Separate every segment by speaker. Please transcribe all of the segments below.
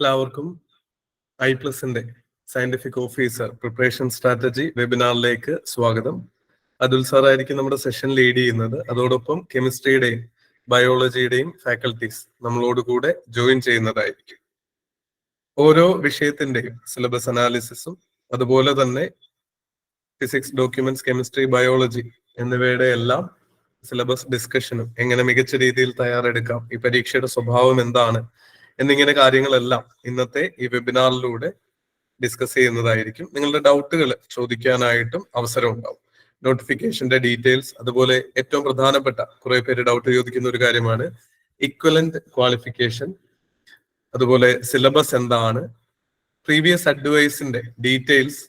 Speaker 1: എല്ലാവർക്കും ഐപ്ലസിന്റെ scientific officer preparation strategy വെബിനാറിലേക്ക് സ്വാഗതം. Atul sir ആയിരിക്കും നമ്മുടെ സെഷൻ ലീഡ് ചെയ്യുന്നത്. അതോടൊപ്പം കെമിസ്ട്രിയുടെയും ബയോളജിയുടെയും ഫാക്കൽറ്റീസ് നമ്മളോട് കൂടെ ജോയിൻ ചെയ്യുന്നതായിരിക്കും. ഓരോ വിഷയത്തിന്റെയും സിലബസ് അനാലിസിസും അതുപോലെ തന്നെ ഫിസിക്സ്, ഡോക്യുമെന്റ്സ്, കെമിസ്ട്രി, ബയോളജി എന്നിവയുടെ എല്ലാം സിലബസ് ഡിസ്കഷനും എങ്ങനെ മികച്ച രീതിയിൽ തയ്യാറെടുക്കാം, ഈ പരീക്ഷയുടെ സ്വഭാവം എന്താണ് എന്നിങ്ങനെ കാര്യങ്ങളെല്ലാം ഇന്നത്തെ ഈ വെബിനാറിലൂടെ ഡിസ്കസ് ചെയ്യുന്നതായിരിക്കും. നിങ്ങളുടെ ഡൗട്ടുകൾ ചോദിക്കാനായിട്ടും അവസരം ഉണ്ടാവും. നോട്ടിഫിക്കേഷന്റെ ഡീറ്റെയിൽസ്, അതുപോലെ ഏറ്റവും പ്രധാനപ്പെട്ട കുറെ പേര് ഡൗട്ട് ചോദിക്കുന്ന ഒരു കാര്യമാണ് ഇക്വലന്റ് ക്വാളിഫിക്കേഷൻ, അതുപോലെ സിലബസ് എന്താണ്, പ്രീവിയസ് അഡ്വൈസിന്റെ ഡീറ്റെയിൽസ്,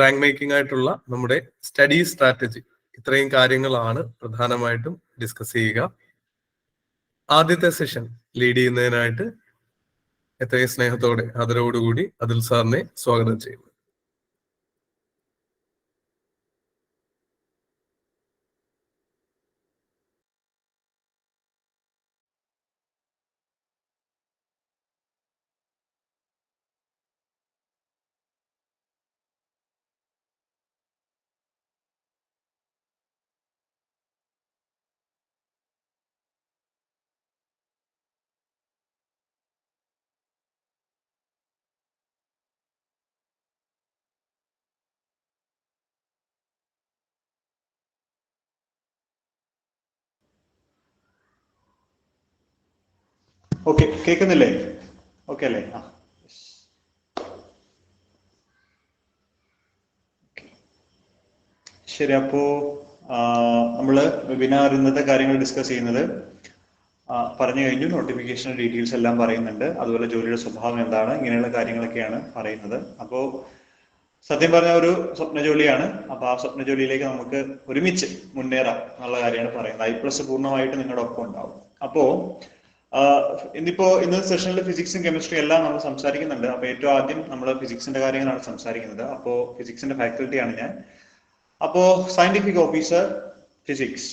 Speaker 1: റാങ്ക് മേക്കിംഗ് ആയിട്ടുള്ള നമ്മുടെ സ്റ്റഡി സ്ട്രാറ്റജി, ഇത്രയും കാര്യങ്ങളാണ് പ്രധാനമായിട്ടും ഡിസ്കസ് ചെയ്യുക. ആദ്യത്തെ സെഷൻ ലീഡ് ചെയ്യുന്നതിനായിട്ട് എത്രയും സ്നേഹത്തോടെ ആദരവോടുകൂടി അതുൽ സാറിനെ സ്വാഗതം ചെയ്യുന്നു.
Speaker 2: ഓക്കെ, കേൾക്കുന്നില്ലേ? ഓക്കെ അല്ലേ? ശരി. അപ്പോ നമ്മള് വെബിനാർ ഇന്നത്തെ കാര്യങ്ങൾ ഡിസ്കസ് ചെയ്യുന്നത് പറഞ്ഞു കഴിഞ്ഞു. നോട്ടിഫിക്കേഷൻ ഡീറ്റെയിൽസ് എല്ലാം പറയുന്നുണ്ട്. അതുപോലെ ജോലിയുടെ സ്വഭാവം എന്താണ്, ഇങ്ങനെയുള്ള കാര്യങ്ങളൊക്കെയാണ് പറയുന്നത്. അപ്പോ സത്യം പറഞ്ഞ ഒരു സ്വപ്ന ജോലിയാണ്. അപ്പൊ ആ സ്വപ്ന ജോലിയിലേക്ക് നമുക്ക് ഒരുമിച്ച് മുന്നേറാം എന്നുള്ള കാര്യമാണ് പറയുന്നത്. ഐപ്ലസ് പൂർണ്ണമായിട്ട് നിങ്ങളുടെ ഒപ്പം ഉണ്ടാവും. അപ്പോ ഇന്നത്തെ സെഷനിൽ ഫിസിക്സും കെമിസ്ട്രി എല്ലാം നമ്മൾ സംസാരിക്കുന്നുണ്ട്. അപ്പൊ ഏറ്റവും ആദ്യം നമ്മൾ ഫിസിക്സിന്റെ കാര്യങ്ങളാണ് സംസാരിക്കുന്നത്. അപ്പോ ഫിസിക്സിന്റെ ഫാക്കൽറ്റിയാണ് ഞാൻ. അപ്പോ സയന്റിഫിക് ഓഫീസർ ഫിസിക്സ്.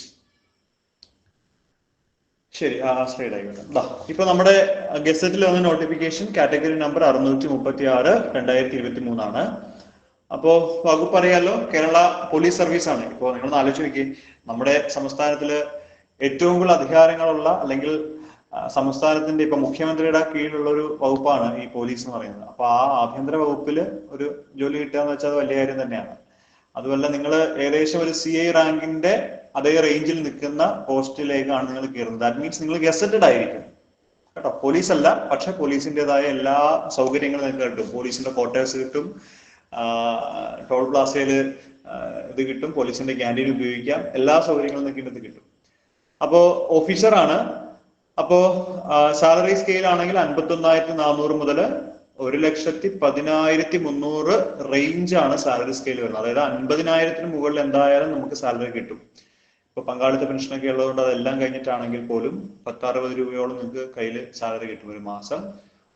Speaker 2: ശരി, സ്ലൈഡ് ആയിക്കോട്ടെ. ഇപ്പൊ നമ്മുടെ ഗസറ്റിൽ വന്ന നോട്ടിഫിക്കേഷൻ കാറ്റഗറി നമ്പർ 636 2023 ആണ്. അപ്പോ വകുപ്പ് അറിയാലോ, കേരള പോലീസ് സർവീസ് ആണ്. ഇപ്പോ നിങ്ങൾ ആലോചിച്ച് നോക്കി, നമ്മുടെ സംസ്ഥാനത്തില് ഏറ്റവും കൂടുതൽ അധികാരങ്ങളുള്ള, അല്ലെങ്കിൽ സംസ്ഥാനത്തിന്റെ ഇപ്പൊ മുഖ്യമന്ത്രിയുടെ കീഴിലുള്ള ഒരു വകുപ്പാണ് ഈ പോലീസ് എന്ന് പറയുന്നത്. അപ്പൊ ആ ആഭ്യന്തര വകുപ്പില് ഒരു ജോലി കിട്ടുക എന്ന് വെച്ചാൽ അത് വലിയ കാര്യം തന്നെയാണ്. അതുമല്ല, നിങ്ങൾ ഏകദേശം ഒരു CI റാങ്കിന്റെ അതേ റേഞ്ചിൽ നിൽക്കുന്ന പോസ്റ്റിലേക്കാണ് നിങ്ങൾ കയറുന്നത്. ദാറ്റ് മീൻസ് നിങ്ങൾ ഗസറ്റഡ് ആയിരിക്കും കേട്ടോ. പോലീസ് അല്ല, പക്ഷെ പോലീസിന്റേതായ എല്ലാ സൗകര്യങ്ങളും നിങ്ങൾക്ക് കിട്ടും. പോലീസിന്റെ ക്വാർട്ടേഴ്സ് കിട്ടും, ടോൾ പ്ലാസയിൽ ഇത് കിട്ടും, പോലീസിന്റെ ക്യാൻറ്റീൻ ഉപയോഗിക്കാം, എല്ലാ സൗകര്യങ്ങളും നിങ്ങൾക്ക് കിട്ടും. അപ്പോ ഓഫീസറാണ്. അപ്പോ സാലറി സ്കെയിൽ ആണെങ്കിൽ 51,400 മുതൽ 1,10,300 റേഞ്ച് ആണ് സാലറി സ്കെയിൽ വരുന്നത്. അതായത് 50,000 മുകളിൽ എന്തായാലും നമുക്ക് സാലറി കിട്ടും. ഇപ്പൊ പങ്കാളിത്ത പെൻഷനൊക്കെ ഉള്ളതുകൊണ്ട് അതെല്ലാം കഴിഞ്ഞിട്ടാണെങ്കിൽ പോലും 10-60 രൂപയോളം നിങ്ങൾക്ക് കയ്യിൽ സാലറി കിട്ടും ഒരു മാസം.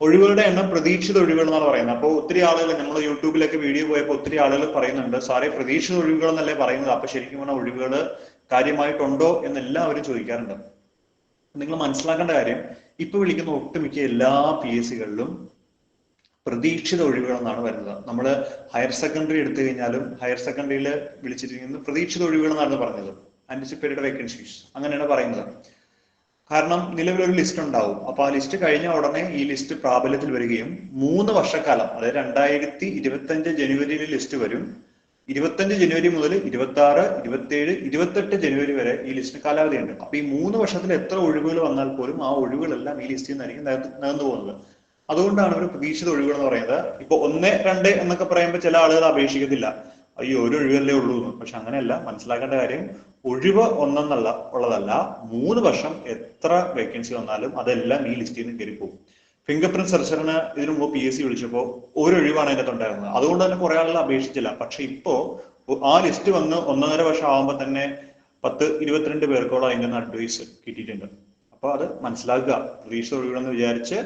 Speaker 2: ഒഴിവുകളുടെ എണ്ണം പ്രതീക്ഷിത ഒഴിവുകൾ എന്നാണ് പറയുന്നത്. അപ്പോൾ ഒത്തിരി ആളുകൾ, നമ്മൾ യൂട്യൂബിലൊക്കെ വീഡിയോ പോയപ്പോൾ ഒത്തിരി ആളുകൾ പറയുന്നുണ്ട്, സാറേ പ്രതീക്ഷിത ഒഴിവുകൾ എന്നല്ലേ പറയുന്നത്, അപ്പൊ ശരിക്കും പറഞ്ഞാൽ ഒഴിവുകൾ കാര്യമായിട്ടുണ്ടോ എന്നെല്ലാവരും ചോദിക്കാറുണ്ട്. നിങ്ങൾ മനസ്സിലാക്കേണ്ട കാര്യം, ഇപ്പൊ വിളിക്കുന്ന ഒട്ടുമിക്ക എല്ലാ PSCകളിലും പ്രതീക്ഷിത ഒഴിവുകൾ എന്നാണ് വരുന്നത്. നമ്മൾ ഹയർ സെക്കൻഡറി എടുത്തു കഴിഞ്ഞാലും ഹയർ സെക്കൻഡറിയിൽ വിളിച്ചിരിക്കുന്നത് പ്രതീക്ഷിത ഒഴിവുകൾ എന്നാണ് പറഞ്ഞത്. ആന്റിസിപ്പേറ്റഡ് വേക്കൻസീസ് അങ്ങനെയാണ് പറയുന്നത്. കാരണം നിലവിലൊരു ലിസ്റ്റ് ഉണ്ടാവും. അപ്പൊ ആ ലിസ്റ്റ് കഴിഞ്ഞ ഉടനെ ഈ ലിസ്റ്റ് പ്രാബല്യത്തിൽ വരികയും 3 വർഷക്കാലം, അതായത് 2025 ജനുവരിയിൽ ലിസ്റ്റ് വരും. 25 ജനുവരി മുതൽ 26, 27, 28 ജനുവരി വരെ ഈ ലിസ്റ്റിന് കാലാവധി ഉണ്ട്. അപ്പൊ ഈ 3 വർഷത്തിൽ എത്ര ഒഴിവുകൾ വന്നാൽ പോലും ആ ഒഴിവുകളെല്ലാം ഈ ലിസ്റ്റിൽ നിന്നായിരിക്കും നികന്നു പോകുന്നത്. അതുകൊണ്ടാണ് ഒരു പ്രതീക്ഷിത ഒഴിവുകൾ എന്ന് പറയുന്നത്. ഇപ്പൊ 1, 2 എന്നൊക്കെ പറയുമ്പോൾ ചില ആളുകൾ അപേക്ഷിക്കത്തില്ല, അയ്യോ ഒരു ഒഴിവല്ലേ ഉള്ളൂ എന്ന്. പക്ഷെ അങ്ങനെയല്ല. മനസ്സിലാക്കേണ്ട കാര്യം, ഒഴിവ് ഒന്നെന്നുള്ള ഉള്ളതല്ല, 3 വർഷം എത്ര വേക്കൻസി വന്നാലും അതെല്ലാം ഈ ലിസ്റ്റിൽ നിന്ന് കയറി പോകും. ഫിംഗർ പ്രിന്റ് സെർച്ചറിന് ഇതിനു മുമ്പ് PSC വിളിച്ചപ്പോൾ ഒരു ഒഴിവാണ് അതിനകത്ത് ഉണ്ടായിരുന്നത്. അതുകൊണ്ട് തന്നെ കുറെ ആളുകൾ അപേക്ഷിച്ചില്ല. പക്ഷെ ഇപ്പോ ആ ലിസ്റ്റ് വന്ന് 1.5 വർഷം ആകുമ്പോൾ തന്നെ 10-22 പേർക്കോളം അതിൻ്റെ അഡ്വൈസ് കിട്ടിയിട്ടുണ്ട്. അപ്പൊ അത് മനസ്സിലാക്കുക. പ്രതീക്ഷിത ഒഴിവുകളെന്ന് വിചാരിച്ച്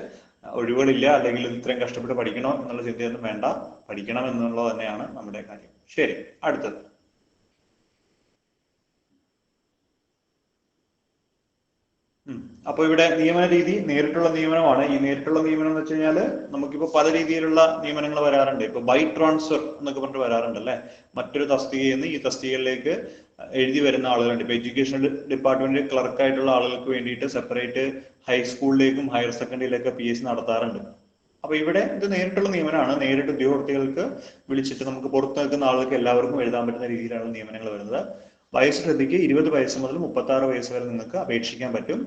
Speaker 2: ഒഴിവുകളില്ല, അല്ലെങ്കിൽ ഇത്രയും കഷ്ടപ്പെട്ട് പഠിക്കണോ എന്നുള്ള ചിന്തയൊന്നും വേണ്ട. പഠിക്കണം എന്നുള്ളത് തന്നെയാണ് നമ്മുടെ കാര്യം. ശരി, അടുത്തത്. അപ്പൊ ഇവിടെ നിയമന രീതി നേരിട്ടുള്ള നിയമനമാണ്. ഈ നേരിട്ടുള്ള നിയമനം എന്ന് വെച്ച് കഴിഞ്ഞാൽ നമുക്കിപ്പോ പല രീതിയിലുള്ള നിയമനങ്ങൾ വരാറുണ്ട്. ഇപ്പൊ ബൈ ട്രാൻസ്ഫർ എന്നൊക്കെ പറഞ്ഞിട്ട് വരാറുണ്ട് അല്ലെ. മറ്റൊരു തസ്തികയിൽ നിന്ന് ഈ തസ്തികയിലേക്ക് എഴുതി വരുന്ന ആളുകളുണ്ട്. ഇപ്പൊ എഡ്യൂക്കേഷൻ ഡിപ്പാർട്ട്മെന്റ് ക്ലർക്കായിട്ടുള്ള ആളുകൾക്ക് വേണ്ടിയിട്ട് സെപ്പറേറ്റ് ഹൈസ്കൂളിലേക്കും ഹയർ സെക്കൻഡറിയിലേക്കും PSC നടത്താറുണ്ട്. അപ്പൊ ഇവിടെ ഇത് നേരിട്ടുള്ള നിയമനമാണ്. നേരിട്ട് ഉദ്യോഗാർത്ഥികൾക്ക് വിളിച്ചിട്ട് നമുക്ക് പുറത്ത് നിൽക്കുന്ന ആളുകൾക്ക് എല്ലാവർക്കും എഴുതാൻ പറ്റുന്ന രീതിയിലാണ് നിയമനങ്ങൾ വരുന്നത്. വയസ്സ് ശ്രദ്ധിക്കുക, 20 വയസ്സ് മുതൽ 36 വയസ്സ് വരെ നിങ്ങൾക്ക് അപേക്ഷിക്കാൻ പറ്റും.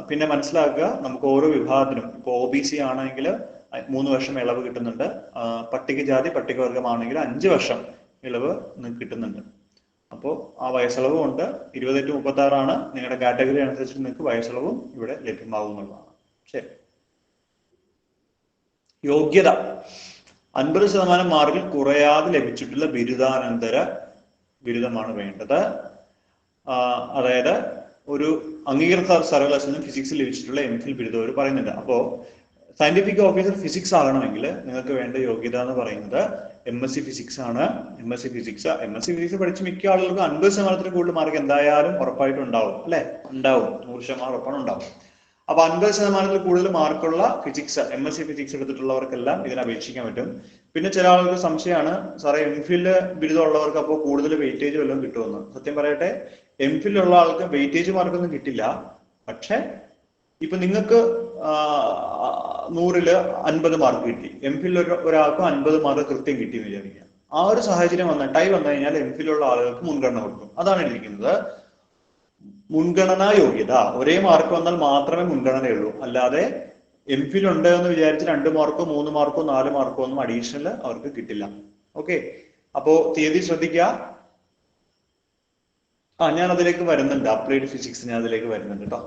Speaker 2: പിന്നെ മനസ്സിലാക്കുക, നമുക്ക് ഓരോ വിഭാഗത്തിനും ഇപ്പോൾ OBC ആണെങ്കിൽ 3 വർഷം ഇളവ് കിട്ടുന്നുണ്ട്. പട്ടികജാതി പട്ടികവർഗമാണെങ്കിൽ 5 വർഷം ഇളവ് നിങ്ങൾക്ക് കിട്ടുന്നുണ്ട്. അപ്പോൾ ആ വയസ്സിളവും ഉണ്ട്. 28 to 36 നിങ്ങളുടെ കാറ്റഗറി അനുസരിച്ച് നിങ്ങൾക്ക് വയസ്സിളവും ഇവിടെ ലഭ്യമാകുന്നതാണ്. ശരി. യോഗ്യത 50% മാർക്കിൽ കുറയാതെ ലഭിച്ചിട്ടുള്ള ബിരുദാനന്തര ബിരുദമാണ് വേണ്ടത്. അതായത് ഒരു അംഗീകൃത സർവകലാശാലയിൽ ഫിസിക്സ് ലഭിച്ചിട്ടുള്ള MPhil ബിരുദം അവർ പറയുന്നുണ്ട്. അപ്പോൾ സയന്റിഫിക് ഓഫീസർ ഫിസിക്സ് ആകണമെങ്കിൽ നിങ്ങൾക്ക് വേണ്ട യോഗ്യത എന്ന് പറയുന്നത് MSc ഫിസിക്സ് ആണ്. MSc ഫിസിക്സ് പഠിച്ച് മിക്ക ആളുകൾക്ക് 50% കൂടുതൽ മാർക്ക് എന്തായാലും ഉറപ്പായിട്ടും ഉണ്ടാവും അല്ലെ. ഉണ്ടാവും, 100% ഉറപ്പാണ് ഉണ്ടാവും. അപ്പൊ 50% കൂടുതൽ മാർക്കുള്ള ഫിസിക്സ് MSc ഫിസിക്സ് എടുത്തിട്ടുള്ളവർക്കെല്ലാം ഇതിന് അപേക്ഷിക്കാൻ പറ്റും. പിന്നെ ചില ആളുകൾക്ക് സംശയമാണ്, സാറേ MPhil ബിരുദം ഉള്ളവർക്ക് അപ്പോൾ കൂടുതൽ വെയിറ്റേജ് വല്ലതും കിട്ടുമെന്ന്. സത്യം പറയട്ടെ, MPhil ഉള്ള ആൾക്ക് വെയിറ്റേജ് മാർക്കൊന്നും കിട്ടില്ല. പക്ഷെ ഇപ്പൊ നിങ്ങൾക്ക് 100-ൽ 50 മാർക്ക് കിട്ടി, MPhil ഒരാൾക്ക് 50 മാർക്ക് കൃത്യം കിട്ടി എന്ന് വിചാരിക്കുക. ആ ഒരു സാഹചര്യം ടൈം വന്നു കഴിഞ്ഞാൽ MPhil ഉള്ള ആളുകൾക്ക് മുൻഗണന കൊടുക്കും. അതാണ് ഇരിക്കുന്നത്. മുൻഗണനാ യോഗ്യത ഒരേ മാർക്ക് വന്നാൽ മാത്രമേ മുൻഗണനയുള്ളൂ. അല്ലാതെ MPhil ഉണ്ട് എന്ന് വിചാരിച്ച് 2 മാർക്കോ 3 മാർക്കോ 4 മാർക്കോ ഒന്നും അഡീഷണൽ അവർക്ക് കിട്ടില്ല. ഓക്കെ, അപ്പോ തീയതി ശ്രദ്ധിക്കുക. ഞാൻ അതിലേക്ക് വരുന്നുണ്ട്. അപ്ലൈഡ് ഫിസിക്സ് ഞാൻ അതിലേക്ക് വരുന്നുണ്ട് കേട്ടോ.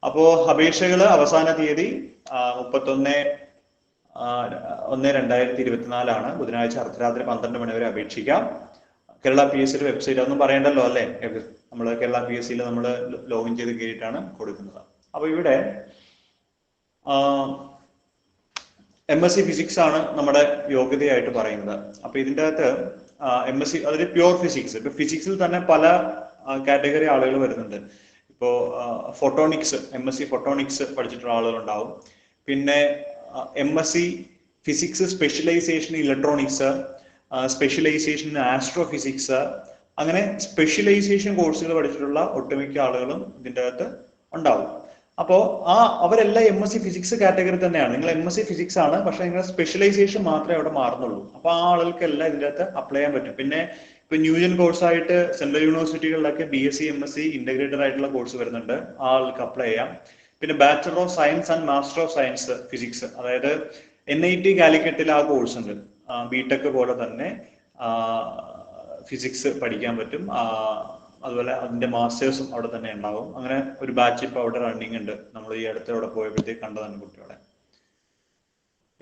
Speaker 2: അപ്പോ അപേക്ഷകള് അവസാന തീയതി 31/1/2024 ബുധനാഴ്ച അർദ്ധരാത്രി 12 മണി വരെ അപേക്ഷിക്കാം. കേരള PSC വെബ്സൈറ്റ് ഒന്നും പറയണ്ടല്ലോ അല്ലെ. നമ്മൾ കേരള PSCയിൽ നമ്മൾ ലോഗിൻ ചെയ്ത് കയറിയിട്ടാണ് കൊടുക്കുന്നത്. അപ്പൊ ഇവിടെ MSc ഫിസിക്സ് ആണ് നമ്മുടെ യോഗ്യതയായിട്ട് പറയുന്നത്. അപ്പൊ ഇതിൻ്റെ അകത്ത് MSc അതൊരു പ്യുവർ ഫിസിക്സ്. ഇപ്പൊ ഫിസിക്സിൽ തന്നെ പല കാറ്റഗറി ആളുകൾ വരുന്നുണ്ട്. ഇപ്പോ ഫോട്ടോണിക്സ്, MSc ഫോട്ടോണിക്സ് പഠിച്ചിട്ടുള്ള ആളുകളുണ്ടാവും. പിന്നെ MSc physics specialisation electronics, specialisation astrophysics, അങ്ങനെ സ്പെഷ്യലൈസേഷൻ കോഴ്സുകൾ പഠിച്ചിട്ടുള്ള ഒട്ടുമിക്ക ആളുകളും ഇതിൻ്റെ അകത്ത് ഉണ്ടാവും. അപ്പോൾ അവരെല്ലാം MSc ഫിസിക്സ് കാറ്റഗറി തന്നെയാണ്. നിങ്ങൾ MSc ഫിസിക്സ് ആണ്, പക്ഷെ നിങ്ങളുടെ സ്പെഷ്യലൈസേഷൻ മാത്രമേ അവിടെ മാറുന്നുള്ളൂ. അപ്പൊ ആ ആളുകൾക്കെല്ലാം ഇതിൻ്റെ അകത്ത് അപ്ലൈ ചെയ്യാൻ പറ്റും. പിന്നെ ഇപ്പൊ ന്യൂജൻ കോഴ്സായിട്ട് സെൻട്രൽ യൂണിവേഴ്സിറ്റികളിലൊക്കെ BSc MSc ഇന്റഗ്രേറ്റഡ് ആയിട്ടുള്ള കോഴ്സ് വരുന്നുണ്ട്. ആ ആൾക്ക് അപ്ലൈ ചെയ്യാം. പിന്നെ bachelor of science and master of science physics, അതായത് NIT കാലിക്കറ്റിൽ ആ കോഴ്സ് ഉണ്ട്. BTech പോലെ തന്നെ ഫിസിക്സ് പഠിക്കാൻ പറ്റും. അതുപോലെ അതിന്റെ മാസ്റ്റേഴ്സും അവിടെ തന്നെ ഉണ്ടാവും. അങ്ങനെ ഒരു ബാച്ച് ഇപ്പൊ അവിടെ റണ്ണിങ് ഉണ്ട്. നമ്മൾ ഈ അടുത്ത് അവിടെ പോയപ്പോഴത്തേക്ക് കണ്ടതാണ് കുട്ടികളെ.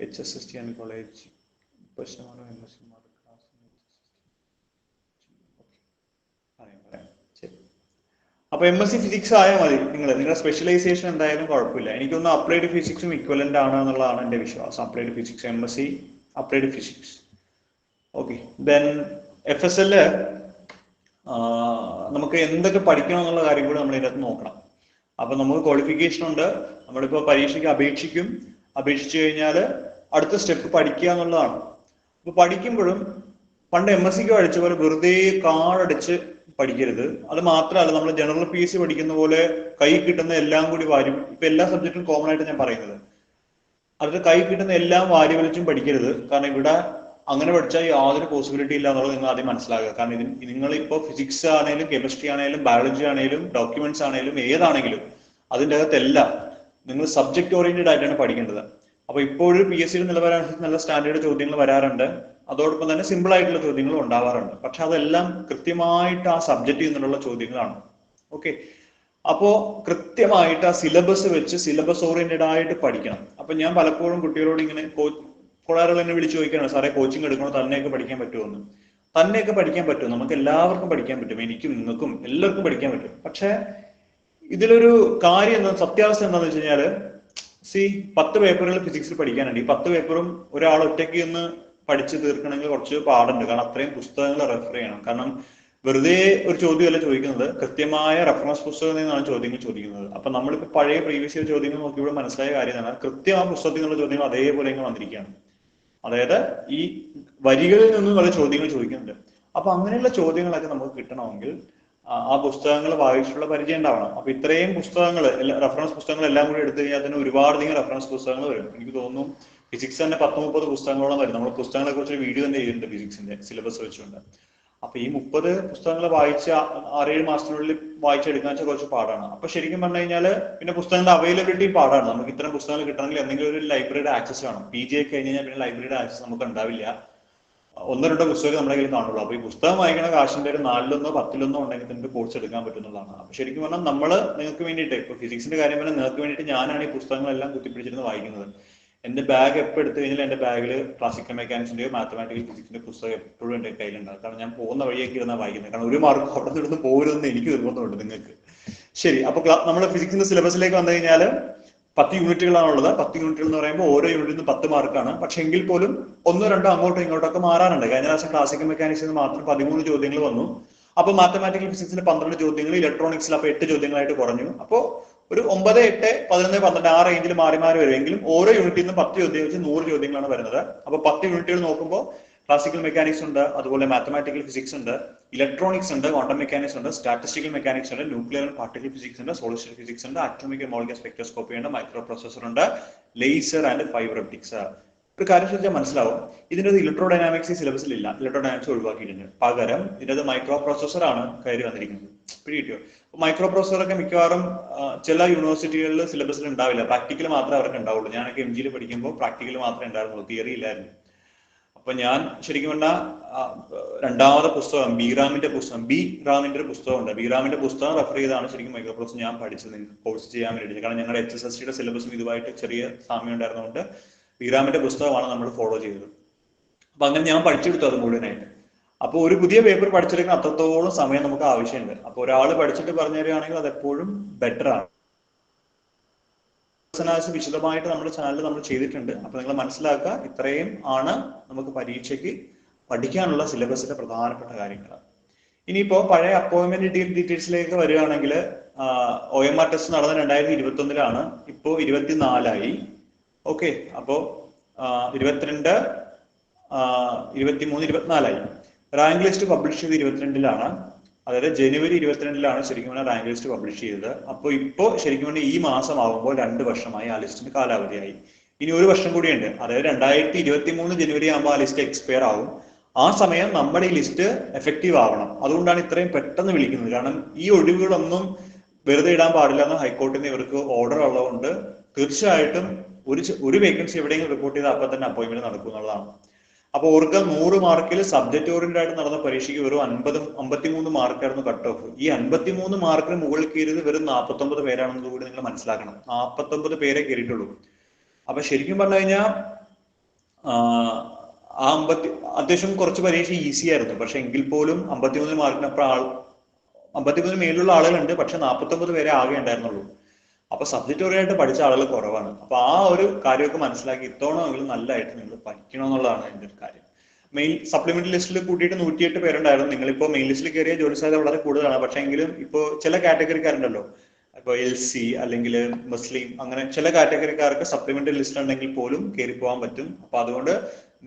Speaker 2: HSST കോളേജ് അപ്പൊ MSc ഫിസിക്സ് ആയാൽ മതി. നിങ്ങളുടെ സ്പെഷ്യലൈസേഷൻ എന്തായാലും കുഴപ്പമില്ല. എനിക്കൊന്ന് അപ്ലൈഡ് ഫിസിക്സും ഇക്വലന്റ് ആണ് എന്നുള്ളതാണ് എന്റെ വിശ്വാസം. Applied physics MSc applied physics. Okay, then FSL നമുക്ക് എന്തൊക്കെ പഠിക്കണം എന്നുള്ള കാര്യം കൂടി നമ്മൾ ഇതിനകത്ത് നോക്കണം. അപ്പൊ നമുക്ക് ക്വാളിഫിക്കേഷൻ ഉണ്ട്. നമ്മളിപ്പോ പരീക്ഷയ്ക്ക് അപേക്ഷിച്ചു കഴിഞ്ഞാൽ അടുത്ത സ്റ്റെപ്പ് പഠിക്കുക എന്നുള്ളതാണ്. അപ്പൊ പഠിക്കുമ്പോഴും പണ്ട് MScക്ക് പഠിച്ച പോലെ വെറുതെ കാർഡടിച്ച് പഠിക്കരുത്. അത് മാത്രമല്ല, നമ്മൾ ജനറൽ PSC പഠിക്കുന്ന പോലെ കൈ കിട്ടുന്ന എല്ലാം കൂടി ഇപ്പൊ എല്ലാ സബ്ജക്റ്റും കോമൺ ആയിട്ട് ഞാൻ പറയുന്നത്, അത് കൈ കിട്ടുന്ന എല്ലാം വാരി വലിച്ചും പഠിക്കരുത്. കാരണം ഇവിടെ അങ്ങനെ പഠിച്ചാൽ യാതൊരു പോസിബിലിറ്റി ഇല്ല എന്നുള്ളത് നിങ്ങൾ ആദ്യം മനസ്സിലാക്കുക. കാരണം നിങ്ങളിപ്പോ ഫിസിക്സ് ആണെങ്കിലും കെമിസ്ട്രി ആണെങ്കിലും ബയോളജി ആണെങ്കിലും ഡോക്യുമെന്റ്സ് ആണെങ്കിലും ഏതാണെങ്കിലും അതിൻ്റെ അകത്തെല്ലാം നിങ്ങൾ സബ്ജക്ട് ഓറിയന്റഡ് ആയിട്ടാണ് പഠിക്കേണ്ടത്. അപ്പൊ ഇപ്പോഴും PSC നിലവാരം നല്ല സ്റ്റാൻഡേർഡ് ചോദ്യങ്ങൾ വരാറുണ്ട്. അതോടൊപ്പം തന്നെ സിമ്പിൾ ആയിട്ടുള്ള ചോദ്യങ്ങളും ഉണ്ടാവാറുണ്ട്. പക്ഷെ അതെല്ലാം കൃത്യമായിട്ട് ആ സബ്ജക്റ്റിൽ നിന്നുള്ള ചോദ്യങ്ങളാണ്. ഓക്കെ, അപ്പോ കൃത്യമായിട്ട് ആ സിലബസ് വെച്ച് സിലബസ് ഓറിയന്റഡ് ആയിട്ട് പഠിക്കണം. അപ്പൊ ഞാൻ പലപ്പോഴും കുട്ടികളോട് ഇങ്ങനെ കൊളാറുകൾ എന്നെ വിളിച്ചു ചോദിക്കുകയാണ്, സാറേ കോച്ചിങ് എടുക്കണോ, തന്നെയൊക്കെ പഠിക്കാൻ പറ്റുമോ? തന്നെയൊക്കെ പഠിക്കാൻ പറ്റും. നമുക്ക് എല്ലാവർക്കും പഠിക്കാൻ പറ്റും. എനിക്കും നിങ്ങൾക്കും എല്ലാവർക്കും പഠിക്കാൻ പറ്റും. പക്ഷെ ഇതിലൊരു കാര്യം സത്യാവസ്ഥ എന്താണെന്ന് വെച്ച് കഴിഞ്ഞാല് 10 പേപ്പറുകൾ ഫിസിക്സിൽ പഠിക്കാനുണ്ട്. ഈ 10 പേപ്പറും ഒരാൾ ഒറ്റയ്ക്ക് ഒന്ന് പഠിച്ചു തീർക്കണമെങ്കിൽ കുറച്ച് പാടുണ്ട്. കാരണം അത്രയും പുസ്തകങ്ങൾ റെഫർ ചെയ്യണം. കാരണം വെറുതെ ഒരു ചോദ്യമല്ല ചോദിക്കുന്നത്, കൃത്യമായ റെഫറൻസ് പുസ്തകത്തിൽ നിന്നാണ് ചോദ്യങ്ങൾ ചോദിക്കുന്നത്. അപ്പൊ നമ്മളിപ്പോ പഴയ പ്രീവിയസ് ഇയർ ചോദ്യങ്ങൾ നോക്കിയപ്പോൾ മനസ്സിലായ കാര്യമാണ്, കൃത്യം ആ പുസ്തകത്തിൽ നിന്നുള്ള ചോദ്യങ്ങൾ അതേപോലെ ഇങ്ങനെ വന്നിരിക്കുകയാണ്. അതായത് ഈ വരികളിൽ നിന്നും പല ചോദ്യങ്ങൾ ചോദിക്കുന്നുണ്ട്. അപ്പൊ അങ്ങനെയുള്ള ചോദ്യങ്ങളൊക്കെ നമുക്ക് കിട്ടണമെങ്കിൽ ആ പുസ്തകങ്ങൾ വായിച്ചിട്ടുള്ള പരിചയം ഉണ്ടാവണം. അപ്പൊ ഇത്രയും പുസ്തകങ്ങൾ, റെഫറൻസ് പുസ്തകങ്ങൾ എല്ലാം കൂടി എടുത്തു കഴിഞ്ഞാൽ തന്നെ ഒരുപാടധികം റെഫറൻസ് പുസ്തകങ്ങൾ വരും. എനിക്ക് തോന്നുന്നു ഫിസിക്സ് തന്നെ 10-30 പുസ്തകങ്ങളോളം വരും. നമ്മൾ പുസ്തകങ്ങളെ കുറിച്ച് വീഡിയോ തന്നെ ചെയ്തിട്ടുണ്ട് ഫിസിക്സിന്റെ സിലബസ് വെച്ചുകൊണ്ട്. അപ്പൊ ഈ 30 പുസ്തകങ്ങൾ വായിച്ച് 6-7 മാസത്തിനുള്ളിൽ വായിച്ചെടുക്കാൻ വെച്ചാൽ കുറച്ച് പാടാണ്. അപ്പൊ ശരിക്കും പറഞ്ഞു കഴിഞ്ഞാൽ പിന്നെ പുസ്തകങ്ങളുടെ അവൈലബിലിറ്റി പാടാണ്. നമുക്ക് ഇത്തരം പുസ്തകങ്ങൾ കിട്ടണമെങ്കിൽ എന്തെങ്കിലും ഒരു ലൈബ്രറിയുടെ ആക്സസ് വേണം. PG ഒക്കെ കഴിഞ്ഞ് കഴിഞ്ഞാൽ പിന്നെ ലൈബ്രറിയുടെ ആക്സസ് നമുക്ക് ഉണ്ടാവില്ല. 1-2 പുസ്തകം നമ്മുടെ കയ്യിൽ കാണുള്ളൂ. അപ്പൊ ഈ പുസ്തകം വായിക്കണ കാശിന്റെ ഒരു 4-1 10 ഉണ്ടെങ്കിൽ നിങ്ങൾക്ക് കോഴ്സ് എടുക്കാൻ പറ്റുന്നതാണ്. അപ്പൊ ശരിക്കും പറഞ്ഞാൽ നമ്മള് നിങ്ങൾക്ക് വേണ്ടിയിട്ട്, ഇപ്പൊ ഫിസിക്സിന്റെ കാര്യം പറഞ്ഞാൽ നിങ്ങൾക്ക് വേണ്ടിയിട്ട് ഞാനാണ് ഈ പുസ്തകങ്ങളെല്ലാം കുത്തിപ്പിടിച്ചിരുന്ന് വായിക്കുന്നത്. എന്റെ ബാഗ് എപ്പോൾ എടുത്തു കഴിഞ്ഞാൽ എന്റെ ബാഗിൽ ക്ലാസിക്കൽ മെക്കാനിക്സിന്റെയോ മാത്തമാറ്റിക്കൽ ഫിസിക്സിന്റെ പുസ്തകം എപ്പോഴും എന്റെ കയ്യിലുണ്ടാകും. കാരണം ഞാൻ പോകുന്ന വഴിയൊക്കെ ഇരുന്നാണ് വായിക്കുന്നത്. കാരണം ഒരു മാർക്ക് അവിടെ നിന്ന് പോരുമെന്ന് എനിക്ക് നിർബന്ധമുണ്ട് നിങ്ങൾക്ക്. ശരി, അപ്പൊ നമ്മൾ ഫിസിക്സിന്റെ സിലബസിലേക്ക് വന്നു കഴിഞ്ഞാൽ 10 യൂണിറ്റുകളാണുള്ളത്. 10 യൂണിറ്റുകൾ എന്ന് പറയുമ്പോൾ ഓരോ യൂണിറ്റിന് 10 മാർക്കാണ്. പക്ഷെ എങ്കിൽ പോലും 1-2 അങ്ങോട്ടോ ഇങ്ങോട്ടൊക്കെ മാറാറുണ്ട്. കഴിഞ്ഞ പ്രാവശ്യം ക്ലാസിക്കൽ മെക്കാനിക്സിന് മാത്രം 13 ചോദ്യങ്ങൾ വന്നു. അപ്പൊ മാത്തമാറ്റിക്കൽ ഫിസിക്സിന് 12 ചോദ്യങ്ങൾ, ഇലക്ട്രോണിക്സിൽ അപ്പൊ 8 ചോദ്യങ്ങളായിട്ട് കുറഞ്ഞു. അപ്പോ ഒരു 9, 8, 11, 12 ആ റേഞ്ചിൽ മാറി മാറി വരുമെങ്കിലും ഓരോ യൂണിറ്റിൽ നിന്ന് 10 ചോദ്യം വെച്ച് 100 ചോദ്യങ്ങളാണ് വരുന്നത്. അപ്പൊ 10 യൂണിറ്റുകൾ നോക്കുമ്പോൾ ക്ലാസിക്കൽ മെക്കാനിക്സ് ഉണ്ട്, അതുപോലെ മാത്തമാറ്റിക്കൽ ഫിസിക്സ് ഉണ്ട്, ഇലക്ട്രോണിക്സ് ഉണ്ട്, ക്വാണ്ടം മെക്കാനിക്സ് ഉണ്ട്, സ്റ്റാറ്റിസ്റ്റിക്കൽ മെക്കാനിക്സ് ഉണ്ട്, ന്യൂക്ലിയർ ആൻഡ് പാർട്ടിക്കൽ ഫിസിക്സ് ഉണ്ട്, സോളിഡ് സ്റ്റേറ്റ് ഫിസിക്സ് ഉണ്ട്, ആറ്റോമിക് മോളിക്കുലർ സ്പെക്ട്രോസ്കോപ്പി ഉണ്ട്, മൈക്രോ പ്രോസസർ ഉണ്ട്, ലേസർ ആൻഡ് ഫൈബർ ഒപ്റ്റിക്സ്. ഒരു കാര്യം ചോദിച്ചാൽ മനസ്സിലാവും, ഇതിൻ്റെ ഇലക്ട്രോ ഡൈനാമിക്സ് സിലബസിൽ ഇല്ല. ഇലക്ട്രോ ഡൈനാമിക്സ് ഒഴിവാക്കിയിട്ടുണ്ട്. പകരം ഇതിൻ്റെ മൈക്രോ പ്രോസസർ ആണ് കയറി വന്നിരിക്കുന്നത്. പിടികിട്ടിയോ? മൈക്രോ പ്രോസസർ ഒക്കെ മിക്കവാറും ചില യൂണിവേഴ്സിറ്റികളിൽ സിലബസിൽ ഉണ്ടാവില്ല. പ്രാക്ടിക്കൽ മാത്രമേ അവർക്ക് ഉണ്ടാവുള്ളൂ. ഞാനൊക്കെ MG പഠിക്കുമ്പോൾ പ്രാക്ടിക്കൽ മാത്രമേ ഉണ്ടായിരുന്നുള്ളൂ, തിയറി ഇല്ലായിരുന്നു. അപ്പൊ ഞാൻ ശരിക്കും പറഞ്ഞാൽ രണ്ടാമത്തെ പുസ്തകം ബി റാമിന്റെ ഒരു പുസ്തകമുണ്ട്. ബി റാമിന്റെ പുസ്തകം റെഫർ ചെയ്താണ് ശരിക്കും മൈക്രോ പ്രോസസർ ഞാൻ പഠിച്ചത് കോഴ്സ് ചെയ്യാൻ വേണ്ടിയിട്ട്. കാരണം ഞങ്ങളുടെ HSSC സിലബസും ഇതുമായിട്ട് ചെറിയ സാമ്യം ഉണ്ടായിരുന്നതുകൊണ്ട് ബി റാമിന്റെ പുസ്തകമാണ് നമ്മൾ ഫോളോ ചെയ്തത്. അപ്പൊ അങ്ങനെ ഞാൻ പഠിച്ചെടുത്തു അത് മുഴുവനായിട്ട്. അപ്പൊ ഒരു പുതിയ പേപ്പർ പഠിച്ചെടുക്കാൻ അത്രത്തോളം സമയം നമുക്ക് ആവശ്യമുണ്ട്. അപ്പൊ ഒരാൾ പഠിച്ചിട്ട് പറഞ്ഞു തരികയാണെങ്കിൽ അത് എപ്പോഴും ബെറ്റർ ആണ്. വിശദമായിട്ട് നമ്മുടെ ചാനലിൽ നമ്മൾ ചെയ്തിട്ടുണ്ട്. അപ്പൊ നിങ്ങൾ മനസ്സിലാക്കുക, ഇത്രയും ആണ് നമുക്ക് പരീക്ഷയ്ക്ക് പഠിക്കാനുള്ള സിലബസിന്റെ പ്രധാനപ്പെട്ട കാര്യങ്ങൾ. ഇനിയിപ്പോ പഴയ അപ്പോയിന്റ്മെന്റ് ഡീറ്റെയിൽസിലേക്ക് വരികയാണെങ്കിൽ OMR ടെസ്റ്റ് നടന്നത് 2021 ഇപ്പോ 24 ഓക്കെ. അപ്പോ 22, 23, 24 റാങ്ക് ലിസ്റ്റ് പബ്ലിഷ് ചെയ്ത് 22 അതായത് ജനുവരി 22 ശരിക്കും പറഞ്ഞാൽ റാങ്ക് ലിസ്റ്റ് പബ്ലിഷ് ചെയ്തത്. അപ്പോൾ ഇപ്പോൾ ശരിക്കും പറഞ്ഞാൽ ഈ മാസം ആകുമ്പോൾ 2 വർഷമായി ആ ലിസ്റ്റിന് കാലാവധിയായി. ഇനി 1 വർഷം കൂടിയുണ്ട്. അതായത് 2023 ജനുവരി ആകുമ്പോൾ ആ ലിസ്റ്റ് എക്സ്പയർ ആവും. ആ സമയം നമ്മുടെ ഈ ലിസ്റ്റ് എഫക്റ്റീവ് ആവണം. അതുകൊണ്ടാണ് ഇത്രയും പെട്ടെന്ന് വിളിക്കുന്നത്. കാരണം ഈ ഒഴിവുകളൊന്നും വെറുതെ ഇടാൻ പാടില്ല എന്ന് ഹൈക്കോടതിയിൽ നിന്ന് ഇവർക്ക് ഓർഡർ ഉള്ളതുകൊണ്ട് തീർച്ചയായിട്ടും ഒരു വേക്കൻസി എവിടെയെങ്കിലും റിപ്പോർട്ട് ചെയ്താൽ അപ്പം തന്നെ അപ്പോയിന്റ്മെന്റ് നടക്കും എന്നുള്ളതാണ്. അപ്പൊ ഓർക്കുക, 100 മാർക്കിൽ സബ്ജക്ട് ഓറിയന്റഡ് ആയിട്ട് നടന്ന പരീക്ഷയ്ക്ക് വെറും 53 മാർക്കായിരുന്നു കട്ട് ഓഫ്. ഈ 53 മാർക്കിന് മുകളിൽ കയറിയത് വെറും 49 പേരാണെന്ന് കൂടി നിങ്ങൾ മനസ്സിലാക്കണം. 49 പേരെ കയറിയിട്ടുള്ളൂ. അപ്പൊ ശരിക്കും പറഞ്ഞു കഴിഞ്ഞാൽ അത്യാവശ്യം കുറച്ച് പരീക്ഷ ഈസി ആയിരുന്നു. പക്ഷെ എങ്കിൽ പോലും 53 മാർക്കിനപ്പുറം 53 മേലുള്ള ആളുകളുണ്ട്. പക്ഷെ 49 പേരെ ആകെ ഉണ്ടായിരുന്നുള്ളൂ. അപ്പൊ സബ്ജക്ട് ഓറിയന്റഡ് പഠിച്ച ആളുകൾ കുറവാണ്. അപ്പൊ ആ ഒരു കാര്യമൊക്കെ മനസ്സിലാക്കി ഇത്തവണമെങ്കിലും നല്ലതായിട്ട് നിങ്ങൾ പഠിക്കണം എന്നുള്ളതാണ് എൻ്റെ ഒരു കാര്യം. മെയിൻ സപ്ലിമെന്ററി ലിസ്റ്റിൽ കൂട്ടിയിട്ട് 108 പേരുണ്ടായിരുന്നു. നിങ്ങളിപ്പോ മെയിൻ ലിസ്റ്റിൽ കയറിയ ജോലി സാധ്യത വളരെ കൂടുതലാണ്. പക്ഷെ എങ്കിലും ഇപ്പോൾ ചില കാറ്റഗറിക്കാരുണ്ടല്ലോ, ഇപ്പോൾ LC അല്ലെങ്കിൽ മുസ്ലിം, അങ്ങനെ ചില കാറ്റഗറിക്കാർക്ക് സപ്ലിമെന്ററി ലിസ്റ്റ് ഉണ്ടെങ്കിൽ പോലും കയറി പോകാൻ പറ്റും. അപ്പൊ അതുകൊണ്ട്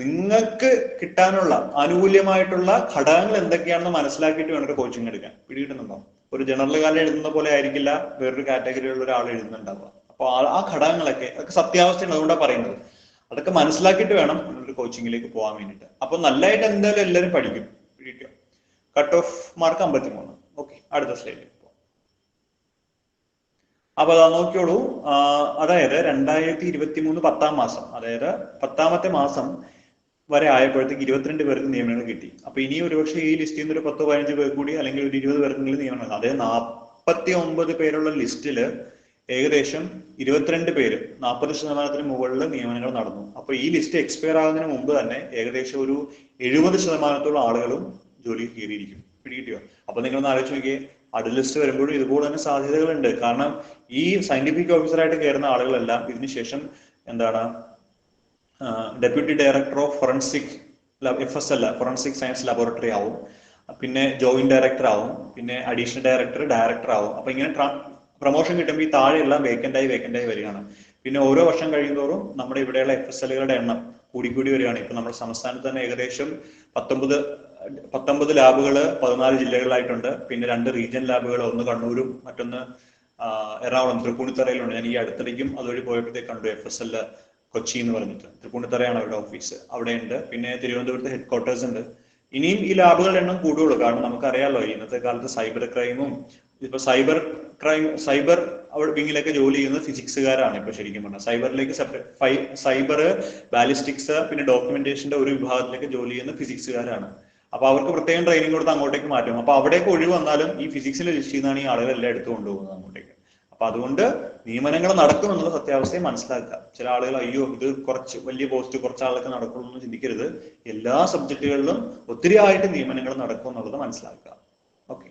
Speaker 2: നിങ്ങൾക്ക് കിട്ടാനുള്ള ആനുകൂല്യമായിട്ടുള്ള ഘടകങ്ങൾ എന്തൊക്കെയാണെന്ന് മനസ്സിലാക്കിയിട്ട് വേണം കോച്ചിങ് എടുക്കാൻ. പിടികിട്ടുന്നുണ്ടോ? ഒരു ജനറൽ എഴുതുന്ന പോലെ ആയിരിക്കില്ല വേറൊരു കാറ്റഗറിയിലുള്ള ഒരാൾ എഴുതുന്നുണ്ടാവുക. അപ്പൊ ആ ഘടകങ്ങളൊക്കെ സത്യാവസ്ഥയാണ്. അതുകൊണ്ടാണ് പറയുന്നത്. അതൊക്കെ മനസ്സിലാക്കിയിട്ട് വേണം ഒരു കോച്ചിങ്ങിലേക്ക് പോകാൻ വേണ്ടിയിട്ട്. അപ്പൊ നല്ലതായിട്ട് എന്തായാലും എല്ലാവരും പഠിക്കും. പിടിക്കുക. Cut off mark 53. ഓക്കെ, അടുത്ത സ്ലൈഡിൽ. അപ്പൊ അതാ നോക്കിയോളൂ. അതായത് 2023 10-ാം മാസം, അതായത് 10-ാമത്തെ മാസം വരെ ആയപ്പോഴത്തേക്ക് 22 പേർക്ക് നിയമനങ്ങൾ കിട്ടി. അപ്പൊ ഇനി ഒരുപക്ഷെ ഈ ലിസ്റ്റിൽ നിന്ന് ഒരു 10-15 പേർ കൂടി അല്ലെങ്കിൽ ഒരു 20 പേർക്കെങ്കിലും നിയമനങ്ങൾ, അതായത് 49 പേരുള്ള ലിസ്റ്റില് ഏകദേശം 22 പേര്, 40% മുകളിൽ നിയമനങ്ങൾ നടന്നു. അപ്പൊ ഈ ലിസ്റ്റ് എക്സ്പയർ ആകുന്നതിന് മുമ്പ് തന്നെ ഏകദേശം ഒരു 70% ആളുകളും ജോലി കയറിയിരിക്കും. പിടികിട്ടിയോ? അപ്പൊ നിങ്ങളൊന്ന് ആലോചിച്ച് നോക്കിയേ, അടുത്ത ലിസ്റ്റ് വരുമ്പോഴും ഇതുപോലെ തന്നെ സാധ്യതകളുണ്ട്. കാരണം ഈ സയന്റിഫിക് ഓഫീസറായിട്ട് കയറുന്ന ആളുകളെല്ലാം ഇതിനുശേഷം എന്താണ് deputy director of forensic FSL forensic science laboratory ആവും. പിന്നെ ജോയിന്റ് ഡയറക്ടർ ആവും, പിന്നെ അഡീഷണൽ ഡയറക്ടർ ആവും. അപ്പൊ ഇങ്ങനെ പ്രൊമോഷൻ കിട്ടുമ്പോൾ ഈ താഴെയുള്ള വേക്കന്റ് ആയി വരികയാണ്. പിന്നെ ഓരോ വർഷം കഴിയുന്തോറും നമ്മുടെ ഇവിടെയുള്ള FSLകളുടെ എണ്ണം കൂടിക്കൂടി വരികയാണ്. ഇപ്പൊ നമ്മുടെ സംസ്ഥാനത്ത് തന്നെ ഏകദേശം 19 ലാബുകൾ 14 ജില്ലകളിലായിട്ടുണ്ട്. പിന്നെ 2 റീജിയൻ ലാബുകൾ, ഒന്ന് കണ്ണൂരും മറ്റൊന്ന് എറണാകുളം തൃപ്പൂണിത്തറയിലുണ്ട്. ഞാൻ ഈ അടുത്തിടയ്ക്കും അതുവഴി പോയപ്പോഴത്തേക്ക് കണ്ടു FSL കൊച്ചി എന്ന് പറഞ്ഞിട്ട്. തൃപ്പൂണിത്തറയാണ് അവരുടെ ഓഫീസ്, അവിടെയുണ്ട്. പിന്നെ തിരുവനന്തപുരത്ത് ഹെഡ്ക്വാർട്ടേഴ്സ് ഉണ്ട്. ഇനിയും ഈ ലാബുകളുടെ എണ്ണം കൂടുകയുള്ളൂ. കാരണം നമുക്കറിയാലോ ഇന്നത്തെ കാലത്ത് സൈബർ ക്രൈമും, ഇപ്പൊ സൈബർ അവിടെ വിങ്ങിലൊക്കെ ജോലി ചെയ്യുന്നത് ഫിസിക്സുകാരാണ്. ഇപ്പൊ ശരിക്കും പറഞ്ഞാൽ സൈബറിലേക്ക് സൈബർ, ബാലിസ്റ്റിക്സ്, പിന്നെ ഡോക്യുമെന്റേഷന്റെ ഒരു വിഭാഗത്തിലേക്ക് ജോലി ചെയ്യുന്ന ഫിസിക്സുകാരാണ്. അപ്പൊ അവർക്ക് പ്രത്യേകം ട്രെയിനിങ് കൊടുത്ത് അങ്ങോട്ടേക്ക് മാറ്റും. അപ്പൊ അവിടേക്ക് ഒഴിവ് വന്നാലും ഈ ഫിസിക്സിൽ ലിസ്റ്റ് ചെയ്യുന്നതാണ് ഈ ആളുകളെല്ലാം എടുത്തു കൊണ്ടുപോകുന്നത് അങ്ങോട്ടേക്ക്. അപ്പൊ അതുകൊണ്ട് നിയമനങ്ങൾ നടക്കും എന്നുള്ള സത്യാവസ്ഥയെ മനസ്സിലാക്കുക. ചില ആളുകൾ അയ്യോ ഇത് കുറച്ച് വലിയ പോസ്റ്റ് കുറച്ച് ആളൊക്കെ നടക്കുള്ളൂ എന്ന് ചിന്തിക്കരുത്. എല്ലാ സബ്ജക്റ്റുകളിലും ഒത്തിരി ആയിട്ട് നിയമനങ്ങൾ നടക്കും എന്നുള്ളത് മനസ്സിലാക്കുക. ഓക്കെ,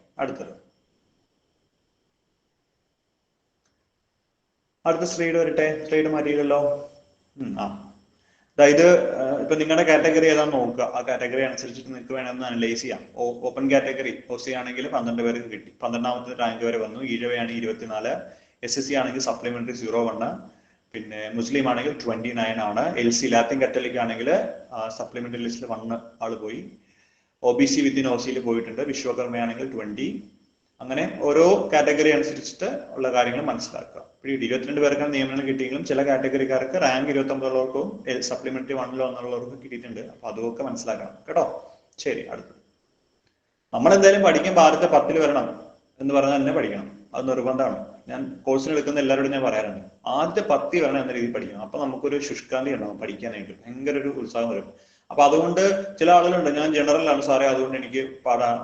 Speaker 2: അടുത്ത സ്ലൈഡ് വരട്ടെ. സ്ലൈഡ് മാറ്റിയില്ലല്ലോ. അതായത് ഇപ്പൊ നിങ്ങളുടെ കാറ്റഗറി ഏതാന്ന് നോക്കുക. ആ കാറ്റഗറി അനുസരിച്ചിട്ട് നിങ്ങൾക്ക് വേണമെന്ന് അനലൈസ് ചെയ്യാം. ഓപ്പൺ കാറ്റഗറി OC ആണെങ്കിൽ 12 പേർക്ക് കിട്ടി, 12ാമത്തെ റാങ്ക് വരെ വന്നു. ഈഴവയാണ് 24, SSC ആണെങ്കിൽ സപ്ലിമെന്ററി 01, പിന്നെ മുസ്ലിം ആണെങ്കിൽ 29 ആണ്. LC ലാറ്റിൻ കത്തോലിക് ആണെങ്കിൽ സപ്ലിമെന്ററി ലിസ്റ്റിൽ 1 ആള് പോയി. OBC വിത്തിൻ OCയിൽ പോയിട്ടുണ്ട്. വിശ്വകർമ്മയാണെങ്കിൽ 20. അങ്ങനെ ഓരോ കാറ്റഗറി അനുസരിച്ചിട്ട് ഉള്ള കാര്യങ്ങൾ മനസ്സിലാക്കുക. 22 പേർക്കാണ് നിയമനം കിട്ടിയെങ്കിലും ചില കാറ്റഗറിക്കാർക്ക് റാങ്ക് 29 സപ്ലിമെന്ററി 1 വന്നുള്ളവർക്കും കിട്ടിയിട്ടുണ്ട്. അപ്പൊ അതൊക്കെ മനസ്സിലാക്കണം കേട്ടോ. ശരി, അടുത്തത് നമ്മളെന്തായാലും പഠിക്കുമ്പോൾ ആദ്യത്തെ 10 വരണം എന്ന് പറഞ്ഞാൽ തന്നെ പഠിക്കണം. അത് നിർബന്ധമാണ്. ഞാൻ കോഴ്സിന് എടുക്കുന്ന എല്ലാവരോടും ഞാൻ പറയാറുണ്ട്, ആദ്യത്തെ 10 വരണം എന്ന രീതിയിൽ പഠിക്കണം. അപ്പൊ നമുക്കൊരു ശുഷ്കാന്തി ഉണ്ടാവും പഠിക്കാനായിട്ട്, ഭയങ്കര ഒരു ഉത്സാഹം വരും. അപ്പൊ അതുകൊണ്ട് ചില ആളുകളുണ്ട് ഞാൻ ജനറലാണ് സാറേ അതുകൊണ്ട് എനിക്ക്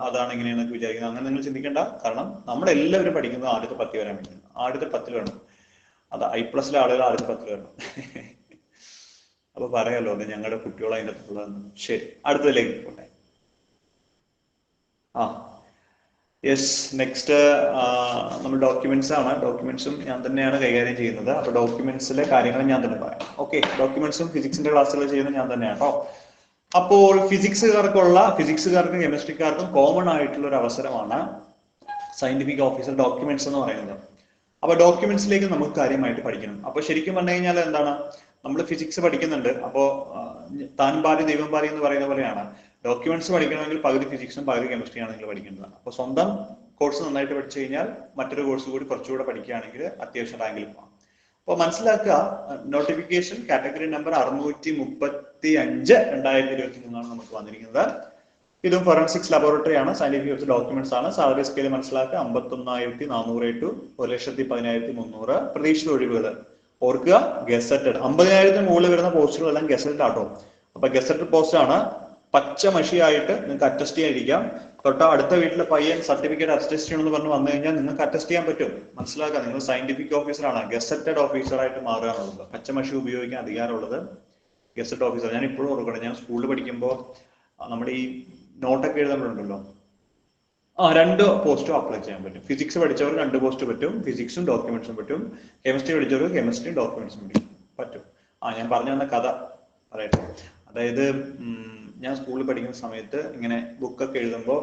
Speaker 2: അതാണ് ഇങ്ങനെയെന്നൊക്കെ വിചാരിക്കുന്നത്. അങ്ങനെ നിങ്ങൾ ചിന്തിക്കേണ്ട. കാരണം നമ്മളെല്ലാവരും പഠിക്കുന്നത് ആദ്യത്തെ 10 വരാൻ വേണ്ടി. ആദ്യത്തെ 10 വേണം. അത് I+ലെ ആളുകൾ ആദ്യത്തെ 10 വരണം. അപ്പൊ പറയാലോ ഞങ്ങളുടെ കുട്ടികൾ അതിൻ്റെ അകത്തുള്ളതെന്ന്. ശരി, അടുത്തതിലേക്ക് പോട്ടെ. യെസ്, നെക്സ്റ്റ് നമ്മൾ ഡോക്യുമെന്റ്സ് ആണ്. ഡോക്യുമെന്റ്സും ഞാൻ തന്നെയാണ് കൈകാര്യം ചെയ്യുന്നത്. അപ്പൊ ഡോക്യുമെന്റ്സിലെ കാര്യങ്ങൾ ഞാൻ തന്നെ പറയാം. ഓക്കെ, ഡോക്യുമെന്റ്സും ഫിസിക്സിന്റെ ക്ലാസ്സുകൾ ചെയ്യുന്നത് ഞാൻ തന്നെയാണ് കേട്ടോ. അപ്പോൾ ഫിസിക്സുകാർക്കും കെമിസ്ട്രിക്കാർക്കും കോമൺ ആയിട്ടുള്ള ഒരു അവസരമാണ് സയന്റിഫിക് ഓഫീസർ ഡോക്യുമെന്റ്സ് എന്ന് പറയുന്നത്. അപ്പൊ ഡോക്യുമെന്റ്സിലേക്ക് നമുക്ക് കാര്യമായിട്ട് പഠിക്കണം. അപ്പൊ ശരിക്കും പറഞ്ഞു കഴിഞ്ഞാൽ എന്താണ്, നമ്മൾ ഫിസിക്സ് പഠിക്കുന്നുണ്ട്. അപ്പോ താൻ പാതി ദൈവം പാതി എന്ന് പറയുന്ന പോലെയാണ്. ഡോക്യുമെന്റ്സ് പഠിക്കണമെങ്കിൽ പകുതി ഫിസിക്സും പകുതി കെമിസ്ട്രിയാണ് നിങ്ങൾ പഠിക്കേണ്ടതാണ്. അപ്പൊ സ്വന്തം കോഴ്സ് നന്നായിട്ട് പഠിച്ചു കഴിഞ്ഞാൽ മറ്റൊരു കോഴ്സ് കൂടി കുറച്ചുകൂടെ പഠിക്കുകയാണെങ്കിൽ അത്യാവശ്യം റാങ്കിൽ പോകാം. അപ്പൊ മനസ്സിലാക്കുക, നോട്ടിഫിക്കേഷൻ കാറ്റഗറി നമ്പർ 635 2023 നമുക്ക് വന്നിരിക്കുന്നത്. ഇതും ഫോറൻസിക്സ് ലബോറട്ടറി ആണ്, സയന്റിഫിക് ഡോക്യുമെന്റ്സ് ആണ്. സാലറി സ്കെയിൽ മനസ്സിലാക്കുക, 51,400 to 1,10,300. പ്രതീക്ഷിത ഒഴിവുകൾ ഓർക്കുക, ഗസറ്റഡ് 50,000 മുകളിൽ വരുന്ന പോസ്റ്റുകളെല്ലാം ഗസറ്റഡ് ആട്ടോ. അപ്പൊ ഗസറ്റഡ് പോസ്റ്റ് ആണ്. പച്ച മഷിയായിട്ട് നിങ്ങൾക്ക് അറ്റസ്റ്റ് ചെയ്യാതിരിക്കാം. തൊട്ട അടുത്ത വീട്ടിലെ പയ്യൻ സർട്ടിഫിക്കറ്റ് അറ്റസ്റ്റ് ചെയ്യണമെന്ന് പറഞ്ഞ് വന്നു കഴിഞ്ഞാൽ നിങ്ങൾക്ക് അറ്റസ്റ്റ് ചെയ്യാൻ പറ്റും. മനസ്സിലാക്കുക, നിങ്ങൾ സയന്റിഫിക് ഓഫീസറാണ്, ഗസറ്റഡ് ഓഫീസറായിട്ട് മാറുക എന്നുള്ളത്. പച്ചമഷി ഉപയോഗിക്കാൻ അധികാരമുള്ളത് ഗസറ്റഡ് ഓഫീസർ. ഞാൻ ഇപ്പോഴും ഓർക്കണം, ഞാൻ സ്കൂളിൽ പഠിക്കുമ്പോൾ നമ്മുടെ ഈ നോട്ടൊക്കെ എഴുതുമ്പോഴുണ്ടല്ലോ 2 പോസ്റ്റും അപ്ലൈ ചെയ്യാൻ പറ്റും. ഫിസിക്സ് പഠിച്ചവർ 2 പോസ്റ്റ് പറ്റും, ഫിസിക്സും ഡോക്യുമെന്റ്സും പറ്റും. കെമിസ്ട്രി പഠിച്ചവർക്ക് കെമിസ്ട്രിയും ഡോക്യുമെന്റ്സും പറ്റും. ഞാൻ പറഞ്ഞു തന്ന കഥ പറയട്ടെ. അതായത് ഞാൻ സ്കൂളിൽ പഠിക്കുന്ന സമയത്ത് ഇങ്ങനെ ബുക്കൊക്കെ എഴുതുമ്പോൾ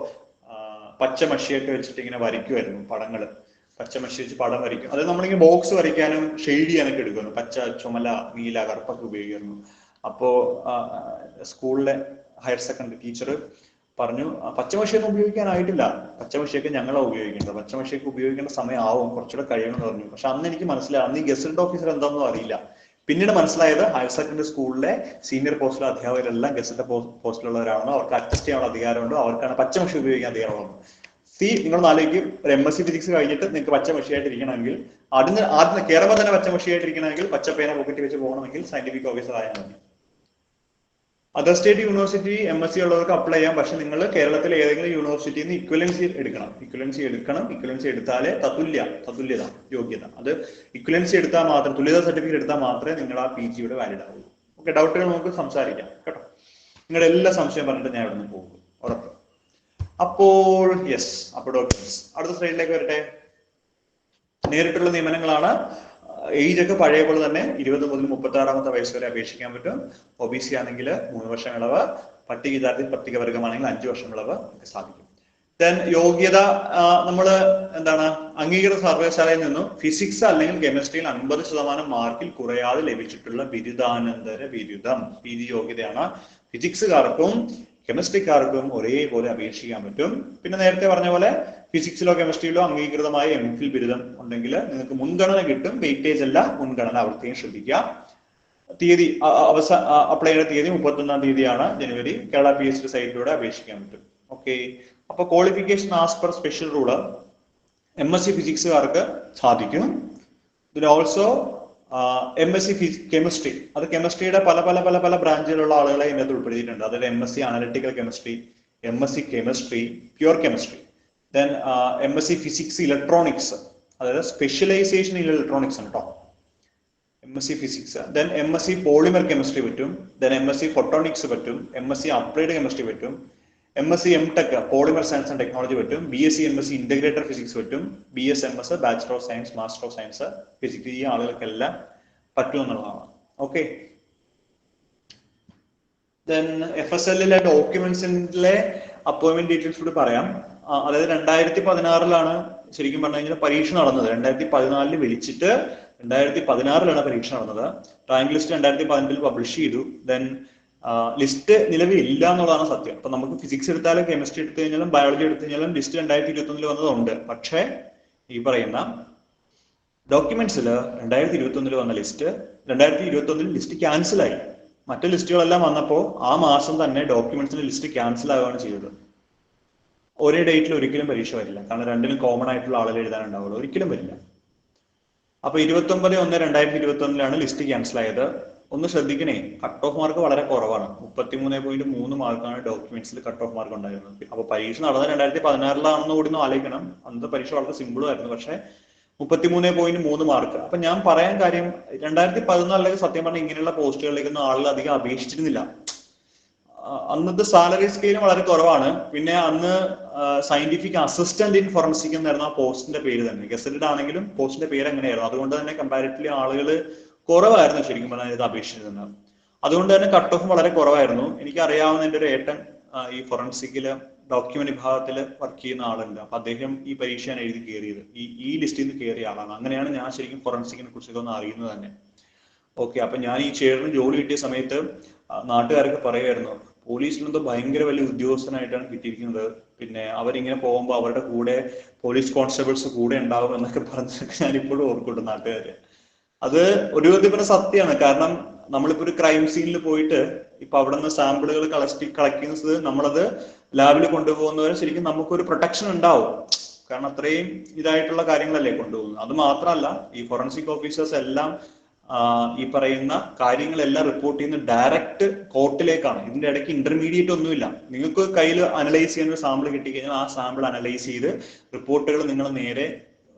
Speaker 2: പച്ചമഷിയൊക്കെ വെച്ചിട്ട് ഇങ്ങനെ വരയ്ക്കുമായിരുന്നു പടങ്ങൾ. പച്ചമഷി വെച്ച് പടം വരയ്ക്കും. അതായത് നമ്മളിങ്ങനെ ബോക്സ് വരയ്ക്കാനും ഷെയ്ഡ് ചെയ്യാനൊക്കെ എടുക്കുമായിരുന്നു. പച്ച, ചുമല, നീല, കറുപ്പൊക്കെ ഉപയോഗിക്കുമായിരുന്നു. അപ്പോ സ്കൂളിലെ ഹയർ സെക്കൻഡറി ടീച്ചർ പറഞ്ഞു, പച്ചമഷിയൊന്നും ഉപയോഗിക്കാനായിട്ടില്ല, പച്ചമഷിയൊക്കെ ഞങ്ങളാണ് ഉപയോഗിക്കേണ്ടത്, പച്ചമഷിയൊക്കെ ഉപയോഗിക്കേണ്ട സമയമാവും, കുറച്ചുകൂടെ കഴിയണമെന്ന് പറഞ്ഞു. പക്ഷെ അന്ന് എനിക്ക് മനസ്സിലായി, അന്ന് ഈ ഗസറ്റഡ് ഓഫീസർ എന്താണെന്നും അറിയില്ല. പിന്നീട് മനസ്സിലായത് ഹയർ സെക്കൻഡറി സ്കൂളിലെ സീനിയർ പോസ്റ്റിലെ അധ്യാപകരെല്ലാം ഗസറ്റഡ് പോസ്റ്റിലുള്ളവരാണെന്ന്, അവർക്ക് അറ്റസ്റ്റ് ചെയ്യാനുള്ള അധികാരമുണ്ട്, അവർക്കാണ് പച്ചമഷി ഉപയോഗിക്കാൻ അധികാരമുള്ളത്. നിങ്ങൾ നാലേക്ക് ഒരു MSc ഫിസിക്സ് കഴിഞ്ഞിട്ട് നിങ്ങൾക്ക് പച്ചമഷിയായിട്ടിരിക്കണമെങ്കിൽ, ആദ്യം കയറുമ്പോൾ തന്നെ പച്ചമഷിയായിട്ടിരിക്കണമെങ്കിൽ, പച്ചപ്പേന പോക്കറ്റ് വെച്ച് പോകണമെങ്കിൽ സയന്റിഫിക് ഓഫീസർ ആയാൽ മതി. അതർ സ്റ്റേറ്റ് യൂണിവേഴ്സിറ്റി MSc ഉള്ളവർക്ക് അപ്ലൈ ചെയ്യാം. പക്ഷെ നിങ്ങൾ കേരളത്തിലെ ഏതെങ്കിലും യൂണിവേഴ്സിറ്റിയിൽ നിന്ന് ഇക്വലൻസി എടുക്കണം. ഇക്വലൻസി എടുത്താലേ തത്തുല്യത യോഗ്യത, അത് ഇക്വലൻസി എടുത്താൽ മാത്രം, തുല്യത സർട്ടിഫിക്കറ്റ് എടുത്താൽ മാത്രമേ നിങ്ങൾ ആ PGയുടെ വാലിഡ് ആവുള്ളൂ. ഓക്കെ, ഡൗട്ടുകൾ നമുക്ക് സംസാരിക്കാം കേട്ടോ. നിങ്ങളുടെ എല്ലാ സംശയം പറഞ്ഞിട്ട് ഞാൻ ഇവിടെ നിന്ന് പോകും, ഉറപ്പ്. അപ്പോൾ യെസ്, അപ്പോൾ ഡോക്യുമെന്റ്സ് അടുത്ത സ്ലൈഡിലേക്ക് വരട്ടെ. നേരിട്ടുള്ള നിയമനങ്ങളാണ്. ഏജ് ഒക്കെ പഴയ പോലെ തന്നെ 20 മുതൽ 36 വയസ്സ് വരെ അപേക്ഷിക്കാൻ പറ്റും. OBC ആണെങ്കിൽ 3 വർഷം ഇളവ്, പട്ടികജാതി പട്ടികവർഗമാണെങ്കിൽ 5 വർഷം ഇളവ് ഒക്കെ സാധിക്കും. ദെൻ യോഗ്യത നമ്മൾ എന്താണ് അംഗീകൃത സർവകലാശാലയിൽ നിന്നും ഫിസിക്സ് അല്ലെങ്കിൽ കെമിസ്ട്രിയിൽ 50% മാർക്കിൽ കുറയാതെ ലഭിച്ചിട്ടുള്ള ബിരുദാനന്തര ബിരുദം PG യോഗ്യതയാണ്. ഫിസിക്സുകാർക്കും കെമിസ്ട്രിക്കാർക്കും ഒരേപോലെ അപേക്ഷിക്കാൻ പറ്റും. പിന്നെ നേരത്തെ പറഞ്ഞ പോലെ ഫിസിക്സിലോ കെമിസ്ട്രിയിലോ അംഗീകൃതമായ MPhil ബിരുദം ഉണ്ടെങ്കിൽ നിങ്ങൾക്ക് മുൻഗണന കിട്ടും. വെയിറ്റേജ് അല്ല, മുൻഗണന. അവിടത്തേക്കും ശ്രദ്ധിക്കുക. തീയതി അപ്ലൈ ചെയ്യുന്ന തീയതി 31-ാം തീയതിയാണ് ജനുവരി. കേരള PSC സൈറ്റിലൂടെ അപേക്ഷിക്കാൻ പറ്റും. ഓക്കെ. അപ്പൊ qualification as per special rule MSc ഫിസിക്സുകാർക്ക് സാധിക്കും. ഇതിൽ ഓൾസോ MSc കെമിസ്ട്രി, അത് കെമിസ്ട്രിയുടെ പല പല പല പല ബ്രാഞ്ചിലുള്ള ആളുകളെ ഇതിനകത്ത് ഉൾപ്പെടുത്തിയിട്ടുണ്ട്. അതായത് MSc analytical chemistry, MSc chemistry pure chemistry, then MSc physics electronics, അതായത് സ്പെഷ്യലൈസേഷൻ ഇൻ ഇലക്ട്രോണിക്സ് ആണ് കേട്ടോ, MSc physics. Then MSc polymer chemistry പറ്റും, ദെൻ MSc ഫോട്ടോണിക്സ് പറ്റും, MSc അപ്ലൈഡ് കെമിസ്ട്രി പറ്റും, MSc MTech polymer science and technology പറ്റും, BSc MSc integrated physics പറ്റും, BSMS bachelor of science master of science physics. ഈ ആളുകൾക്കെല്ലാം പറ്റും എന്നുള്ളതാണ്. ഓക്കെ. ദെൻ FSLലെ ഡോക്യുമെന്റ്സിലെ അപ്പോയിന്റ്മെന്റ് ഡീറ്റെയിൽസ് കൂടി പറയാം. അതായത് 2016 ശരിക്കും പറഞ്ഞു കഴിഞ്ഞാൽ പരീക്ഷ നടന്നത്. 2014 വിളിച്ചിട്ട് 2016 പരീക്ഷ നടന്നത്. റാങ്ക് ലിസ്റ്റ് 2015 പബ്ലിഷ് ചെയ്തു. ദെൻ ലിസ്റ്റ് നിലവിൽ ഇല്ല എന്നുള്ളതാണ് സത്യം. അപ്പൊ നമുക്ക് ഫിസിക്സ് എടുത്താലും കെമിസ്ട്രി എടുത്തു കഴിഞ്ഞാലും ബയോളജി എടുത്തു കഴിഞ്ഞാലും ലിസ്റ്റ് 2021 വന്നതുണ്ട്. പക്ഷേ ഈ പറയുന്ന ഡോക്യുമെന്റ്സിൽ 2021 വന്ന ലിസ്റ്റ് 2021 ലിസ്റ്റ് ക്യാൻസൽ ആയി. മറ്റു ലിസ്റ്റുകളെല്ലാം വന്നപ്പോൾ ആ മാസം തന്നെ ഡോക്യുമെന്റ്സിന്റെ ലിസ്റ്റ് ക്യാൻസൽ ആവുകയാണ് ചെയ്തത്. ഒരേ ഡേറ്റിൽ ഒരിക്കലും പരീക്ഷ വരില്ല. കാരണം രണ്ടിനും കോമൺ ആയിട്ടുള്ള ആളുകൾ എഴുതാനുണ്ടാവുള്ളൂ. ഒരിക്കലും വരില്ല. അപ്പൊ 29/1/2021 ലിസ്റ്റ് ക്യാൻസൽ ആയത്. ഒന്ന് ശ്രദ്ധിക്കണേ, കട്ട് ഓഫ് മാർക്ക് വളരെ കുറവാണ്. 33.3 മാർക്കാണ് ഡോക്യുമെന്റ്സിൽ കട്ട് ഓഫ് മാർക്ക് ഉണ്ടായിരുന്നത്. അപ്പൊ പരീക്ഷ നടന്നത് 2016 കൂടി ഒന്ന് ആലോചിക്കണം. അന്നത്തെ പരീക്ഷ വളരെ സിമ്പിളും ആയിരുന്നു. പക്ഷെ 33.3 മാർക്ക്. അപ്പൊ ഞാൻ പറയാൻ കാര്യം 2014 സത്യം പറഞ്ഞാൽ ഇങ്ങനെയുള്ള പോസ്റ്റുകളിലേക്കൊന്നും ആളുകൾ അധികം അപേക്ഷിച്ചിരുന്നില്ല. അന്നത്തെ സാലറി സ്കെയിൽ വളരെ കുറവാണ്. പിന്നെ അന്ന് സയന്റിഫിക് അസിസ്റ്റന്റ് ഇൻ ഫോറൻസിക് എന്നായിരുന്നു ആ പോസ്റ്റിന്റെ പേര് തന്നെ. ഗസറ്റഡ് ആണെങ്കിലും പോസ്റ്റിന്റെ പേര് അങ്ങനെയായിരുന്നു. അതുകൊണ്ട് തന്നെ കമ്പാരിറ്റീവ്ലി ആളുകൾ കുറവായിരുന്നു ശരിക്കും പറഞ്ഞാൽ ഇത് അപേക്ഷിച്ചിരുന്നത്. അതുകൊണ്ട് തന്നെ കട്ട് ഓഫ് വളരെ കുറവായിരുന്നു. എനിക്ക് അറിയാവുന്ന എൻ്റെ ഒരു ഏട്ടൻ ഈ ഫോറൻസിക്കില് ഡോക്യുമെന്റ് വിഭാഗത്തിൽ വർക്ക് ചെയ്യുന്ന ആളുണ്ട്. അപ്പൊ അദ്ദേഹം ഈ പരീക്ഷയാണ് എഴുതി കയറിയത്. ഈ ലിസ്റ്റിൽ നിന്ന് കയറിയ ആളാണ്. അങ്ങനെയാണ് ഞാൻ ശരിക്കും ഫോറൻസിക്കിനെ കുറിച്ചൊക്കെ ഒന്ന് അറിയുന്നത് തന്നെ. ഓക്കെ. അപ്പൊ ഞാൻ ഈ ചേർന്ന് ജോലി കിട്ടിയ സമയത്ത് നാട്ടുകാരൊക്കെ പറയുമായിരുന്നു, പോലീസിലെന്തോ ഭയങ്കര വലിയ ഉദ്യോഗസ്ഥനായിട്ടാണ് കിട്ടിയിരിക്കുന്നത്. പിന്നെ അവരിങ്ങനെ പോകുമ്പോൾ അവരുടെ കൂടെ പോലീസ് കോൺസ്റ്റബിൾസ് കൂടെ ഉണ്ടാവും എന്നൊക്കെ പറഞ്ഞൊക്കെ ഞാനിപ്പോഴും ഓർക്കുന്നുണ്ട് നാട്ടുകാര്. അത് ഒരു വിധത്തിൽ സത്യമാണ്. കാരണം നമ്മളിപ്പോ ഒരു ക്രൈം സീനിൽ പോയിട്ട് ഇപ്പൊ അവിടെ നിന്ന് സാമ്പിളുകൾ കളക്ട് ചെയ്യുന്നത് നമ്മളത് ലാബിൽ കൊണ്ടുപോകുന്നവരെ ശരിക്കും നമുക്കൊരു പ്രൊട്ടക്ഷൻ ഉണ്ടാവും. കാരണം അത്രയും ഇതായിട്ടുള്ള കാര്യങ്ങളല്ലേ കൊണ്ടുപോകുന്നത്. അത് മാത്രമല്ല, ഈ ഫോറൻസിക് ഓഫീസേഴ്സ് എല്ലാം ഈ പറയുന്ന കാര്യങ്ങളെല്ലാം റിപ്പോർട്ട് ചെയ്യുന്നത് ഡയറക്റ്റ് കോർട്ടിലേക്കാണ്. ഇതിന്റെ ഇടയ്ക്ക് ഇന്റർമീഡിയറ്റ് ഒന്നുമില്ല. നിങ്ങൾക്ക് കയ്യിൽ അനലൈസ് ചെയ്യുന്ന ഒരു സാമ്പിൾ കിട്ടിക്കഴിഞ്ഞാൽ ആ സാമ്പിൾ അനലൈസ് ചെയ്ത് റിപ്പോർട്ടുകൾ നിങ്ങൾ നേരെ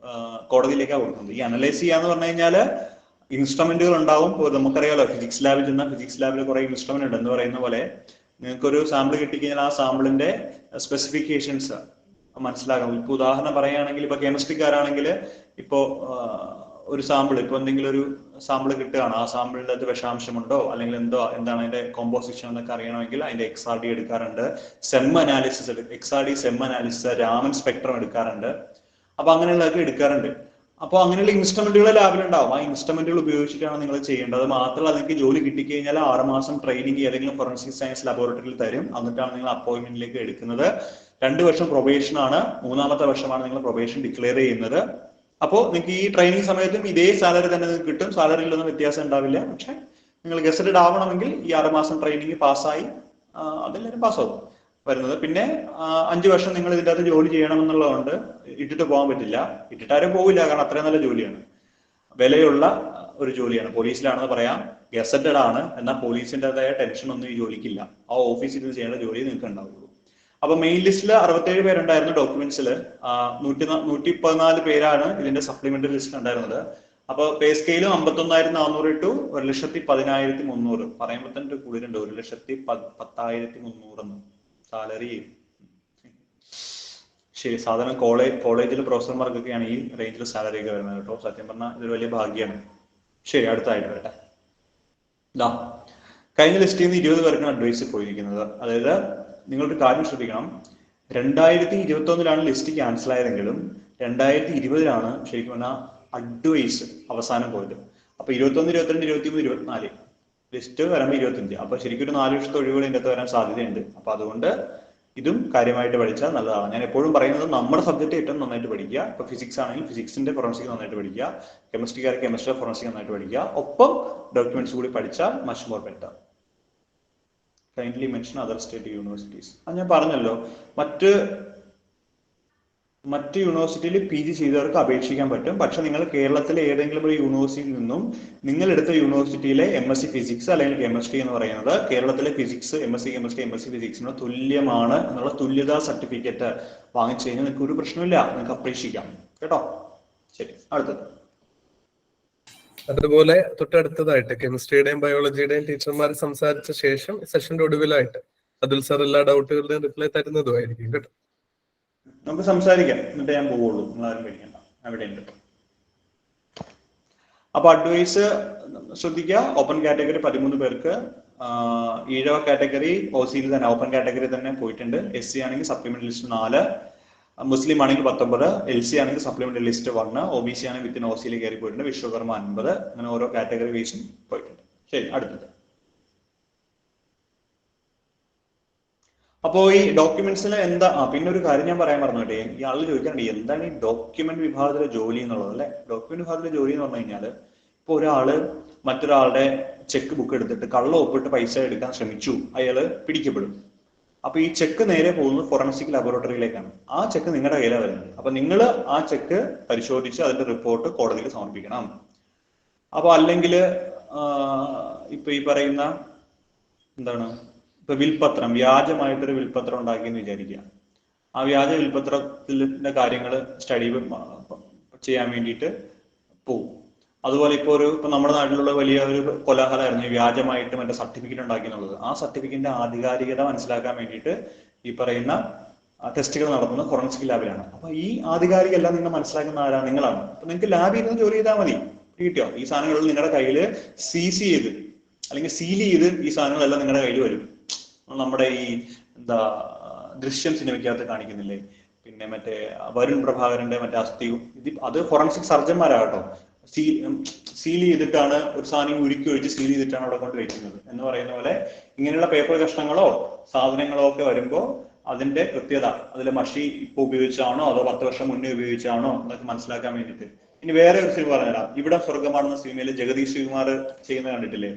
Speaker 2: കോടതിയിലേക്കാണ് കൊടുക്കുന്നത്. ഈ അനലൈസ് ചെയ്യാന്ന് പറഞ്ഞു കഴിഞ്ഞാൽ ഇൻസ്ട്രുമെന്റുകൾ ഉണ്ടാവും. നമുക്കറിയാലോ, ഫിസിക്സ് ലാബിൽ ചെന്നാൽ ഫിസിക്സ് ലാബിൽ കുറെ ഇൻസ്ട്രുമെന്റ് ഉണ്ട് എന്ന് പറയുന്ന പോലെ നിങ്ങൾക്കൊരു സാമ്പിൾ കിട്ടിക്കഴിഞ്ഞാൽ ആ സാമ്പിളിന്റെ സ്പെസിഫിക്കേഷൻസ് മനസ്സിലാക്കണം. ഇപ്പൊ ഉദാഹരണം പറയുകയാണെങ്കിൽ, ഇപ്പൊ കെമിസ്ട്രിക്കാരാണെങ്കിൽ ഇപ്പോ ഒരു സാമ്പിൾ, ഇപ്പൊ എന്തെങ്കിലും ഒരു സാമ്പിൾ കിട്ടുകയാണ്, ആ സാമ്പിളിന്റെ അത് വിഷാംശമുണ്ടോ അല്ലെങ്കിൽ എന്താണ് അതിന്റെ കോമ്പോസിഷൻ എന്നൊക്കെ അറിയണമെങ്കിൽ അതിന്റെ XRD എടുക്കാറുണ്ട്, sem analysis, XRD sem analysis, Raman spectrum എടുക്കാറുണ്ട്. അപ്പൊ അങ്ങനെയുള്ളതൊക്കെ എടുക്കാറുണ്ട്. അപ്പോൾ അങ്ങനെയുള്ള ഇൻസ്ട്രുമെന്റുകൾ ലാബിലുണ്ടാവും. ആ ഇൻസ്ട്രുമെന്റുകൾ ഉപയോഗിച്ചിട്ടാണ് നിങ്ങൾ ചെയ്യേണ്ടത്. മാത്രമല്ല, നിങ്ങൾക്ക് ജോലി കിട്ടിക്കഴിഞ്ഞാൽ 6 മാസം ട്രെയിനിങ് ഏതെങ്കിലും ഫോറൻസിക് സയൻസ് ലബോറട്ടറിയിൽ തരും. എന്നിട്ടാണ് നിങ്ങൾ അപ്പോയിന്റ്മെന്റിലേക്ക് എടുക്കുന്നത്. 2 വർഷം പ്രൊബേഷൻ ആണ്. 3ാമത്തെ വർഷമാണ് നിങ്ങൾ പ്രൊബേഷൻ ഡിക്ലെയർ ചെയ്യുന്നത്. അപ്പോൾ നിങ്ങൾക്ക് ഈ ട്രെയിനിങ് സമയത്തും ഇതേ സാലറി തന്നെ നിങ്ങൾക്ക് കിട്ടും. സാലറിയിലൊന്നും വ്യത്യാസം ഉണ്ടാവില്ല. പക്ഷെ നിങ്ങൾ ഗസറ്റഡ് ആവണമെങ്കിൽ ഈ 6 മാസം ട്രെയിനിങ് പാസ്സായി അതെല്ലാവരും പാസ്സാവും വരുന്നത്. പിന്നെ 5 വർഷം നിങ്ങൾ ഇതിൻ്റെ അകത്ത് ജോലി ചെയ്യണമെന്നുള്ളതുകൊണ്ട് ഇട്ടിട്ട് പോകാൻ പറ്റില്ല. ഇട്ടിട്ടാരും പോവില്ല. കാരണം അത്രയും നല്ല ജോലിയാണ്, വിലയുള്ള ഒരു ജോലിയാണ്. പോലീസിലാണെന്ന് പറയാം, ഗസറ്റഡ് ആണ്. എന്നാൽ പോലീസിൻ്റെതായ ടെൻഷൻ ഒന്നും ഈ ജോലിക്കില്ല. ആ ഓഫീസിൽ നിന്ന് ചെയ്യേണ്ട ജോലി നിങ്ങൾക്ക് ഉണ്ടാവുള്ളൂ. അപ്പൊ മെയിൻ ലിസ്റ്റിൽ 67 പേരുണ്ടായിരുന്നു. ഡോക്യുമെന്റ്സിൽ 114 പേരാണ് ഇതിന്റെ സപ്ലിമെന്ററി ലിസ്റ്റ് ഉണ്ടായിരുന്നത്. അപ്പൊ പേ സ്കെയിലും 51,400 ടു 1,10,300. പറയുമ്പോൾ തന്നെ കൂടുതലുണ്ട്, 1,10,300 സാലറി. ശരി, സാധാരണ കോളേജിൽ പ്രൊഫസർമാർക്കൊക്കെയാണ് ഈ റേഞ്ചിൽ സാലറി ഒക്കെ വരുന്നത് കേട്ടോ. സത്യം പറഞ്ഞാൽ ഇതൊരു വലിയ ഭാഗ്യമാണ്. ശരി, അടുത്തായിട്ട് വരട്ടെ. കഴിഞ്ഞ ലിസ്റ്റിൽ നിന്ന് 20 പേർക്കാണ് അഡ്വൈസ് പോയിരിക്കുന്നത്. അതായത് നിങ്ങളൊരു കാര്യം ശ്രദ്ധിക്കണം, 2021 ലിസ്റ്റ് ക്യാൻസൽ ആയതെങ്കിലും 2020 ശരിക്കും പറഞ്ഞാൽ അഡ്വൈസ് അവസാനം പോയത്. അപ്പൊ 21, 22, 23, 24 ലിസ്റ്റ് വരുമ്പോൾ 25. അപ്പൊ ശരിക്കും ഒരു 4 വർഷത്തെ ഒഴിവുകൾ ഇതിന്റെ അകത്ത് വരാൻ സാധ്യതയുണ്ട്. അപ്പൊ അതുകൊണ്ട് ഇതും കാര്യമായിട്ട് പഠിച്ചാൽ നല്ലതാണ്. ഞാൻ എപ്പോഴും പറയുന്നത് നമ്മുടെ സബ്ജക്ട് ഏറ്റവും നന്നായിട്ട് പഠിക്കുക. ഇപ്പൊ ഫിസിക്സ് ആണെങ്കിൽ ഫിസിക്സിന്റെ ഫോറൻസിക് നന്നായിട്ട് പഠിക്കുക, കെമിസ്ട്രിക്കാർ കെമിസ്ട്രി ഫോറൻസിക് നന്നായിട്ട് പഠിക്കുക, ഒപ്പം ഡോക്യുമെന്റ്സ് കൂടി പഠിച്ചാൽ much more better. Kindly mention other state universities. അത് ഞാൻ പറഞ്ഞല്ലോ, മറ്റ് യൂണിവേഴ്സിറ്റിയിൽ PG ചെയ്തവർക്ക് അപേക്ഷിക്കാൻ പറ്റും. പക്ഷെ നിങ്ങൾ കേരളത്തിലെ ഏതെങ്കിലും ഒരു യൂണിവേഴ്സിറ്റിയിൽ നിന്നും നിങ്ങൾ എടുത്ത യൂണിവേഴ്സിറ്റിയിലെ MSc ഫിസിക്സ് അല്ലെങ്കിൽ കെമിസ്ട്രി എന്ന് പറയുന്നത് കേരളത്തിലെ ഫിസിക്സ് MSc കെമിസ്ട്രി MSc ഫിസിക്സിന് തുല്യമാണ് എന്നുള്ള തുല്യതാ സർട്ടിഫിക്കറ്റ് വാങ്ങിച്ചു കഴിഞ്ഞാൽ നിങ്ങൾക്ക് ഒരു പ്രശ്നമില്ല, നിങ്ങൾക്ക് അപ്രീഷിക്കാം കേട്ടോ. ശരി, അടുത്തത്.
Speaker 1: അതുപോലെ തൊട്ടടുത്തതായിട്ട് കെമിസ്ട്രിയുടെയും ബയോളജിയുടെയും ടീച്ചർമാർ സംസാരിച്ച ശേഷം സെഷന്റെ ഒടുവിലായിട്ട് അതുൽ സാർ എല്ലാ ഡൗട്ടുകളുടെയും റിപ്ലൈ തരുന്നതുമായിരിക്കും കേട്ടോ.
Speaker 2: നമുക്ക് സംസാരിക്കാം, എന്നിട്ട് ഞാൻ പോവുള്ളൂ, നിങ്ങളാരും കഴിക്കണ്ട, അവിടെ ഉണ്ട്. അപ്പൊ അഡ്വൈസ് ശ്രദ്ധിക്കുക. ഓപ്പൺ കാറ്റഗറി 13 പേർക്ക്, ഈഴവ കാറ്റഗറി OC തന്നെ ഓപ്പൺ കാറ്റഗറി തന്നെ പോയിട്ടുണ്ട്. SC ആണെങ്കിൽ സപ്ലിമെന്ററി ലിസ്റ്റ് 4, മുസ്ലിം ആണെങ്കിൽ 19, LC ആണെങ്കിൽ സപ്ലിമെന്ററി ലിസ്റ്റ് 1, OBC ആണെങ്കിൽ വിത്തിൻ OC കയറി പോയിട്ടുണ്ട്, വിശ്വകർമ്മ 50, അങ്ങനെ ഓരോ കാറ്റഗറി വൈസും പോയിട്ടുണ്ട്. ശരി, അടുത്തത്. അപ്പോ ഈ ഡോക്യുമെന്റ്സിൽ എന്താ, പിന്നെ ഒരു കാര്യം ഞാൻ പറയാൻ പറഞ്ഞോട്ടെ, ഈ ആള് ചോദിക്കാറുണ്ട് എന്താണ് ഈ ഡോക്യുമെന്റ് വിഭാഗത്തിലെ ജോലി എന്നുള്ളത് അല്ലെ. ഡോക്യുമെന്റ് വിഭാഗത്തിലെ ജോലി എന്ന് പറഞ്ഞു കഴിഞ്ഞാൽ ഇപ്പൊ ഒരാള് മറ്റൊരാളുടെ ചെക്ക് ബുക്ക് എടുത്തിട്ട് കള്ള ഒപ്പിട്ട് പൈസ എടുക്കാൻ ശ്രമിച്ചു, അയാള് പിടിക്കപ്പെടും. അപ്പൊ ഈ ചെക്ക് നേരെ പോകുന്നത് ഫോറൻസിക് ലബോറട്ടറിയിലേക്കാണ്. ആ ചെക്ക് നിങ്ങളുടെ കയ്യിലാണ് വരുന്നത്. അപ്പൊ നിങ്ങൾ ആ ചെക്ക് പരിശോധിച്ച് അതിന്റെ റിപ്പോർട്ട് കോടതിയിൽ സമർപ്പിക്കണം. അപ്പൊ അല്ലെങ്കിൽ ഇപ്പൊ ഈ പറയുന്ന എന്താണ്, ഇപ്പൊ വിൽപത്രം, വ്യാജമായിട്ടൊരു വിൽപത്രം ഉണ്ടാക്കിയെന്ന് വിചാരിക്കുക. ആ വ്യാജ വിൽപത്രത്തിന്റെ കാര്യങ്ങൾ സ്റ്റഡി ചെയ്യാൻ വേണ്ടിയിട്ട് പോകും. അതുപോലെ ഇപ്പൊ നമ്മുടെ നാട്ടിലുള്ള വലിയ ഒരു കൊലാഹലമായിരുന്നു വ്യാജമായിട്ട് മറ്റേ സർട്ടിഫിക്കറ്റ് ഉണ്ടാക്കി എന്നുള്ളത്. ആ സർട്ടിഫിക്കറ്റിന്റെ ആധികാരികത മനസ്സിലാക്കാൻ വേണ്ടിയിട്ട് ഈ പറയുന്ന ടെസ്റ്റുകൾ നടത്തുന്നത് ഫോറൻസിക് ലാബിലാണ്. അപ്പൊ ഈ ആധികാരികത നിങ്ങൾ മനസ്സിലാക്കുന്ന ആരാണ്? നിങ്ങളാണ്. അപ്പൊ നിങ്ങൾക്ക് ലാബിൽ നിന്ന് ജോലി ചെയ്താൽ മതി. കിട്ടിയോ? ഈ സാധനങ്ങൾ നിങ്ങളുടെ കയ്യിൽ സീസ് ചെയ്ത് അല്ലെങ്കിൽ സീൽ ചെയ്ത് ഈ സാധനങ്ങളെല്ലാം നിങ്ങളുടെ കയ്യിൽ വരും. നമ്മുടെ ഈ ദൃശ്യം സിനിമയ്ക്കകത്ത് കാണിക്കുന്നില്ലേ, പിന്നെ മറ്റേ വരുൺ പ്രഭാകരന്റെ മറ്റേ അസ്ഥിയും അത് ഫോറൻസിക് സർജന്മാരാകട്ടോ സീൽ ചെയ്തിട്ടാണ് ഒരു സാധനം ഉരുക്കി ഒഴിച്ച് സീൽ ചെയ്തിട്ടാണ് അവിടെ കൊണ്ട് വെക്കുന്നത് എന്ന് പറയുന്ന പോലെ ഇങ്ങനെയുള്ള പേപ്പർ കഷ്ണങ്ങളോ സാധനങ്ങളോ ഒക്കെ വരുമ്പോൾ അതിന്റെ കൃത്യത, അതിലെ മഷി ഇപ്പൊ ഉപയോഗിച്ചാണോ അതോ 10 വർഷം മുന്നേ ഉപയോഗിച്ചാണോ എന്നൊക്കെ മനസ്സിലാക്കാൻ വേണ്ടിയിട്ട്. ഇനി വേറെ ഒരു സിനിമ പറഞ്ഞുതരാം. ഇവിടെ സ്വർഗമാണെന്ന സിനിമയിൽ ജഗദീഷ് ശ്രീകുമാർ ചെയ്യുന്ന കണ്ടിട്ടില്ലേ?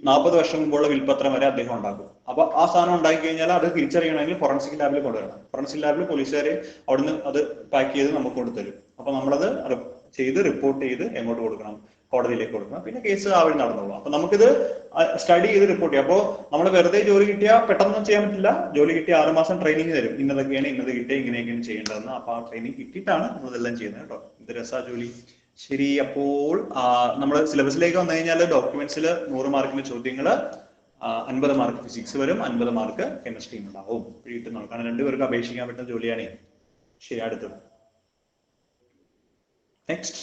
Speaker 2: 40 വർഷം മുമ്പുള്ള വിൽപത്രം വരെ അദ്ദേഹം ഉണ്ടാക്കും. അപ്പൊ ആ സാധനം ഉണ്ടാക്കി കഴിഞ്ഞാൽ അത് തിരിച്ചറിയണമെങ്കിൽ ഫോറൻസിക് ലാബിൽ കൊണ്ടുവരണം. ഫോറൻസിക് ലാബിൽ പോലീസുകാരെ അവിടുന്ന് അത് പാക്ക് ചെയ്ത് നമുക്ക് കൊണ്ടുതരും. അപ്പൊ നമ്മളത് ചെയ്ത് റിപ്പോർട്ട് ചെയ്ത് എങ്ങോട്ട് കൊടുക്കണം? കോടതിയിലേക്ക് കൊടുക്കണം. പിന്നെ കേസ് ആ വഴി നടന്നോളൂ. അപ്പൊ നമുക്കിത് സ്റ്റഡി ചെയ്ത് റിപ്പോർട്ട് ചെയ്യാം. അപ്പോൾ നമ്മൾ വെറുതെ ജോലി കിട്ടിയാൽ പെട്ടെന്നൊന്നും ചെയ്യാൻ പറ്റില്ല. ജോലി കിട്ടിയ 6 മാസം ട്രെയിനിങ് തരും. ഇന്നതൊക്കെയാണ് ഇന്നത് കിട്ടിയ ഇങ്ങനെയൊക്കെയാണ് ചെയ്യേണ്ടതെന്ന്. അപ്പൊ ആ ട്രെയിനിങ് കിട്ടിയിട്ടാണ് നമ്മളിതെല്ലാം ചെയ്യുന്നത് കേട്ടോ. ഇത് രസാ ജോലി. ശരി, അപ്പോൾ നമ്മൾ സിലബസിലേക്ക് വന്നു കഴിഞ്ഞാൽ ഡോക്യുമെന്റ്സിൽ 100 മാർക്കിന്റെ ചോദ്യങ്ങൾ, 50 മാർക്ക് ഫിസിക്സ് വരും, 50 മാർക്ക് കെമിസ്ട്രിയും ഉണ്ടാവും. കിട്ടുന്നുള്ളൂ. കാരണം 2 പേർക്ക് അപേക്ഷിക്കാൻ പറ്റുന്ന ജോലിയാണ്. ശരി, അടുത്തത്. നെക്സ്റ്റ്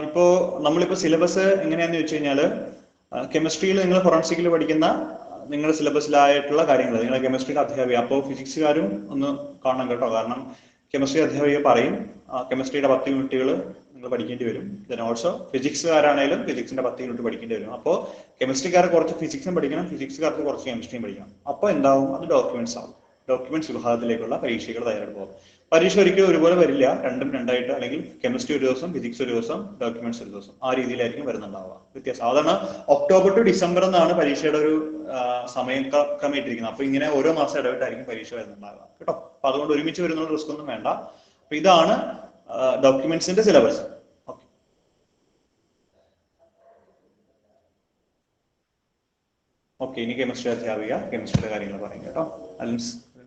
Speaker 2: ഇപ്പോ നമ്മളിപ്പോ സിലബസ് എങ്ങനെയാന്ന് ചോദിച്ചു കഴിഞ്ഞാല് കെമിസ്ട്രിയിൽ നിങ്ങൾ ഫോറൻസിക്കിൽ പഠിക്കുന്ന നിങ്ങളുടെ സിലബസിലായിട്ടുള്ള കാര്യങ്ങൾ നിങ്ങളുടെ കെമിസ്ട്രിയുടെ അധ്യാപിക, അപ്പോൾ ഫിസിക്സുകാരും ഒന്ന് കാണണം കേട്ടോ. കാരണം കെമിസ്ട്രി അധ്യാപിക പറയും കെമിസ്ട്രിയുടെ 10 യൂണിറ്റുകൾ നിങ്ങൾ പഠിക്കേണ്ടി വരും. ദെൻ ഓൾസോ ഫിസിക്സുകാരാണെങ്കിലും ഫിസിക്സിന്റെ 10 യൂണിറ്റ് പഠിക്കേണ്ടി വരും. അപ്പോൾ കെമിസ്ട്രിക്കാർക്ക് കുറച്ച് ഫിസിക്സും പഠിക്കണം, ഫിസിക്സുകാർക്ക് കുറച്ച് കെമിസ്ട്രിയും പഠിക്കണം. അപ്പോൾ എന്താവും? അത് ഡോക്യുമെന്റ്സ് ആവും. ഡോക്യുമെന്റ്സ് വിഭാഗത്തിലേക്കുള്ള പരീക്ഷകൾ തയ്യാറെടുക്കും. പരീക്ഷ ഒരിക്കലും ഒരുപോലെ വരില്ല, രണ്ടും രണ്ടായിട്ട്, അല്ലെങ്കിൽ കെമിസ്ട്രി ഒരു ദിവസം, ഫിസിക്സ് ഒരു ദിവസം, ഡോക്യുമെന്റ്സ് ഒരു ദിവസം, ആ രീതിയിലായിരിക്കും വരുന്നുണ്ടാവുക. വ്യത്യാസം സാധാരണ ഒക്ടോബർ ടു ഡിസംബർ എന്നാണ് പരീക്ഷയുടെ ഒരു സമയം ക്രമയിട്ടിരിക്കുന്നത്. അപ്പൊ ഇങ്ങനെ ഓരോ മാസം ഇടവിട്ടായിരിക്കും പരീക്ഷ വരുന്നുണ്ടാവുക കേട്ടോ. അപ്പൊ അതുകൊണ്ട് ഒരുമിച്ച് വരുന്ന റിസ്ക് ഒന്നും വേണ്ട. അപ്പൊ ഇതാണ് ഡോക്യുമെന്റ്സിന്റെ സിലബസ്. ഓക്കെ, ഇനി കെമിസ്ട്രി അധ്യാപിക കെമിസ്ട്രിയുടെ കാര്യങ്ങൾ പറയും കേട്ടോ.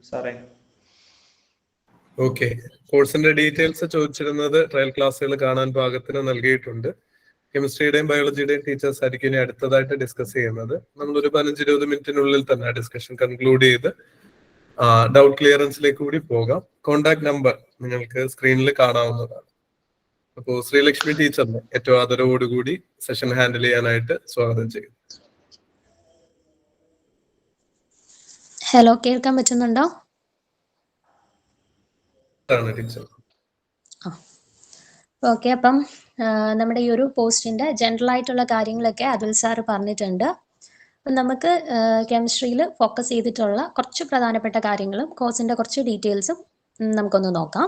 Speaker 2: സാറേ,
Speaker 1: ഓക്കെ, കോഴ്സിന്റെ ഡീറ്റെയിൽസ് ചോദിച്ചിരുന്നത് ട്രയൽ ക്ലാസ്സുകൾ കാണാൻ പാകത്തിന് നൽകിയിട്ടുണ്ട്. കെമിസ്ട്രിയുടെയും ബയോളജിയുടെയും ടീച്ചേഴ്സ് ആയിരിക്കും ഇനി അടുത്തതായിട്ട് ഡിസ്കസ് ചെയ്യുന്നത്. നമ്മളൊരു 15-20 മിനിറ്റിനുള്ളിൽ തന്നെ ഡിസ്കഷൻ കൺക്ലൂഡ് ചെയ്ത് ഡൗട്ട് ക്ലിയറൻസിലേക്ക് കൂടി പോകാം. കോൺടാക്ട് നമ്പർ നിങ്ങൾക്ക് സ്ക്രീനിൽ കാണാവുന്നതാണ്. അപ്പോൾ ശ്രീലക്ഷ്മി ടീച്ചറിനെ ഏറ്റവും ആദരവോടുകൂടി സെഷൻ ഹാൻഡിൽ ചെയ്യാനായിട്ട് സ്വാഗതം ചെയ്യും.
Speaker 3: ഹലോ, കേൾക്കാൻ പറ്റുന്നുണ്ടോ?
Speaker 1: ടീച്ചർ.
Speaker 3: ഓക്കെ, അപ്പം നമ്മുടെ ഈ ഒരു പോസ്റ്റിന്റെ ജനറൽ ആയിട്ടുള്ള കാര്യങ്ങളൊക്കെ അതുൽ സാർ പറഞ്ഞിട്ടുണ്ട്. അപ്പം നമുക്ക് കെമിസ്ട്രിയിൽ ഫോക്കസ് ചെയ്തിട്ടുള്ള കുറച്ച് പ്രധാനപ്പെട്ട കാര്യങ്ങളും കോഴ്സിന്റെ കുറച്ച് ഡീറ്റെയിൽസും നമുക്കൊന്ന് നോക്കാം.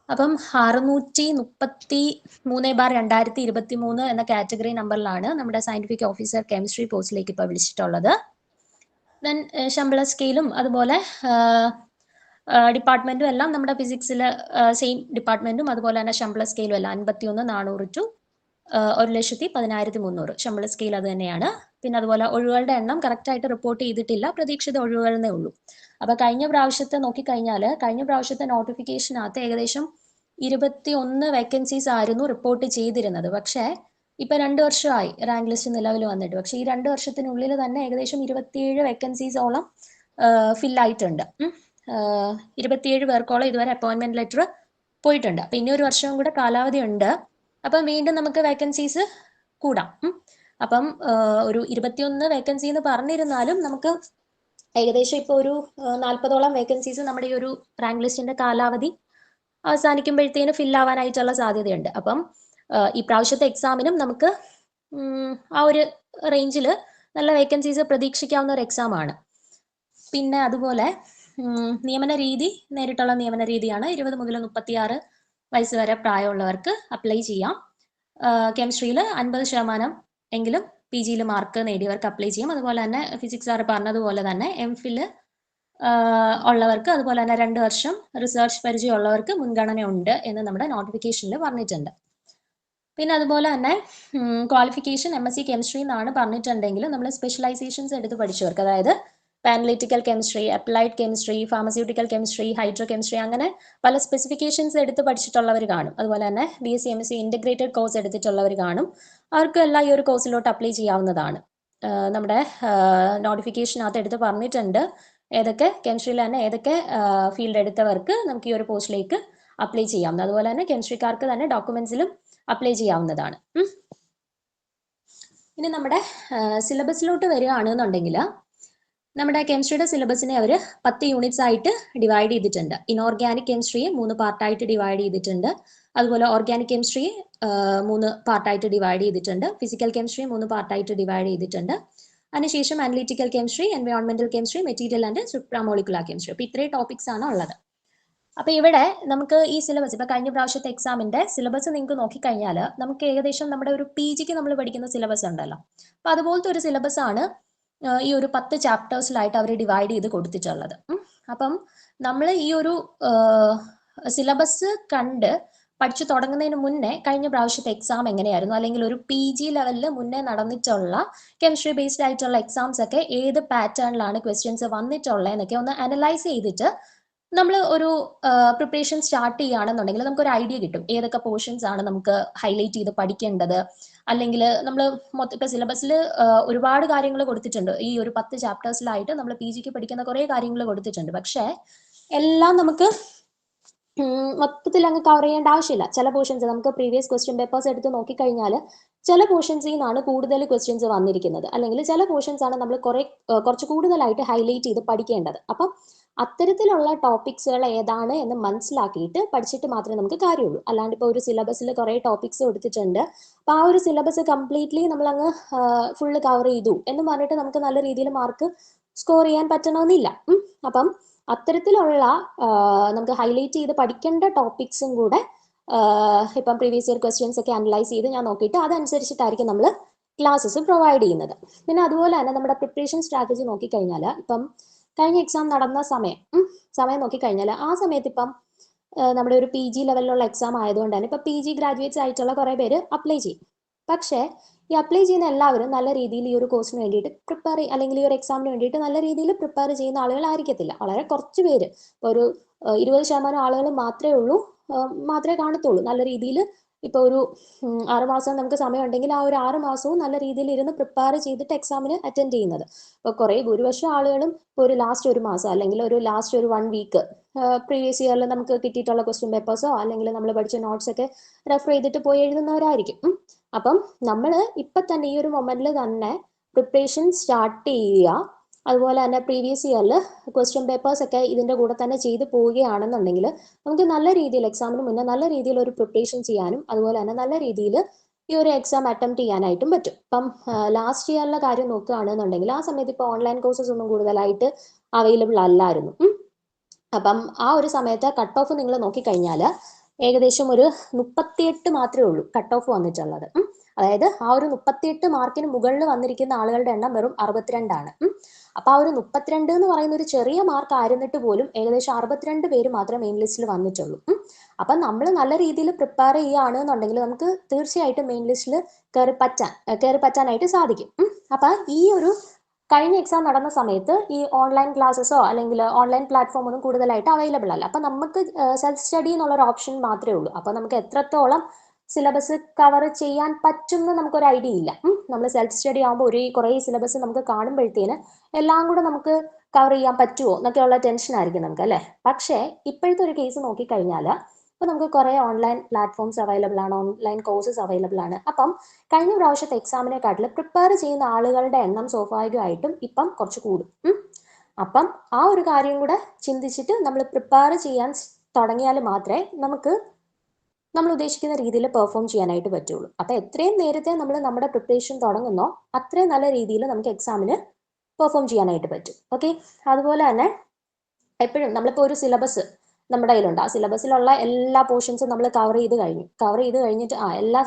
Speaker 3: അപ്പം 633/2023 എന്ന കാറ്റഗറി നമ്പറിലാണ് നമ്മുടെ സയന്റിഫിക് ഓഫീസർ കെമിസ്ട്രി പോസ്റ്റിലേക്ക് ഇപ്പോൾ വിളിച്ചിട്ടുള്ളത്. ദെൻ ശമ്പള സ്കെയിലും അതുപോലെ ഡിപ്പാർട്ട്മെന്റും എല്ലാം നമ്മുടെ ഫിസിക്സിൽ സെയിം ഡിപ്പാർട്ട്മെന്റും അതുപോലെ തന്നെ ശമ്പള സ്കെയിലും എല്ലാം 51,400 ടു 1,10,300 ശമ്പള സ്കെയിൽ അത് തന്നെയാണ്. പിന്നെ അതുപോലെ ഒഴിവുകളുടെ എണ്ണം കറക്റ്റ് ആയിട്ട് റിപ്പോർട്ട് ചെയ്തിട്ടില്ല, പ്രതീക്ഷിത ഒഴിവുകളെന്നേ ഉള്ളൂ. അപ്പൊ കഴിഞ്ഞ പ്രാവശ്യത്തെ നോക്കിക്കഴിഞ്ഞാൽ കഴിഞ്ഞ പ്രാവശ്യത്തെ നോട്ടിഫിക്കേഷനകത്ത് ഏകദേശം 21 വേക്കൻസീസ് ആയിരുന്നു റിപ്പോർട്ട് ചെയ്തിരുന്നത്. പക്ഷേ ഇപ്പൊ 2 വർഷമായി റാങ്ക് ലിസ്റ്റ് നിലവിൽ വന്നിട്ട്. പക്ഷെ ഈ 2 വർഷത്തിനുള്ളിൽ തന്നെ ഏകദേശം 27 വേക്കൻസീസോളം ഫില്ലായിട്ടുണ്ട്. 27 പേർക്കോളം ഇതുവരെ അപ്പോയിന്റ്മെന്റ് ലെറ്റർ പോയിട്ടുണ്ട്. അപ്പൊ ഇനി ഒരു വർഷവും കൂടെ കാലാവധി ഉണ്ട്. അപ്പം വീണ്ടും നമുക്ക് വേക്കൻസീസ് കൂടാം. അപ്പം ഒരു 21 വേക്കൻസി എന്ന് പറഞ്ഞിരുന്നാലും നമുക്ക് ഏകദേശം ഇപ്പോൾ ഒരു 40ഓളം വേക്കൻസീസ് നമ്മുടെ ഈ ഒരു റാങ്ക് ലിസ്റ്റിന്റെ കാലാവധി അവസാനിക്കുമ്പോഴത്തേന് ഫില്ലാവാനായിട്ടുള്ള സാധ്യതയുണ്ട്. അപ്പം ഈ പ്രാവശ്യത്തെ എക്സാമിനും നമുക്ക് ആ ഒരു റേഞ്ചിൽ നല്ല വേക്കൻസീസ് പ്രതീക്ഷിക്കാവുന്ന ഒരു എക്സാം ആണ്. പിന്നെ അതുപോലെ നിയമന രീതി നേരിട്ടുള്ള നിയമന രീതിയാണ്. 20 മുതൽ 36 വയസ്സ് വരെ പ്രായമുള്ളവർക്ക് അപ്ലൈ ചെയ്യാം. കെമിസ്ട്രിയിൽ 50% എങ്കിലും PGയിൽ മാർക്ക് നേടിയവർക്ക് അപ്ലൈ ചെയ്യാം. അതുപോലെ തന്നെ ഫിസിക്സ് സാർ പറഞ്ഞതുപോലെ തന്നെ MPhil ഉള്ളവർക്ക് അതുപോലെ തന്നെ 2 വർഷം റിസർച്ച് പരിചയമുള്ളവർക്ക് മുൻഗണന ഉണ്ട് എന്ന് നമ്മുടെ നോട്ടിഫിക്കേഷനിൽ പറഞ്ഞിട്ടുണ്ട്. പിന്നെ അതുപോലെ തന്നെ ക്വാളിഫിക്കേഷൻ MSc കെമിസ്ട്രി എന്നാണ് പറഞ്ഞിട്ടുണ്ടെങ്കിൽ നമ്മൾ സ്പെഷ്യലൈസേഷൻസ് എടുത്ത് പഠിച്ചവർക്ക്, അതായത് analytical chemistry, applied chemistry, pharmaceutical chemistry, hydro chemistry, അങ്ങനെ പല സ്പെസിഫിക്കേഷൻസ് എടുത്ത് പഠിച്ചിട്ടുള്ളവർ കാണും. അതുപോലെ തന്നെ BSc MSc ഇന്റഗ്രേറ്റഡ് കോഴ്സ് എടുത്തിട്ടുള്ളവർ കാണും. അവർക്കും എല്ലാം ഈ ഒരു കോഴ്സിലോട്ട് അപ്ലൈ ചെയ്യാവുന്നതാണ്. നമ്മുടെ നോട്ടിഫിക്കേഷനകത്ത് എടുത്ത് പറഞ്ഞിട്ടുണ്ട് ഏതൊക്കെ കെമിസ്ട്രിയിൽ തന്നെ ഏതൊക്കെ ഫീൽഡ് എടുത്തവർക്ക് നമുക്ക് ഈ ഒരു പോസ്റ്റിലേക്ക് അപ്ലൈ ചെയ്യാവുന്നത്. അതുപോലെ തന്നെ കെമിസ്ട്രിക്കാർക്ക് തന്നെ ഡോക്യുമെന്റ്സിലും അപ്ലൈ ചെയ്യാവുന്നതാണ്. ഇനി നമ്മുടെ സിലബസിലോട്ട് വരികയാണെന്നുണ്ടെങ്കിൽ നമ്മുടെ കെമിസ്ട്രിയുടെ സിലബസിനെ അവർ 10 യൂണിറ്റ്സ് ആയിട്ട് ഡിവൈഡ് ചെയ്തിട്ടുണ്ട്. ഇൻഓർഗാനിക് കെമിസ്ട്രിയെ 3 പാർട്ടായിട്ട് ഡിവൈഡ് ചെയ്തിട്ടുണ്ട്. അതുപോലെ ഓർഗാനിക് കെമിസ്ട്രിയെ 3 പാർട്ടായിട്ട് ഡിവൈഡ് ചെയ്തിട്ടുണ്ട്. ഫിസിക്കൽ കെമിസ്ട്രി 3 പാർട്ടായിട്ട് ഡിവൈഡ് ചെയ്തിട്ടുണ്ട്. അതിനുശേഷം അനലിറ്റിക്കൽ കെമിസ്ട്രി, എൻവയോൺമെന്റൽ chemistry, material and supramolecular chemistry. അപ്പൊ ഇത്രയും ടോപ്പിക്സ് ആണ് ഉള്ളത്. അപ്പൊ ഇവിടെ നമുക്ക് ഈ സിലബസ് ഇപ്പൊ കഴിഞ്ഞ പ്രാവശ്യത്തെ എക്സാമിന്റെ സിലബസ് നിങ്ങൾക്ക് നോക്കിക്കഴിഞ്ഞാൽ നമുക്ക് ഏകദേശം നമ്മുടെ ഒരു PGക്ക് നമ്മൾ പഠിക്കുന്ന സിലബസ് ഉണ്ടല്ലോ, അപ്പൊ അതുപോലത്തെ ഒരു സിലബസ് ആണ് ഈ ഒരു 10 ചാപ്റ്റേഴ്സിലായിട്ട് അവർ ഡിവൈഡ് ചെയ്ത് കൊടുത്തിട്ടുള്ളത്. അപ്പം നമ്മൾ ഈ ഒരു സിലബസ് കണ്ട് പഠിച്ചു തുടങ്ങുന്നതിന് മുന്നേ കഴിഞ്ഞ പ്രാവശ്യത്തെ എക്സാം എങ്ങനെയായിരുന്നു, അല്ലെങ്കിൽ ഒരു PG ലെവലിൽ മുന്നേ നടന്നിട്ടുള്ള കെമിസ്ട്രി ബേസ്ഡ് ആയിട്ടുള്ള എക്സാംസ് ഒക്കെ ഏത് പാറ്റേണിലാണ് ക്വസ്റ്റ്യൻസ് വന്നിട്ടുള്ളത് എന്നൊക്കെ ഒന്ന് അനലൈസ് ചെയ്തിട്ട് നമ്മൾ ഒരു പ്രിപ്പറേഷൻ സ്റ്റാർട്ട് ചെയ്യുകയാണെന്നുണ്ടെങ്കിൽ നമുക്കൊരു ഐഡിയ കിട്ടും ഏതൊക്കെ പോർഷൻസ് ആണ് നമുക്ക് ഹൈലൈറ്റ് ചെയ്ത് പഠിക്കേണ്ടത്. അല്ലെങ്കിൽ നമ്മൾ ഇപ്പൊ സിലബസിൽ ഒരുപാട് കാര്യങ്ങൾ കൊടുത്തിട്ടുണ്ട്. ഈ ഒരു 10 ചാപ്റ്റേഴ്സിലായിട്ട് നമ്മൾ PGക്ക് പഠിക്കുന്ന കുറെ കാര്യങ്ങൾ കൊടുത്തിട്ടുണ്ട്. പക്ഷേ എല്ലാം നമുക്ക് മൊത്തത്തിൽ അങ്ങ് കവർ ചെയ്യേണ്ട ആവശ്യമില്ല. ചില പോർഷൻസ് നമുക്ക് പ്രീവിയസ് ക്വസ്റ്റ്യൻ പേപ്പേഴ്സ് എടുത്ത് നോക്കിക്കഴിഞ്ഞാൽ ചില പോർഷൻസിൽ നിന്നാണ് കൂടുതൽ ക്വസ്റ്റ്യൻസ് വന്നിരിക്കുന്നത്, അല്ലെങ്കിൽ ചില പോർഷൻസ് ആണ് നമ്മൾ കുറച്ച് കൂടുതലായിട്ട് ഹൈലൈറ്റ് ചെയ്ത് പഠിക്കേണ്ടത്. അപ്പം അത്തരത്തിലുള്ള ടോപ്പിക്സുകൾ ഏതാണ് എന്ന് മനസ്സിലാക്കിയിട്ട് പഠിച്ചിട്ട് മാത്രമേ നമുക്ക് കാര്യമുള്ളൂ. അല്ലാണ്ട് ഇപ്പോൾ ഒരു സിലബസിൽ കുറെ ടോപ്പിക്സ് കൊടുത്തിട്ടുണ്ട്, അപ്പൊ ആ ഒരു സിലബസ് കംപ്ലീറ്റ്ലി നമ്മൾ അങ്ങ് ഫുള്ള് കവർ ചെയ്തു എന്ന് പറഞ്ഞിട്ട് നമുക്ക് നല്ല രീതിയിൽ മാർക്ക് സ്കോർ ചെയ്യാൻ പറ്റണമെന്നില്ല. അപ്പം അത്തരത്തിലുള്ള നമുക്ക് ഹൈലൈറ്റ് ചെയ്ത് പഠിക്കേണ്ട ടോപ്പിക്സും കൂടെ ഇപ്പം പ്രീവിയസ് ഇയർ ക്വസ്റ്റ്യൻസ് ഒക്കെ അനലൈസ് ചെയ്ത് ഞാൻ നോക്കിയിട്ട് അതനുസരിച്ചിട്ടായിരിക്കും നമ്മൾ ക്ലാസ്സസ് പ്രൊവൈഡ് ചെയ്യുന്നത്. പിന്നെ അതുപോലെ തന്നെ നമ്മുടെ പ്രിപ്പറേഷൻ സ്ട്രാറ്റജി നോക്കിക്കഴിഞ്ഞാൽ ഇപ്പം കഴിഞ്ഞ എക്സാം നടന്ന സമയം നോക്കിക്കഴിഞ്ഞാൽ ആ സമയത്ത് ഇപ്പം നമ്മുടെ ഒരു PG ലെവലിലുള്ള എക്സാം ആയതുകൊണ്ട് തന്നെ ഇപ്പൊ PG ഗ്രാജുവേറ്റ്സ് ആയിട്ടുള്ള കുറെ പേര് അപ്ലൈ ചെയ്യും. പക്ഷേ ഈ അപ്ലൈ ചെയ്യുന്ന എല്ലാവരും നല്ല രീതിയിൽ ഈ ഒരു കോഴ്സിന് വേണ്ടിയിട്ട് പ്രിപ്പയർ അല്ലെങ്കിൽ ഈ ഒരു എക്സാമിന് വേണ്ടിയിട്ട് നല്ല രീതിയിൽ പ്രിപ്പയർ ചെയ്യുന്ന ആളുകളായിരിക്കത്തില്ല. വളരെ കുറച്ച് പേര്, ഇപ്പോൾ ഒരു 20% ആളുകൾ മാത്രമേ കാണത്തുള്ളൂ നല്ല രീതിയിൽ. ഇപ്പോൾ ഒരു 6 മാസം നമുക്ക് സമയം ഉണ്ടെങ്കിൽ ആ ഒരു 6 മാസവും നല്ല രീതിയിൽ ഇരുന്ന് പ്രിപ്പയർ ചെയ്തിട്ട് എക്സാമിന് അറ്റൻഡ് ചെയ്യുന്നത്. ഇപ്പോൾ കുറേ ഭൂരിപക്ഷം ആളുകളും ഇപ്പോൾ ഒരു ലാസ്റ്റ് 1 മാസം അല്ലെങ്കിൽ ഒരു ലാസ്റ്റ് 1 വീക്ക് പ്രീവിയസ് ഇയറിൽ നമുക്ക് കിട്ടിയിട്ടുള്ള ക്വസ്റ്റ്യൻ പേപ്പേഴ്സോ അല്ലെങ്കിൽ നമ്മൾ പഠിച്ച നോട്ട്സ് ഒക്കെ റെഫർ ചെയ്തിട്ട് പോയി എഴുതുന്നവരായിരിക്കും. അപ്പം നമ്മൾ ഇപ്പം തന്നെ ഈ ഒരു മൊമെന്റിൽ തന്നെ പ്രിപ്പറേഷൻ സ്റ്റാർട്ട് ചെയ്യുക. അതുപോലെ തന്നെ പ്രീവിയസ് ഇയറിൽ ക്വസ്റ്റ്യൻ പേപ്പേഴ്സ് ഒക്കെ ഇതിൻ്റെ കൂടെ തന്നെ ചെയ്ത് പോവുകയാണെന്നുണ്ടെങ്കിൽ നമുക്ക് നല്ല രീതിയിൽ എക്സാമിന് മുന്നേ നല്ല രീതിയിൽ ഒരു പ്രിപ്പറേഷൻ ചെയ്യാനും അതുപോലെ തന്നെ നല്ല രീതിയിൽ ഈ ഒരു എക്സാം അറ്റംപ്റ്റ് ചെയ്യാനായിട്ടും പറ്റും. ഇപ്പം ലാസ്റ്റ് ഇയറിലെ കാര്യം നോക്കുകയാണെന്നുണ്ടെങ്കിൽ ആ സമയത്ത് ഇപ്പോൾ ഓൺലൈൻ കോഴ്സസ് ഒന്നും കൂടുതലായിട്ട് അവൈലബിൾ അല്ലായിരുന്നു. അപ്പം ആ ഒരു സമയത്ത് കട്ട് ഓഫ് നിങ്ങൾ നോക്കിക്കഴിഞ്ഞാൽ ഏകദേശം ഒരു 38 മാത്രമേ ഉള്ളൂ കട്ട് ഓഫ് വന്നിട്ടുള്ളത്. അതായത് ആ ഒരു 38 മാർക്കിന് മുകളിൽ വന്നിരിക്കുന്ന ആളുകളുടെ എണ്ണം വെറും 62 ആണ്. അപ്പൊ ആ ഒരു 32 എന്ന് പറയുന്ന ഒരു ചെറിയ മാർക്ക് ആയിരുന്നിട്ട് പോലും ഏകദേശം 62 പേര് മാത്രമേ മെയിൻ ലിസ്റ്റിൽ വന്നിട്ടുള്ളൂ. അപ്പൊ നമ്മൾ നല്ല രീതിയിൽ പ്രിപ്പയർ ചെയ്യുകയാണെന്നുണ്ടെങ്കിൽ നമുക്ക് തീർച്ചയായിട്ടും മെയിൻ ലിസ്റ്റിൽ കയറി പറ്റാനായിട്ട് സാധിക്കും. അപ്പൊ ഈ ഒരു കഴിഞ്ഞ എക്സാം നടന്ന സമയത്ത് ഈ ഓൺലൈൻ ക്ലാസ്സസോ അല്ലെങ്കിൽ ഓൺലൈൻ പ്ലാറ്റ്ഫോം ഒന്നും കൂടുതലായിട്ട് അവൈലബിൾ അല്ല. അപ്പൊ നമുക്ക് സെൽഫ് സ്റ്റഡി എന്നുള്ളൊരു ഓപ്ഷൻ മാത്രമേ ഉള്ളൂ. അപ്പൊ നമുക്ക് എത്രത്തോളം സിലബസ് കവർ ചെയ്യാൻ പറ്റും എന്ന് നമുക്കൊരു ഐഡിയ ഇല്ല. നമ്മൾ സെൽഫ് സ്റ്റഡി ആകുമ്പോൾ കുറേ സിലബസ് നമുക്ക് കാണുമ്പോഴത്തേന് എല്ലാം കൂടെ നമുക്ക് കവർ ചെയ്യാൻ പറ്റുമോ എന്നൊക്കെയുള്ള ടെൻഷൻ ആയിരിക്കും നമുക്ക്, അല്ലേ? പക്ഷേ ഇപ്പോഴത്തെ ഒരു കേസ് നോക്കിക്കഴിഞ്ഞാൽ ഇപ്പൊ നമുക്ക് കുറെ ഓൺലൈൻ പ്ലാറ്റ്ഫോംസ് അവൈലബിൾ ആണ്, ഓൺലൈൻ കോഴ്സസ് അവൈലബിൾ ആണ്. അപ്പം കഴിഞ്ഞ പ്രാവശ്യത്തെ എക്സാമിനെക്കാട്ടിൽ പ്രിപ്പയർ ചെയ്യുന്ന ആളുകളുടെ എണ്ണം സ്വാഭാവികമായിട്ടും ഇപ്പം കുറച്ച് കൂടും. അപ്പം ആ ഒരു കാര്യം കൂടെ ചിന്തിച്ചിട്ട് നമ്മൾ പ്രിപ്പയർ ചെയ്യാൻ തുടങ്ങിയാൽ മാത്രമേ നമുക്ക് നമ്മൾ ഉദ്ദേശിക്കുന്ന രീതിയിൽ പെർഫോം ചെയ്യാനായിട്ട് പറ്റുള്ളൂ. അപ്പൊ എത്രയും നേരത്തെ നമ്മൾ നമ്മുടെ പ്രിപ്പറേഷൻ തുടങ്ങുന്നോ അത്രയും നല്ല രീതിയിൽ നമുക്ക് എക്സാമിന് പെർഫോം ചെയ്യാനായിട്ട് പറ്റും. ഓക്കെ, അതുപോലെ തന്നെ എപ്പോഴും നമ്മളിപ്പോൾ ഒരു സിലബസ് നമ്മുടെ കയ്യിലുണ്ട്, ആ സിലബസിലുള്ള എല്ലാ പോർഷൻസും നമ്മൾ കവർ ചെയ്ത് കഴിഞ്ഞിട്ട് എല്ലാ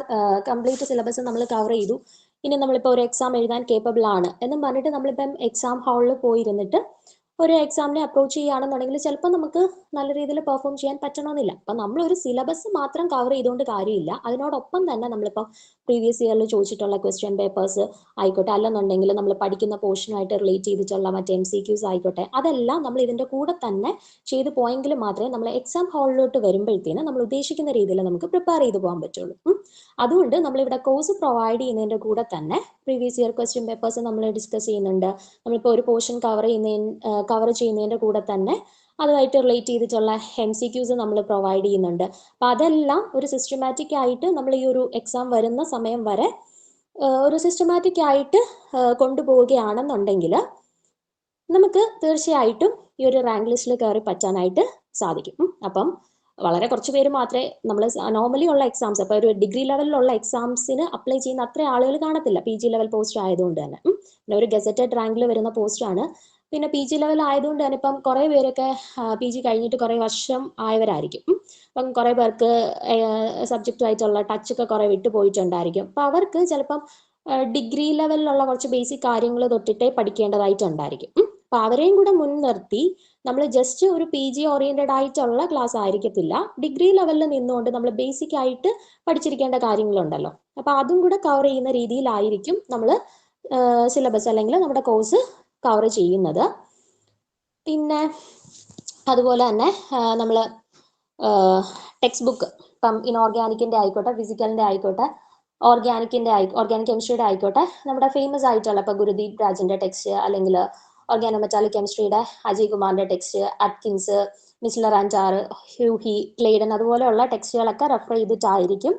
Speaker 3: കംപ്ലീറ്റ് സിലബസും നമ്മൾ കവർ ചെയ്തു, ഇനി നമ്മളിപ്പോൾ ഒരു എക്സാം എഴുതാൻ കേപ്പബിൾ ആണ് എന്നും പറഞ്ഞിട്ട് നമ്മളിപ്പം എക്സാം ഹാളിൽ പോയിരുന്നിട്ട് ഒരു എക്സാമിനെ അപ്രോച്ച് ചെയ്യുകയാണെന്നുണ്ടെങ്കിൽ ചിലപ്പോൾ നമുക്ക് നല്ല രീതിയിൽ പെർഫോം ചെയ്യാൻ പറ്റണമെന്നില്ല. അപ്പം നമ്മളൊരു സിലബസ് മാത്രം കവർ ചെയ്തുകൊണ്ട് കാര്യമില്ല, അതിനോടൊപ്പം തന്നെ നമ്മളിപ്പം പ്രീവിയസ് ഇയറിൽ ചോദിച്ചിട്ടുള്ള ക്വസ്റ്റ്യൻ പേപ്പേഴ്സ് ആയിക്കോട്ടെ, അല്ലെന്നുണ്ടെങ്കിൽ നമ്മൾ പഠിക്കുന്ന പോർഷനായിട്ട് റിലേറ്റ് ചെയ്തിട്ടുള്ള മറ്റേ MCQs ആയിക്കോട്ടെ, അതെല്ലാം നമ്മൾ ഇതിൻ്റെ കൂടെ തന്നെ ചെയ്ത് പോയെങ്കിൽ മാത്രമേ നമ്മൾ എക്സാം ഹാളിലോട്ട് വരുമ്പോഴത്തേന് നമ്മൾ ഉദ്ദേശിക്കുന്ന രീതിയിൽ നമുക്ക് പ്രിപ്പയർ ചെയ്ത് പോകാൻ പറ്റുള്ളൂ. അതുകൊണ്ട് നമ്മളിവിടെ കോഴ്സ് പ്രൊവൈഡ് ചെയ്യുന്നതിൻ്റെ കൂടെ തന്നെ പ്രീവിയസ് ഇയർ ക്വസ്റ്റ്യൻ പേപ്പേഴ്സ് നമ്മൾ ഡിസ്കസ് ചെയ്യുന്നുണ്ട്. നമ്മളിപ്പോൾ ഒരു പോർഷൻ കവർ ചെയ്യുന്നതിൻ്റെ കൂടെ തന്നെ അതുമായിട്ട് റിലേറ്റ് ചെയ്തിട്ടുള്ള MCQs നമ്മൾ പ്രൊവൈഡ് ചെയ്യുന്നുണ്ട്. അപ്പം അതെല്ലാം ഒരു സിസ്റ്റമാറ്റിക് ആയിട്ട് നമ്മൾ ഈ ഒരു എക്സാം വരുന്ന സമയം വരെ ഒരു സിസ്റ്റമാറ്റിക് ആയിട്ട് കൊണ്ടുപോവുകയാണെന്നുണ്ടെങ്കിൽ നമുക്ക് തീർച്ചയായിട്ടും ഈ ഒരു റാങ്ക് ലിസ്റ്റിൽ കയറി പറ്റാനായിട്ട് സാധിക്കും. അപ്പം വളരെ കുറച്ച് പേര് മാത്രമേ നമ്മൾ നോർമലി ഉള്ള എക്സാംസ്, അപ്പോൾ ഒരു ഡിഗ്രി ലെവലിലുള്ള എക്സാംസിന് അപ്ലൈ ചെയ്യുന്ന അത്ര ആളുകൾ കാണത്തില്ല, PG ലെവൽ പോസ്റ്റ് ആയതുകൊണ്ട് തന്നെ. പിന്നെ ഒരു ഗസറ്റഡ് റാങ്കിൽ വരുന്ന പോസ്റ്റാണ്. പിന്നെ PG ലെവൽ ആയതുകൊണ്ട് തന്നെ ഇപ്പം കുറേ പേരൊക്കെ PG കഴിഞ്ഞിട്ട് കുറേ വർഷം ആയവരായിരിക്കും. അപ്പം കുറേ പേർക്ക് സബ്ജക്റ്റുമായിട്ടുള്ള ടച്ചൊക്കെ കുറേ വിട്ടുപോയിട്ടുണ്ടായിരിക്കും. അപ്പം അവർക്ക് ചിലപ്പം ഡിഗ്രി ലെവലിലുള്ള കുറച്ച് ബേസിക് കാര്യങ്ങൾ തൊട്ടിട്ടേ പഠിക്കേണ്ടതായിട്ടുണ്ടായിരിക്കും. അപ്പം അവരെയും കൂടെ മുൻനിർത്തി നമ്മൾ ജസ്റ്റ് ഒരു PG ഓറിയന്റഡ് ആയിട്ടുള്ള ക്ലാസ് ആയിരിക്കത്തില്ല, ഡിഗ്രി ലെവലിൽ നിന്നുകൊണ്ട് നമ്മൾ ബേസിക് ആയിട്ട് പഠിച്ചിരിക്കേണ്ട കാര്യങ്ങളുണ്ടല്ലോ, അപ്പം അതും കൂടെ കവർ ചെയ്യുന്ന രീതിയിലായിരിക്കും നമ്മൾ സിലബസ് അല്ലെങ്കിൽ നമ്മുടെ കോഴ്സ് കവർ ചെയ്യുന്നത്. പിന്നെ അതുപോലെ തന്നെ നമ്മൾ ടെക്സ്റ്റ് ബുക്ക് ഇപ്പം ഇൻഓർഗാനിക്കിൻ്റെ ആയിക്കോട്ടെ, ഫിസിക്കലിൻ്റെ ആയിക്കോട്ടെ, ഓർഗാനിക് കെമിസ്ട്രിയുടെ ആയിക്കോട്ടെ, നമ്മുടെ ഫേമസ് ആയിട്ടുള്ള ഇപ്പോൾ ഗുരുദീപ് രാജിൻ്റെ ടെക്സ്റ്റ്, അല്ലെങ്കിൽ ഓർഗാനോമെറ്റാലിക് കെമിസ്ട്രിയുടെ അജയ് കുമാറിൻ്റെ text, Atkins, Miessler and Tarr, Huheey, Clayden, അതുപോലെയുള്ള ടെക്സ്റ്റുകളൊക്കെ റെഫർ ചെയ്തിട്ടായിരിക്കും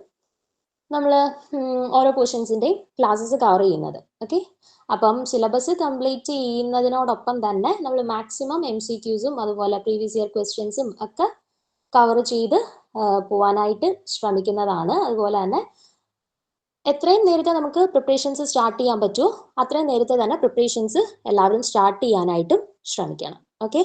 Speaker 3: നമ്മൾ ഓരോ പോർഷൻസിൻ്റെയും ക്ലാസ്സസ് കവർ ചെയ്യുന്നത്. ഓക്കെ, അപ്പം സിലബസ് കംപ്ലീറ്റ് ചെയ്യുന്നതിനോടൊപ്പം തന്നെ നമ്മൾ മാക്സിമം MCQസും അതുപോലെ പ്രീവിയസ് ഇയർ ക്വസ്റ്റ്യൻസും ഒക്കെ കവർ ചെയ്ത് പോകാനായിട്ട് ശ്രമിക്കുന്നതാണ്. അതുപോലെ തന്നെ എത്രയും നേരത്തെ നമുക്ക് പ്രിപ്പറേഷൻസ് സ്റ്റാർട്ട് ചെയ്യാൻ പറ്റുമോ അത്രയും നേരത്തെ തന്നെ പ്രിപ്പറേഷൻസ് എല്ലാവരും സ്റ്റാർട്ട് ചെയ്യാനായിട്ടും ശ്രമിക്കണം. Okay,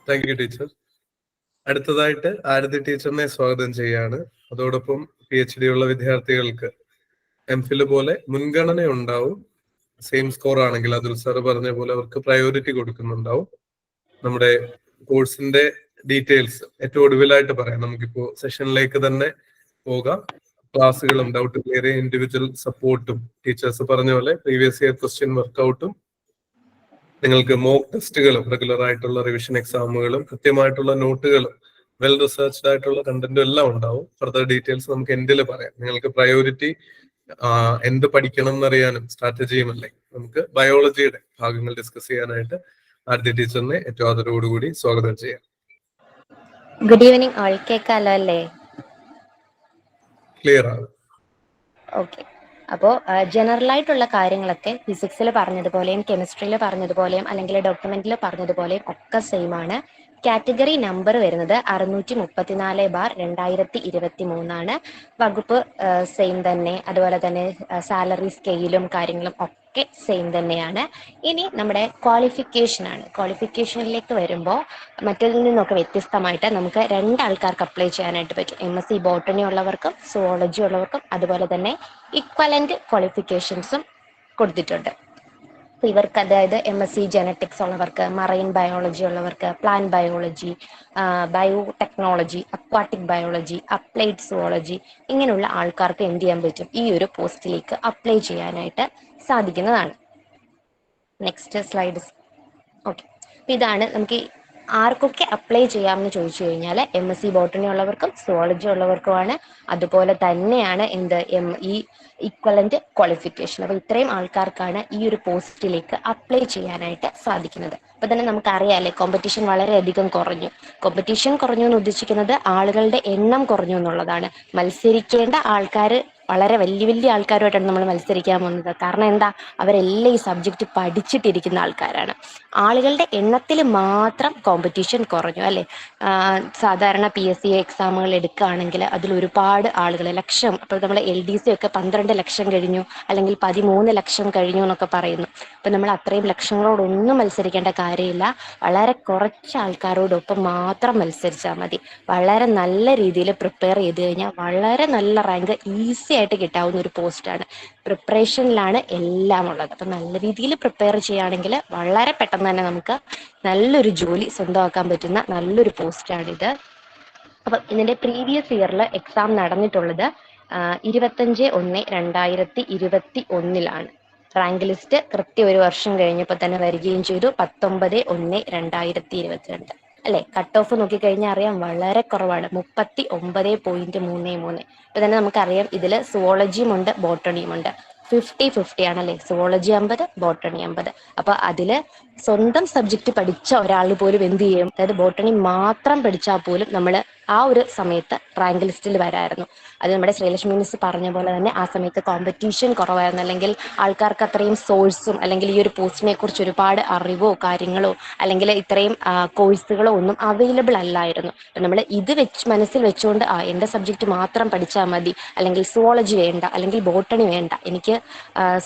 Speaker 1: thank you teacher. അടുത്തതായിട്ട് ആരതി ടീച്ചറിനെ സ്വാഗതം ചെയ്യാണ്. അതോടൊപ്പം PhD ഉള്ള വിദ്യാർത്ഥികൾക്ക് MPhil പോലെ മുൻഗണന ഉണ്ടാവും. സെയിം സ്കോർ ആണെങ്കിൽ അതുൽ സാർ പറഞ്ഞ പോലെ അവർക്ക് പ്രയോറിറ്റി കൊടുക്കുന്നുണ്ടാവും. നമ്മുടെ കോഴ്സിന്റെ ഡീറ്റെയിൽസ് ഏറ്റവും ഒടുവിലായിട്ട് പറയാം. നമുക്കിപ്പോ സെഷനിലേക്ക് തന്നെ പോകാം. ക്ലാസ്സുകളും ഡൗട്ട് ക്ലിയർ ചെയ്യാൻ ഇൻഡിവിജ്വൽ സപ്പോർട്ടും ടീച്ചേഴ്സ് പറഞ്ഞ പോലെ പ്രീവിയസ് ഇയർ ക്വസ്റ്റ്യൻ വർക്കൗട്ടും നിങ്ങൾക്ക് മോക്ക് ടെസ്റ്റുകളും റെഗുലർ ആയിട്ടുള്ള റിവിഷൻ എക്സാമുകളും കൃത്യമായിട്ടുള്ള നോട്ടുകളും വെൽ റിസർച്ച്ഡ് ആയിട്ടുള്ള കണ്ടന്റും എല്ലാം ഉണ്ടാവും. ഫർദർ ഡീറ്റെയിൽസ് നമുക്ക് എൻഡിൽ പറയാം. നിങ്ങൾക്ക് പ്രയോറിറ്റി എന്ത് പഠിക്കണം എന്നറിയാനും സ്ട്രാറ്റജിയും അല്ലേ നമുക്ക് ബയോളജിയുടെ ഭാഗങ്ങൾ ഡിസ്കസ് ചെയ്യാനായിട്ട് ആരതി ടീച്ചറിനെ ഏറ്റവും ആദരവോടുകൂടി സ്വാഗതം ചെയ്യാം.
Speaker 4: ഗുഡ് ഈവനിങ് ഓൾ, കേൾക്കാലോ അല്ലേ?
Speaker 1: ക്ലിയർ ആണ്.
Speaker 4: ഓക്കെ. അപ്പോൾ ജനറൽ ആയിട്ടുള്ള കാര്യങ്ങളൊക്കെ ഫിസിക്സിൽ പറഞ്ഞതുപോലെയും കെമിസ്ട്രിയിൽ പറഞ്ഞതുപോലെയും അല്ലെങ്കിൽ ഡോക്യുമെന്റിൽ പറഞ്ഞതുപോലെയും ഒക്കെ സെയിം ആണ്. കാറ്റഗറി നമ്പർ വരുന്നത് 634/2023 വകുപ്പ് സെയിം തന്നെ. അതുപോലെ തന്നെ സാലറി സ്കെയിലും കാര്യങ്ങളും ഒക്കെ സെയിം തന്നെയാണ്. ഇനി നമ്മുടെ ക്വാളിഫിക്കേഷൻ ആണ്. ക്വാളിഫിക്കേഷനിലേക്ക് വരുമ്പോൾ മറ്റതിൽ നിന്നൊക്കെ വ്യത്യസ്തമായിട്ട് നമുക്ക് രണ്ടാൾക്കാർക്ക് അപ്ലൈ ചെയ്യാനായിട്ട് പറ്റും. MSc ബോട്ടണി ഉള്ളവർക്കും സുവോളജി ഉള്ളവർക്കും അതുപോലെ തന്നെ ഇക്വലന്റ് ക്വാളിഫിക്കേഷൻസും കൊടുത്തിട്ടുണ്ട്. ഇവർക്ക് അതായത് MSc ജെനറ്റിക്സ് ഉള്ളവർക്ക്, മറൈൻ ബയോളജി ഉള്ളവർക്ക്, plant biology, biotechnology, aquatic biology, applied zoology, ഇങ്ങനെയുള്ള ആൾക്കാർക്ക് എന്ത് ചെയ്യാൻ പറ്റും? ഈ ഒരു പോസ്റ്റിലേക്ക് അപ്ലൈ ചെയ്യാനായിട്ട് സാധിക്കുന്നതാണ്. Next slide. ഓക്കെ. ഇതാണ് നമുക്ക് ആർക്കൊക്കെ അപ്ലൈ ചെയ്യാമെന്ന് ചോദിച്ചു കഴിഞ്ഞാൽ MSc ബോട്ടണി ഉള്ളവർക്കും സുവോളജി ഉള്ളവർക്കുമാണ്. അതുപോലെ തന്നെയാണ് ഈ ഇക്വലന്റ് ക്വാളിഫിക്കേഷൻ. അപ്പൊ ഇത്രയും ആൾക്കാർക്കാണ് ഈ ഒരു പോസ്റ്റിലേക്ക് അപ്ലൈ ചെയ്യാനായിട്ട് സാധിക്കുന്നത്. അപ്പൊ തന്നെ നമുക്കറിയാല്ലേ, കോമ്പറ്റീഷൻ വളരെയധികം കുറഞ്ഞു. കോമ്പറ്റീഷൻ കുറഞ്ഞു എന്ന് ഉദ്ദേശിക്കുന്നത് ആളുകളുടെ എണ്ണം കുറഞ്ഞു എന്നുള്ളതാണ്. മത്സരിക്കേണ്ട ആൾക്കാർ വളരെ വലിയ വലിയ ആൾക്കാരുമായിട്ടാണ് നമ്മൾ മത്സരിക്കാൻ പോകുന്നത്. കാരണം എന്താ? അവരെല്ലാം ഈ സബ്ജക്റ്റ് പഠിച്ചിട്ടിരിക്കുന്ന ആൾക്കാരാണ്. ആളുകളുടെ എണ്ണത്തിൽ മാത്രം കോമ്പറ്റീഷൻ കുറഞ്ഞു അല്ലേ? സാധാരണ PSC എക്സാമുകൾ എടുക്കുകയാണെങ്കിൽ അതിൽ ഒരുപാട് ആളുകൾ ലക്ഷം, അപ്പോൾ നമ്മൾ LDC ഒക്കെ 12 ലക്ഷം കഴിഞ്ഞു അല്ലെങ്കിൽ 13 ലക്ഷം കഴിഞ്ഞു എന്നൊക്കെ പറയുന്നു. അപ്പം നമ്മൾ അത്രയും ലക്ഷങ്ങളോടൊന്നും മത്സരിക്കേണ്ട കാര്യമില്ല. വളരെ കുറച്ച് ആൾക്കാരോടൊപ്പം മാത്രം മത്സരിച്ചാൽ മതി. വളരെ നല്ല രീതിയിൽ പ്രിപ്പയർ ചെയ്ത് കഴിഞ്ഞാൽ വളരെ നല്ല റാങ്ക് ഈസി ആയിട്ട് കിട്ടാവുന്ന ഒരു പോസ്റ്റാണ്. പ്രിപ്പറേഷനിലാണ് എല്ലാം ഉള്ളത്. അപ്പം നല്ല രീതിയിൽ പ്രിപ്പയർ ചെയ്യുകയാണെങ്കിൽ വളരെ പെട്ടെന്ന് തന്നെ നമുക്ക് നല്ലൊരു ജോലി സ്വന്തമാക്കാൻ പറ്റുന്ന നല്ലൊരു പോസ്റ്റാണിത്. അപ്പം ഇതിന്റെ പ്രീവിയസ് ഇയറിൽ എക്സാം നടന്നിട്ടുള്ളത് 25/1/2021 റാങ്ക് ലിസ്റ്റ് കൃത്യം ഒരു വർഷം കഴിഞ്ഞപ്പോൾ തന്നെ വരികയും ചെയ്തു. 19/1/2022 അല്ലെ? കട്ട് ഓഫ് നോക്കിക്കഴിഞ്ഞാൽ അറിയാം വളരെ കുറവാണ്, 39.33. ഇപ്പൊ തന്നെ നമുക്കറിയാം ഇതിൽ സുവോളജിയും ഉണ്ട് ബോട്ടണിയും ഉണ്ട്. 50-50 ആണല്ലേ? Zoology 50, botany 50. അപ്പൊ അതില് സ്വന്തം സബ്ജക്റ്റ് പഠിച്ച ഒരാൾ പോലും എന്ത് ചെയ്യും? അതായത് ബോട്ടണി മാത്രം പഠിച്ചാൽ പോലും നമ്മൾ ആ ഒരു സമയത്ത് റാങ്ക് ലിസ്റ്റിൽ വരായിരുന്നു. അത് നമ്മുടെ ശ്രീലക്ഷ്മി മിസ് പറഞ്ഞ പോലെ തന്നെ ആ സമയത്ത് കോമ്പറ്റീഷൻ കുറവായിരുന്നു, അല്ലെങ്കിൽ ആൾക്കാർക്ക് അത്രയും സോഴ്സും അല്ലെങ്കിൽ ഈ ഒരു പോസ്റ്റിനെ കുറിച്ച് ഒരുപാട് അറിവോ കാര്യങ്ങളോ അല്ലെങ്കിൽ ഇത്രയും കോഴ്സുകളോ ഒന്നും അവൈലബിൾ അല്ലായിരുന്നു. നമ്മൾ ഇത് മനസ്സിൽ വെച്ചുകൊണ്ട് എൻ്റെ സബ്ജക്റ്റ് മാത്രം പഠിച്ചാൽ മതി, അല്ലെങ്കിൽ സുവോളജി വേണ്ട, അല്ലെങ്കിൽ ബോട്ടണി വേണ്ട, എനിക്ക്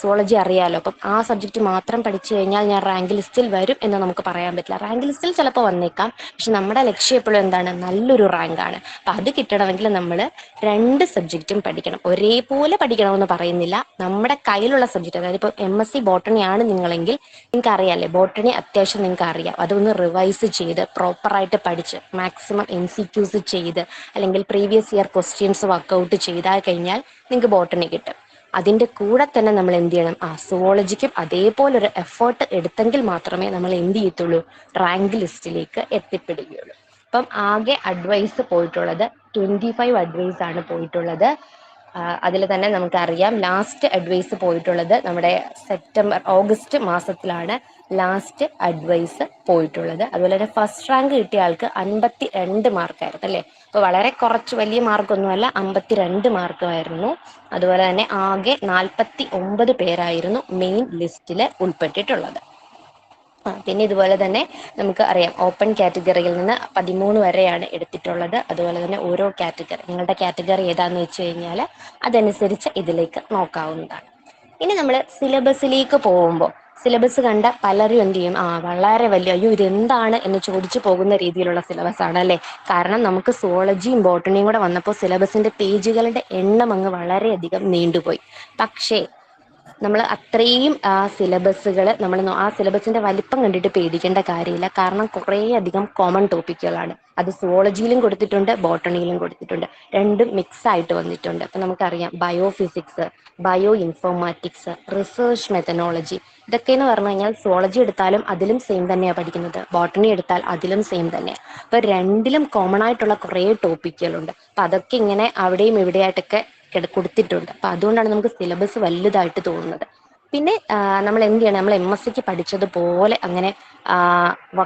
Speaker 4: സുവോളജി അറിയാലോ, അപ്പം ആ സബ്ജക്റ്റ് മാത്രം പഠിച്ചു കഴിഞ്ഞാൽ ഞാൻ റാങ്ക് ലിസ്റ്റിൽ വരും എന്ന് നമുക്ക് പറയാൻ പറ്റില്ല. റാങ്ക് ലിസ്റ്റിൽ ചിലപ്പോൾ വന്നേക്കാം, പക്ഷെ നമ്മുടെ ലക്ഷ്യം എപ്പോഴും എന്താണ്? നല്ലൊരു റാങ്കാണ്. അപ്പം അത് കിട്ടണമെങ്കിൽ നമ്മൾ 2 സബ്ജക്റ്റും പഠിക്കണം. ഒരേപോലെ പഠിക്കണമെന്ന് പറയുന്നില്ല. നമ്മുടെ കയ്യിലുള്ള സബ്ജക്റ്റ്, അതായത് ഇപ്പോൾ MSc ബോട്ടണി ആണ് നിങ്ങളെങ്കിൽ നിങ്ങൾക്ക് അറിയാമല്ലേ, ബോട്ടണി അത്യാവശ്യം നിങ്ങൾക്ക് അറിയാം. അതൊന്ന് റിവൈസ് ചെയ്ത് പ്രോപ്പറായിട്ട് പഠിച്ച് മാക്സിമം MCQs ചെയ്ത് അല്ലെങ്കിൽ പ്രീവിയസ് ഇയർ ക്വസ്റ്റ്യൻസ് വർക്കൗട്ട് ചെയ്താൽ കഴിഞ്ഞാൽ നിങ്ങൾക്ക് ബോട്ടണി കിട്ടും. അതിൻ്റെ കൂടെ തന്നെ നമ്മൾ എന്ത് ചെയ്യണം? സുവോളജിക്കും അതേപോലെ ഒരു എഫേർട്ട് എടുത്തെങ്കിൽ മാത്രമേ നമ്മൾ എന്ത് ചെയ്യത്തുള്ളൂ? റാങ്ക് ലിസ്റ്റിലേക്ക് എത്തിപ്പെടുകയുള്ളൂ. അപ്പം ആകെ അഡ്വൈസ് പോയിട്ടുള്ളത് 25 അഡ്വൈസ് ആണ് പോയിട്ടുള്ളത്. അതിൽ തന്നെ നമുക്കറിയാം ലാസ്റ്റ് അഡ്വൈസ് പോയിട്ടുള്ളത് നമ്മുടെ ഓഗസ്റ്റ് മാസത്തിലാണ് ലാസ്റ്റ് അഡ്വൈസ് പോയിട്ടുള്ളത്. അതുപോലെ തന്നെ ഫസ്റ്റ് റാങ്ക് കിട്ടിയ ആൾക്ക് 52 മാർക്കായിരുന്നു അല്ലേ? അപ്പോൾ വളരെ കുറച്ച് വലിയ മാർക്കൊന്നുമല്ല, 52 മാർക്കുമായിരുന്നു. അതുപോലെ തന്നെ ആകെ 49 പേരായിരുന്നു മെയിൻ ലിസ്റ്റിൽ ഉൾപ്പെട്ടിട്ടുള്ളത്. പിന്നെ ഇതുപോലെ തന്നെ നമുക്ക് അറിയാം ഓപ്പൺ കാറ്റഗറിയിൽ നിന്ന് 13 വരെയാണ് എടുത്തിട്ടുള്ളത്. അതുപോലെ തന്നെ ഓരോ കാറ്റഗറി, നിങ്ങളുടെ കാറ്റഗറി ഏതാന്ന് വെച്ച് കഴിഞ്ഞാൽ അതനുസരിച്ച് ഇതിലേക്ക് നോക്കാവുന്നതാണ്. ഇനി നമ്മൾ സിലബസിലേക്ക് പോകുമ്പോൾ സിലബസ് കണ്ട പലരും എന്ത് ചെയ്യും? വളരെ വലിയ, അയ്യോ ഇതെന്താണ് എന്ന് ചോദിച്ചു പോകുന്ന രീതിയിലുള്ള സിലബസ് ആണ് അല്ലേ? കാരണം നമുക്ക് സുവോളജിയും ബോട്ടണിയും കൂടെ വന്നപ്പോൾ സിലബസിന്റെ പേജുകളുടെ എണ്ണം അങ്ങ് വളരെയധികം നീണ്ടുപോയി. പക്ഷേ നമ്മൾ അത്രയും സിലബസുകൾ ആ സിലബസിന്റെ വലിപ്പം കണ്ടിട്ട് പേടിക്കേണ്ട കാര്യമില്ല. കാരണം കുറേ അധികം കോമൺ ടോപ്പിക്കുകളാണ്. അത് സുവോളജിയിലും കൊടുത്തിട്ടുണ്ട്, ബോട്ടണിയിലും കൊടുത്തിട്ടുണ്ട്. രണ്ടും മിക്സ് ആയിട്ട് വന്നിട്ടുണ്ട്. അപ്പൊ നമുക്കറിയാം biophysics, bioinformatics, research methodology, ഇതൊക്കെ എന്ന് പറഞ്ഞു കഴിഞ്ഞാൽ സുവോളജി എടുത്താലും അതിലും സെയിം തന്നെയാണ് പഠിക്കുന്നത്, ബോട്ടണി എടുത്താൽ അതിലും സെയിം തന്നെയാണ്. അപ്പൊ രണ്ടിലും കോമൺ ആയിട്ടുള്ള കുറേ ടോപ്പിക്കുകളുണ്ട്. അപ്പൊ അതൊക്കെ ഇങ്ങനെ അവിടെയും ഇവിടെയായിട്ടൊക്കെ കൊടുത്തിട്ടുണ്ട്. അപ്പൊ അതുകൊണ്ടാണ് നമുക്ക് സിലബസ് വലുതായിട്ട് തോന്നുന്നത്. പിന്നെ നമ്മൾ എന്ത് ചെയ്യണം, നമ്മൾ MSc പഠിച്ചതുപോലെ അങ്ങനെ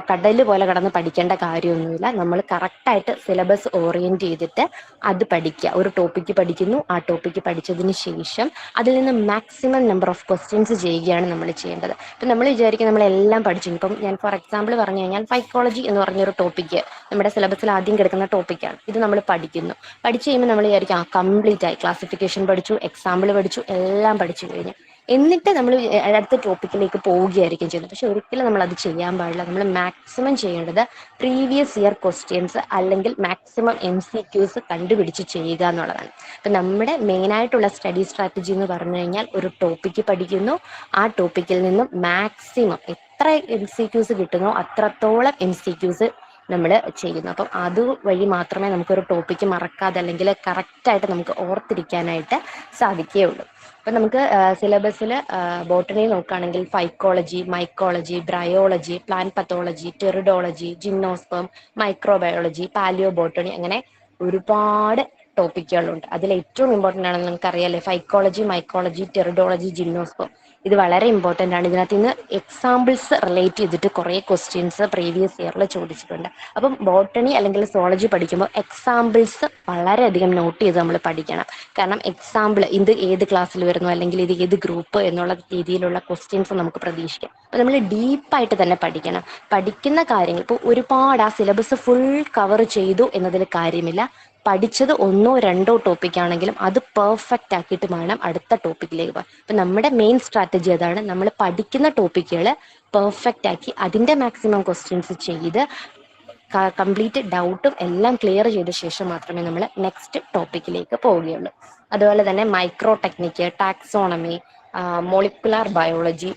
Speaker 4: കടല് പോലെ കടന്ന് പഠിക്കേണ്ട കാര്യമൊന്നുമില്ല. നമ്മൾ കറക്റ്റായിട്ട് സിലബസ് ഓറിയന്റ് ചെയ്തിട്ട് അത് പഠിക്കുക. ഒരു ടോപ്പിക്ക് പഠിക്കുന്നു, ആ ടോപ്പിക്ക് പഠിച്ചതിന് ശേഷം അതിൽ നിന്ന് മാക്സിമം നമ്പർ ഓഫ് ക്വസ്റ്റ്യൻസ് ചെയ്യുകയാണ് നമ്മൾ ചെയ്യേണ്ടത്. ഇപ്പം നമ്മൾ വിചാരിക്കും നമ്മളെല്ലാം പഠിച്ചു. ഇപ്പം ഞാൻ ഫോർ എക്സാമ്പിൾ പറഞ്ഞു കഴിഞ്ഞാൽ സൈക്കോളജി എന്ന് പറഞ്ഞൊരു ടോപ്പിക്ക് നമ്മുടെ സിലബസിൽ ആദ്യം കിടക്കുന്ന ടോപ്പിക്കാണ്. ഇത് നമ്മൾ പഠിക്കുന്നു. പഠിച്ചു കഴിയുമ്പോൾ നമ്മൾ വിചാരിക്കും കംപ്ലീറ്റ് ആയി, ക്ലാസിഫിക്കേഷൻ പഠിച്ചു, എക്സാമ്പിൾ പഠിച്ചു, എല്ലാം പഠിച്ചു കഴിഞ്ഞു. എന്നിട്ട് നമ്മൾ അടുത്ത ടോപ്പിക്കിലേക്ക് പോവുകയായിരിക്കും ചെയ്യുന്നത്. പക്ഷെ ഒരിക്കലും നമ്മൾ അത് ചെയ്യാൻ പാടില്ല. നമ്മൾ മാക്സിമം ചെയ്യേണ്ടത് പ്രീവിയസ് ഇയർ ക്വസ്റ്റ്യൻസ് അല്ലെങ്കിൽ മാക്സിമം MCQs കണ്ടുപിടിച്ച് ചെയ്യുക എന്നുള്ളതാണ്. അപ്പം നമ്മുടെ മെയിനായിട്ടുള്ള സ്റ്റഡി സ്ട്രാറ്റജി എന്ന് പറഞ്ഞു കഴിഞ്ഞാൽ ഒരു ടോപ്പിക്ക് പഠിക്കുന്നു, ആ ടോപ്പിക്കിൽ നിന്നും മാക്സിമം എത്ര MCQs കിട്ടുന്നോ അത്രത്തോളം MCQs നമ്മൾ ചെയ്യുന്നു. അപ്പം അതുവഴി മാത്രമേ നമുക്കൊരു ടോപ്പിക്ക് മറക്കാതെ അല്ലെങ്കിൽ കറക്റ്റായിട്ട് നമുക്ക് ഓർത്തിരിക്കാനായിട്ട് സാധിക്കുകയുള്ളൂ. അപ്പം നമുക്ക് സിലബസിൽ ബോട്ടണി നോക്കുകയാണെങ്കിൽ phycology, mycology, bryology, plant pathology, pteridology, gymnosperm, microbiology, palaeobotany, അങ്ങനെ ഒരുപാട് ടോപ്പിക്കുകളുണ്ട്. അതിൽ ഏറ്റവും ഇമ്പോർട്ടൻ്റ് ആണെന്ന് നമുക്കറിയാലേ ഫൈക്കോളജി, മൈക്കോളജി, ടെറിഡോളജി, ജിംനോസ്പേം. ഇത് വളരെ ഇമ്പോർട്ടൻ്റ് ആണ്. ഇതിനകത്ത് നിന്ന് എക്സാമ്പിൾസ് റിലേറ്റ് ചെയ്തിട്ട് കുറേ ക്വസ്റ്റ്യൻസ് പ്രീവിയസ് ഇയറിൽ ചോദിച്ചിട്ടുണ്ട്. അപ്പം ബോട്ടണി അല്ലെങ്കിൽ സോളജി പഠിക്കുമ്പോൾ എക്സാമ്പിൾസ് വളരെയധികം നോട്ട് ചെയ്ത് നമ്മൾ പഠിക്കണം. കാരണം എക്സാമ്പിൾ ഇത് ഏത് ക്ലാസ്സിൽ വരുന്നു അല്ലെങ്കിൽ ഇത് ഏത് ഗ്രൂപ്പ് എന്നുള്ള രീതിയിലുള്ള ക്വസ്റ്റ്യൻസ് നമുക്ക് പ്രതീക്ഷിക്കാം. അപ്പം നമ്മൾ ഡീപ്പായിട്ട് തന്നെ പഠിക്കണം. പഠിക്കുന്ന കാര്യങ്ങൾ ഇപ്പോൾ ഒരുപാട് ആ സിലബസ് ഫുൾ കവർ ചെയ്തു എന്നതിൽ കാര്യമില്ല. പഠിച്ചത് 1 or 2 ടോപ്പിക് ആണെങ്കിലും അത് പെർഫെക്റ്റ് ആക്കിയിട്ട് വേണം അടുത്ത ടോപ്പിക്കിലേക്ക് പോകാൻ. അപ്പം നമ്മുടെ മെയിൻ സ്ട്രാറ്റജി അതാണ്. നമ്മൾ പഠിക്കുന്ന ടോപ്പിക്കുകൾ പെർഫെക്റ്റ് ആക്കി അതിൻ്റെ മാക്സിമം ക്വസ്റ്റ്യൻസ് ചെയ്ത് കംപ്ലീറ്റ് ഡൗട്ടും എല്ലാം ക്ലിയർ ചെയ്ത ശേഷം മാത്രമേ നമ്മൾ നെക്സ്റ്റ് ടോപ്പിക്കിലേക്ക് പോവുകയുള്ളൂ. അതുപോലെ തന്നെ microtechnique, taxonomy, molecular biology,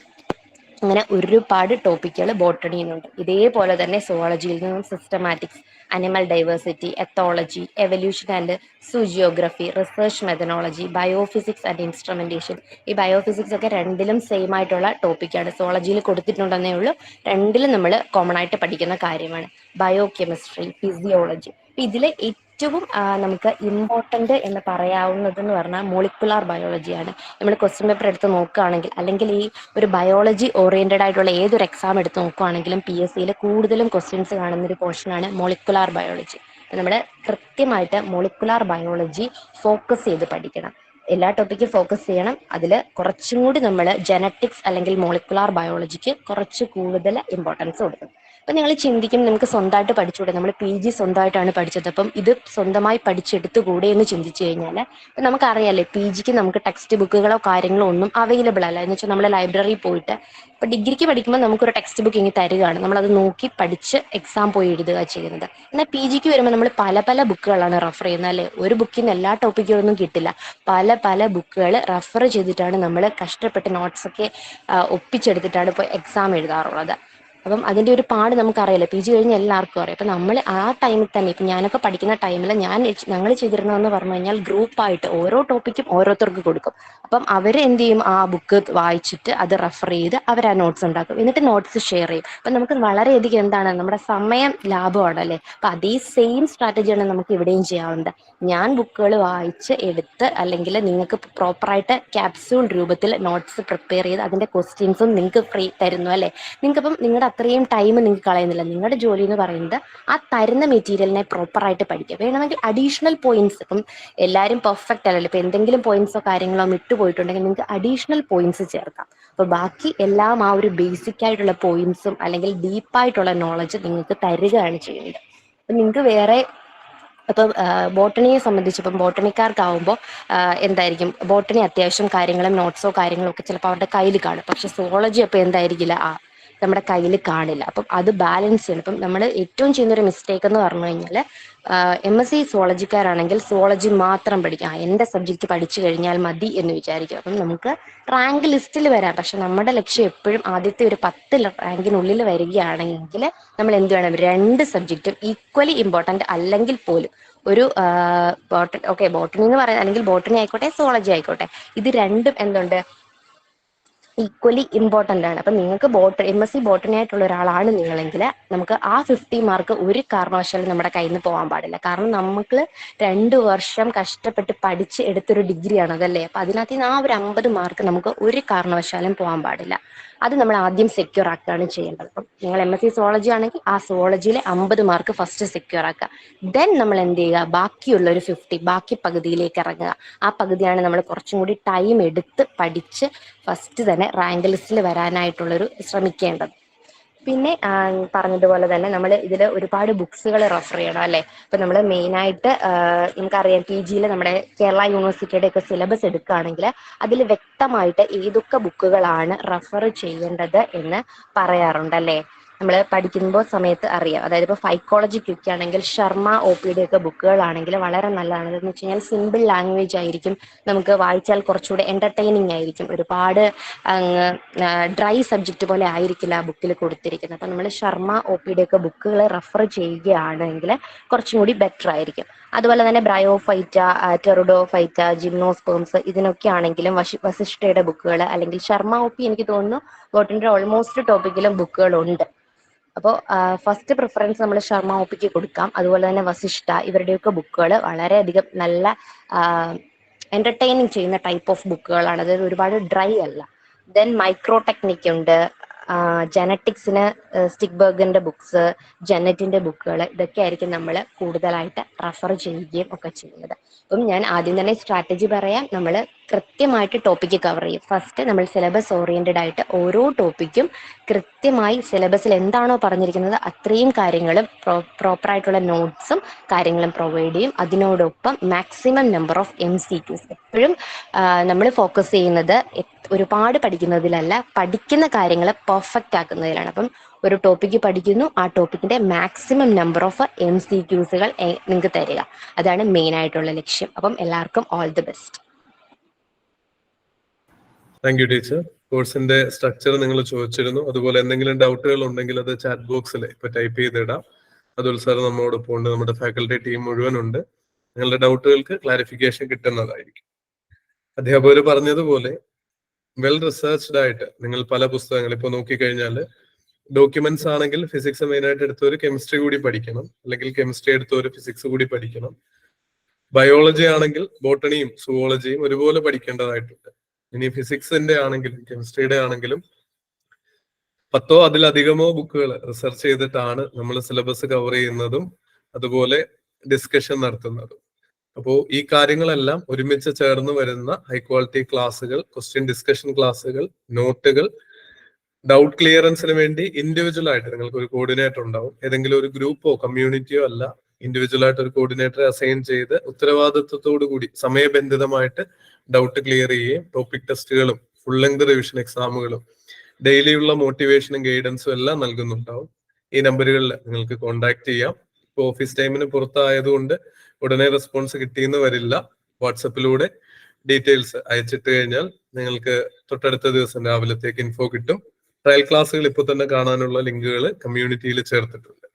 Speaker 4: അങ്ങനെ ഒരുപാട് ടോപ്പിക്കുകൾ ബോട്ടണിയിലുണ്ട്. ഇതേപോലെ തന്നെ സുവോളജിയിൽ നിന്നും systematics, animal diversity, ethology, evolution and zoogeography, research methodology, biophysics and instrumentation. ഈ ബയോഫിസിക്സ് ഒക്കെ രണ്ടിലും സെയിം ആയിട്ടുള്ള ടോപ്പിക്കാണ്. സുവോളജിയിൽ കൊടുത്തിട്ടുണ്ടെന്നേ ഉള്ളൂ, രണ്ടിലും നമ്മൾ കോമൺ ആയിട്ട് പഠിക്കുന്ന കാര്യമാണ്. Bio chemistry, physiology. ഇതിൽ ഏറ്റവും നമുക്ക് ഇമ്പോർട്ടൻ്റ് എന്ന് പറയാവുന്നതെന്ന് പറഞ്ഞാൽ മോളിക്കുലാർ ബയോളജിയാണ്. നമ്മൾ ക്വസ്റ്റ്യൻ പേപ്പർ എടുത്ത് നോക്കുകയാണെങ്കിൽ അല്ലെങ്കിൽ ഈ ഒരു ബയോളജി ഓറിയന്റഡ് ആയിട്ടുള്ള ഏതൊരു എക്സാം എടുത്ത് നോക്കുകയാണെങ്കിലും PSCയിൽ കൂടുതലും ക്വസ്റ്റ്യൻസ് കാണുന്നൊരു പോർഷനാണ് മോളിക്കുലാർ ബയോളജി. നമ്മൾ കൃത്യമായിട്ട് മോളിക്കുലാർ ബയോളജി ഫോക്കസ് ചെയ്ത് പഠിക്കണം. എല്ലാ ടോപ്പിക്കും ഫോക്കസ് ചെയ്യണം. അതിൽ കുറച്ചും കൂടി നമ്മൾ ജനറ്റിക്സ് അല്ലെങ്കിൽ മോളിക്കുലാർ ബയോളജിക്ക് കുറച്ച് കൂടുതൽ ഇമ്പോർട്ടൻസ് കൊടുക്കണം. അപ്പം നിങ്ങൾ ചിന്തിക്കും നമുക്ക് സ്വന്തമായിട്ട് പഠിച്ചുകൂടെ, നമ്മൾ PG സ്വന്തമായിട്ടാണ് പഠിച്ചത്, അപ്പം ഇത് സ്വന്തമായി പഠിച്ചെടുത്തുകൂടെ എന്ന് ചിന്തിച്ചു കഴിഞ്ഞാൽ ഇപ്പം നമുക്കറിയാമല്ലേ PGക്ക് നമുക്ക് ടെക്സ്റ്റ് ബുക്കുകളോ കാര്യങ്ങളോ ഒന്നും അവൈലബിൾ അല്ല. എന്ന് വെച്ചാൽ നമ്മൾ ലൈബ്രറിയിൽ പോയിട്ട് ഇപ്പം ഡിഗ്രിക്ക് പഠിക്കുമ്പോൾ നമുക്കൊരു ടെക്സ്റ്റ് ബുക്ക് ഇങ്ങനെ തരികയാണ്, നമ്മളത് നോക്കി പഠിച്ച് എക്സാം പോയി എഴുതുക ചെയ്യുന്നത്. എന്നാൽ PGക്ക് വരുമ്പോൾ നമ്മൾ പല പല ബുക്കുകളാണ് റെഫർ ചെയ്യുന്നത് അല്ലേ. ഒരു ബുക്കിൽ നിന്ന് എല്ലാ ടോപ്പിക്കുകളൊന്നും കിട്ടില്ല. പല പല ബുക്കുകൾ റെഫർ ചെയ്തിട്ടാണ് നമ്മൾ കഷ്ടപ്പെട്ട് നോട്ട്സൊക്കെ ഒപ്പിച്ചെടുത്തിട്ടാണ് ഇപ്പോൾ എക്സാം എഴുതാറുള്ളത്. അപ്പം അതിൻ്റെ ഒരു പാട് നമുക്കറിയാലോ, PG കഴിഞ്ഞ് എല്ലാവർക്കും അറിയാം. അപ്പം നമ്മൾ ആ ടൈമിൽ തന്നെ ഇപ്പം ഞാനൊക്കെ പഠിക്കുന്ന ടൈമിൽ ഞങ്ങൾ ചെയ്തിരുന്നതെന്ന് പറഞ്ഞു കഴിഞ്ഞാൽ ഗ്രൂപ്പായിട്ട് ഓരോ ടോപ്പിക്കും ഓരോരുത്തർക്ക് കൊടുക്കും. അപ്പം അവർ എന്ത് ചെയ്യും, ആ ബുക്ക് വായിച്ചിട്ട് അത് റെഫർ ചെയ്ത് അവർ ആ നോട്ട്സ് ഉണ്ടാക്കും, എന്നിട്ട് നോട്ട്സ് ഷെയർ ചെയ്യും. അപ്പം നമുക്ക് വളരെയധികം എന്താണ് നമ്മുടെ സമയം ലാഭമാണല്ലേ. അപ്പം അതേ സെയിം സ്ട്രാറ്റജിയാണ് നമുക്ക് ഇവിടെയും ചെയ്യാവുന്നത്. ഞാൻ ബുക്കുകൾ വായിച്ച് എടുത്ത് അല്ലെങ്കിൽ നിങ്ങൾക്ക് പ്രോപ്പറായിട്ട് ക്യാപ്സ്യൂൾ രൂപത്തിൽ നോട്ട്സ് പ്രിപ്പയർ ചെയ്ത് അതിൻ്റെ ക്വസ്റ്റ്യൻസും നിങ്ങൾക്ക് ഫ്രീ തരുന്നു അല്ലേ. നിങ്ങൾക്കിപ്പം നിങ്ങളുടെ അത്രയും ടൈം നിങ്ങൾക്ക് കളയുന്നില്ല. നിങ്ങളുടെ ജോലി എന്ന് പറയുന്നത് ആ തരുന്ന മെറ്റീരിയലിനെ പ്രോപ്പറായിട്ട് പഠിക്കുക. വേണമെങ്കിൽ അഡീഷണൽ പോയിന്റ്സ്, ഇപ്പം എല്ലാവരും പെർഫെക്റ്റ് അല്ലല്ലോ, ഇപ്പം എന്തെങ്കിലും പോയിന്റ്സോ കാര്യങ്ങളോ വിട്ടുപോയിട്ടുണ്ടെങ്കിൽ നിങ്ങൾക്ക് അഡീഷണൽ പോയിന്റ്സ് ചേർക്കാം. അപ്പോൾ ബാക്കി എല്ലാം ആ ഒരു ബേസിക് ആയിട്ടുള്ള പോയിന്റ്സും അല്ലെങ്കിൽ ഡീപ്പായിട്ടുള്ള നോളജ് നിങ്ങൾക്ക് തരികയാണ് ചെയ്യുന്നത്. അപ്പം നിങ്ങൾക്ക് വേറെ ഇപ്പം ബോട്ടണിയെ സംബന്ധിച്ച് ഇപ്പം ബോട്ടണിക്കാർക്കാവുമ്പോൾ എന്തായിരിക്കും, ബോട്ടണി അത്യാവശ്യം കാര്യങ്ങളും നോട്ട്സോ കാര്യങ്ങളോ ഒക്കെ ചിലപ്പോൾ അവരുടെ കയ്യിൽ കാണും. പക്ഷെ സുവോളജി അപ്പോൾ എന്തായിരിക്കില്ല, നമ്മുടെ കയ്യിൽ കാണില്ല. അപ്പം അത് ബാലൻസ് ചെയ്യണം. ഇപ്പം നമ്മൾ ഏറ്റവും ചെയ്യുന്നൊരു മിസ്റ്റേക്ക് എന്ന് പറഞ്ഞു കഴിഞ്ഞാൽ MSc സുവോളജിക്കാരാണെങ്കിൽ സുവോളജി മാത്രം പഠിക്കുക, എൻ്റെ സബ്ജക്റ്റ് പഠിച്ചു കഴിഞ്ഞാൽ മതി എന്ന് വിചാരിക്കും. അപ്പം നമുക്ക് റാങ്ക് ലിസ്റ്റിൽ വരാം. പക്ഷെ നമ്മുടെ ലക്ഷ്യം എപ്പോഴും ആദ്യത്തെ ഒരു 10 റാങ്കിനുള്ളിൽ വരികയാണെങ്കിൽ നമ്മൾ എന്ത് വേണം, 2 സബ്ജക്റ്റും ഈക്വലി ഇമ്പോർട്ടൻ്റ് അല്ലെങ്കിൽ പോലും ഒരു ബോട്ടണി എന്ന് പറയുന്നത് അല്ലെങ്കിൽ ബോട്ടണി ആയിക്കോട്ടെ സുവോളജി ആയിക്കോട്ടെ, ഇത് രണ്ടും എന്തുണ്ട് ഈക്വലി ഇമ്പോർട്ടൻ്റ് ആണ്. അപ്പം നിങ്ങൾക്ക് MSc ബോട്ടണി ആയിട്ടുള്ള ഒരാളാണ് നിങ്ങളെങ്കിൽ നമുക്ക് ആ 50 മാർക്ക് ഒരു കാരണവശാലും നമ്മുടെ കയ്യിൽ നിന്ന് പോകാൻ പാടില്ല. കാരണം നമുക്ക് 2 വർഷം കഷ്ടപ്പെട്ട് പഠിച്ച് എടുത്തൊരു ഡിഗ്രിയാണ് അതല്ലേ. അപ്പം അതിനകത്ത് നിന്ന് ആ ഒരു 50 മാർക്ക് നമുക്ക് ഒരു കാരണവശാലും പോകാൻ പാടില്ല. അത് നമ്മൾ ആദ്യം സെക്യൂർ ആക്കുകയാണ് ചെയ്യേണ്ടത്. അപ്പം നിങ്ങൾ MSc സുവോളജി ആണെങ്കിൽ ആ സുവോളജിയിലെ 50 മാർക്ക് ഫസ്റ്റ് സെക്യൂർ ആക്കുക. ദെൻ നമ്മൾ എന്ത് ചെയ്യുക, ബാക്കിയുള്ള ഒരു 50 ബാക്കി പകുതിയിലേക്ക് ഇറങ്ങുക. ആ പകുതിയാണ് നമ്മൾ കുറച്ചും കൂടി ടൈം എടുത്ത് പഠിച്ച് ഫസ്റ്റ് തന്നെ റാങ്ക് ലിസ്റ്റിൽ വരാനായിട്ടുള്ളൊരു ശ്രമിക്കേണ്ടത്. പിന്നെ പറഞ്ഞതുപോലെ തന്നെ നമ്മൾ ഇതിൽ ഒരുപാട് ബുക്സുകൾ റെഫർ ചെയ്യണം അല്ലേ. ഇപ്പം നമ്മൾ മെയിനായിട്ട് നമുക്കറിയാം PGയിൽ നമ്മുടെ കേരള യൂണിവേഴ്സിറ്റിയുടെ ഒക്കെ സിലബസ് എടുക്കുകയാണെങ്കിൽ അതിൽ വ്യക്തമായിട്ട് ഏതൊക്കെ ബുക്കുകളാണ് റെഫർ ചെയ്യേണ്ടത് എന്ന് പറയാറുണ്ടല്ലേ. നമ്മൾ പഠിക്കുമ്പോൾ സമയത്ത് അറിയാം. അതായത് ഇപ്പോൾ ഫൈക്കോളജിക്കൊക്കെ ആണെങ്കിൽ ശർമ്മ OPD ഒക്കെ ബുക്കുകളാണെങ്കിൽ വളരെ നല്ലതാണ്. എന്ന് വെച്ച് കഴിഞ്ഞാൽ സിമ്പിൾ ലാംഗ്വേജ് ആയിരിക്കും, നമുക്ക് വായിച്ചാൽ കുറച്ചുകൂടെ എന്റർടൈനിങ് ആയിരിക്കും. ഒരുപാട് ഡ്രൈ സബ്ജക്റ്റ് പോലെ ആയിരിക്കില്ല ആ ബുക്കിൽ കൊടുത്തിരിക്കുന്നത്. അപ്പം നമ്മൾ ശർമ്മ OPD ഒക്കെ ബുക്കുകൾ റെഫർ ചെയ്യുകയാണെങ്കിൽ കുറച്ചും കൂടി ബെറ്റർ ആയിരിക്കും. അതുപോലെ തന്നെ ബ്രയോഫൈറ്റ, ടെറുഡോഫൈറ്റ, ജിംനോസ്പേംസ് ഇതിനൊക്കെ ആണെങ്കിലും വസിഷ്ഠയുടെ ബുക്കുകൾ അല്ലെങ്കിൽ ശർമ്മ OP എനിക്ക് തോന്നുന്നു ബോട്ടണിയുടെ ഓൾമോസ്റ്റ് ടോപ്പിക്കിലും ബുക്കുകളുണ്ട്. അപ്പോൾ ഫസ്റ്റ് പ്രിഫറൻസ് നമ്മൾ ശർമ്മ OPക്ക് കൊടുക്കാം. അതുപോലെ തന്നെ വസിഷ്ഠ ഇവരുടെയൊക്കെ ബുക്കുകൾ വളരെയധികം നല്ല എന്റർടൈനിങ് ചെയ്യുന്ന ടൈപ്പ് ഓഫ് ബുക്കുകളാണ്. അതായത് ഒരുപാട് ഡ്രൈ അല്ല. ദെൻ മൈക്രോ ടെക്നിക് ഉണ്ട്, ജനറ്റിക്സിന് സ്റ്റിക്ബർഗിന്റെ ബുക്സ്, ജനറ്റിന്റെ ബുക്കുകൾ, ഇതൊക്കെ ആയിരിക്കും നമ്മൾ കൂടുതലായിട്ട് റെഫർ ചെയ്യുകയും ഒക്കെ ചെയ്യുന്നത്. അപ്പം ഞാൻ ആദ്യം തന്നെ സ്ട്രാറ്റജി പറയാം. നമ്മൾ കൃത്യമായിട്ട് ടോപ്പിക്ക് കവർ ചെയ്യും. ഫസ്റ്റ് നമ്മൾ സിലബസ് ഓറിയന്റഡ് ആയിട്ട് ഓരോ ടോപ്പിക്കും കൃത്യമായി സിലബസിൽ എന്താണോ പറഞ്ഞിരിക്കുന്നത് അത്രയും കാര്യങ്ങളും പ്രോപ്പറായിട്ടുള്ള നോട്ട്സും കാര്യങ്ങളും പ്രൊവൈഡ് ചെയ്യും. അതിനോടൊപ്പം മാക്സിമം നമ്പർ ഓഫ് MCQs. എപ്പോഴും നമ്മൾ ഫോക്കസ് ചെയ്യുന്നത് ഒരുപാട് പഠിക്കുന്നതിലല്ല, പഠിക്കുന്ന കാര്യങ്ങൾ പെർഫെക്റ്റ് ആക്കുന്നതിലാണ്. അപ്പം ഒരു ടോപ്പിക്ക് പഠിക്കുന്നു, ആ ടോപ്പിക്കിന്റെ മാക്സിമം നമ്പർ ഓഫ് MCQsകൾ നിങ്ങൾക്ക് തരിക. അതാണ് മെയിൻ ആയിട്ടുള്ള ലക്ഷ്യം. അപ്പം എല്ലാവർക്കും all the best.
Speaker 1: Thank you teacher. കോഴ്സിന്റെ സ്ട്രക്ചർ നിങ്ങൾ ചോദിച്ചിരുന്നു. അതുപോലെ എന്തെങ്കിലും ഡൗട്ടുകൾ ഉണ്ടെങ്കിൽ അത് ചാറ്റ് ബോക്സിൽ ഇപ്പൊ ടൈപ്പ് ചെയ്തിടാം. അതുൽ സാർ നമ്മോടൊപ്പം ഉണ്ട്, നമ്മുടെ ഫാക്കൽറ്റി ടീം മുഴുവൻ ഉണ്ട്. നിങ്ങളുടെ ഡൗട്ടുകൾക്ക് ക്ലാരിഫിക്കേഷൻ കിട്ടുന്നതായിരിക്കും. അധ്യാപകർ പറഞ്ഞതുപോലെ വെൽ റിസർച്ച്ഡ് ആയിട്ട് നിങ്ങൾ പല പുസ്തകങ്ങൾ ഇപ്പൊ നോക്കിക്കഴിഞ്ഞാൽ ഡോക്യുമെന്റ്സ് ആണെങ്കിൽ ഫിസിക്സ് മെയിൻ ആയിട്ട് എടുത്തവർ കെമിസ്ട്രി കൂടി പഠിക്കണം, അല്ലെങ്കിൽ കെമിസ്ട്രി എടുത്തവർ ഫിസിക്സ് കൂടി പഠിക്കണം. ബയോളജി ആണെങ്കിൽ ബോട്ടണിയും സുവോളജിയും ഒരുപോലെ പഠിക്കേണ്ടതായിട്ടുണ്ട്. ഇനി ഫിസിക്സിന്റെ ആണെങ്കിലും കെമിസ്ട്രിയുടെ ആണെങ്കിലും 10ഓ അതിലധികമോ ബുക്കുകൾ റിസർച്ച് ചെയ്തിട്ടാണ് നമ്മൾ സിലബസ് കവർ ചെയ്യുന്നതും അതുപോലെ ഡിസ്കഷൻ നടത്തുന്നതും. അപ്പോൾ ഈ കാര്യങ്ങളെല്ലാം ഒരുമിച്ച് ചേർന്ന് വരുന്ന ഹൈ ക്വാളിറ്റി ക്ലാസ്സുകൾ, ക്വസ്റ്റ്യൻ ഡിസ്കഷൻ ക്ലാസ്സുകൾ, നോട്ടുകൾ, ഡൗട്ട് ക്ലിയറൻസിന് വേണ്ടി ഇൻഡിവിജ്വൽ ആയിട്ട് നിങ്ങൾക്ക് ഒരു കോർഡിനേറ്റർ ഉണ്ടാവും. ഏതെങ്കിലും ഒരു ഗ്രൂപ്പോ കമ്മ്യൂണിറ്റിയോ അല്ല, ഇൻഡിവിജ്വൽ ആയിട്ട് ഒരു കോർഡിനേറ്ററെ അസൈൻ ചെയ്ത് ഉത്തരവാദിത്വത്തോടു കൂടി സമയബന്ധിതമായിട്ട് ഡൗട്ട് ക്ലിയർ ചെയ്യുകയും ടോപ്പിക് ടെസ്റ്റുകളും ഫുൾ ലെങ്ത് റിവിഷൻ എക്സാമുകളും ഡെയിലിയുള്ള മോട്ടിവേഷനും ഗൈഡൻസും എല്ലാം നൽകുന്നുണ്ടാവും. ഈ നമ്പറുകളിൽ നിങ്ങൾക്ക് കോൺടാക്ട് ചെയ്യാം. ഇപ്പോൾ ഓഫീസ് ടൈമിന് പുറത്തായതുകൊണ്ട് ഉടനെ റെസ്പോൺസ് കിട്ടിയെന്ന് വരില്ല. വാട്സപ്പിലൂടെ ഡീറ്റെയിൽസ് അയച്ചിട്ട് കഴിഞ്ഞാൽ നിങ്ങൾക്ക് തൊട്ടടുത്ത ദിവസം രാവിലത്തേക്ക് ഇൻഫോ കിട്ടും. ട്രയൽ ക്ലാസ്സുകൾ ഇപ്പോൾ തന്നെ കാണാനുള്ള ലിങ്കുകൾ കമ്മ്യൂണിറ്റിയിൽ ചേർത്തിട്ടുണ്ട്.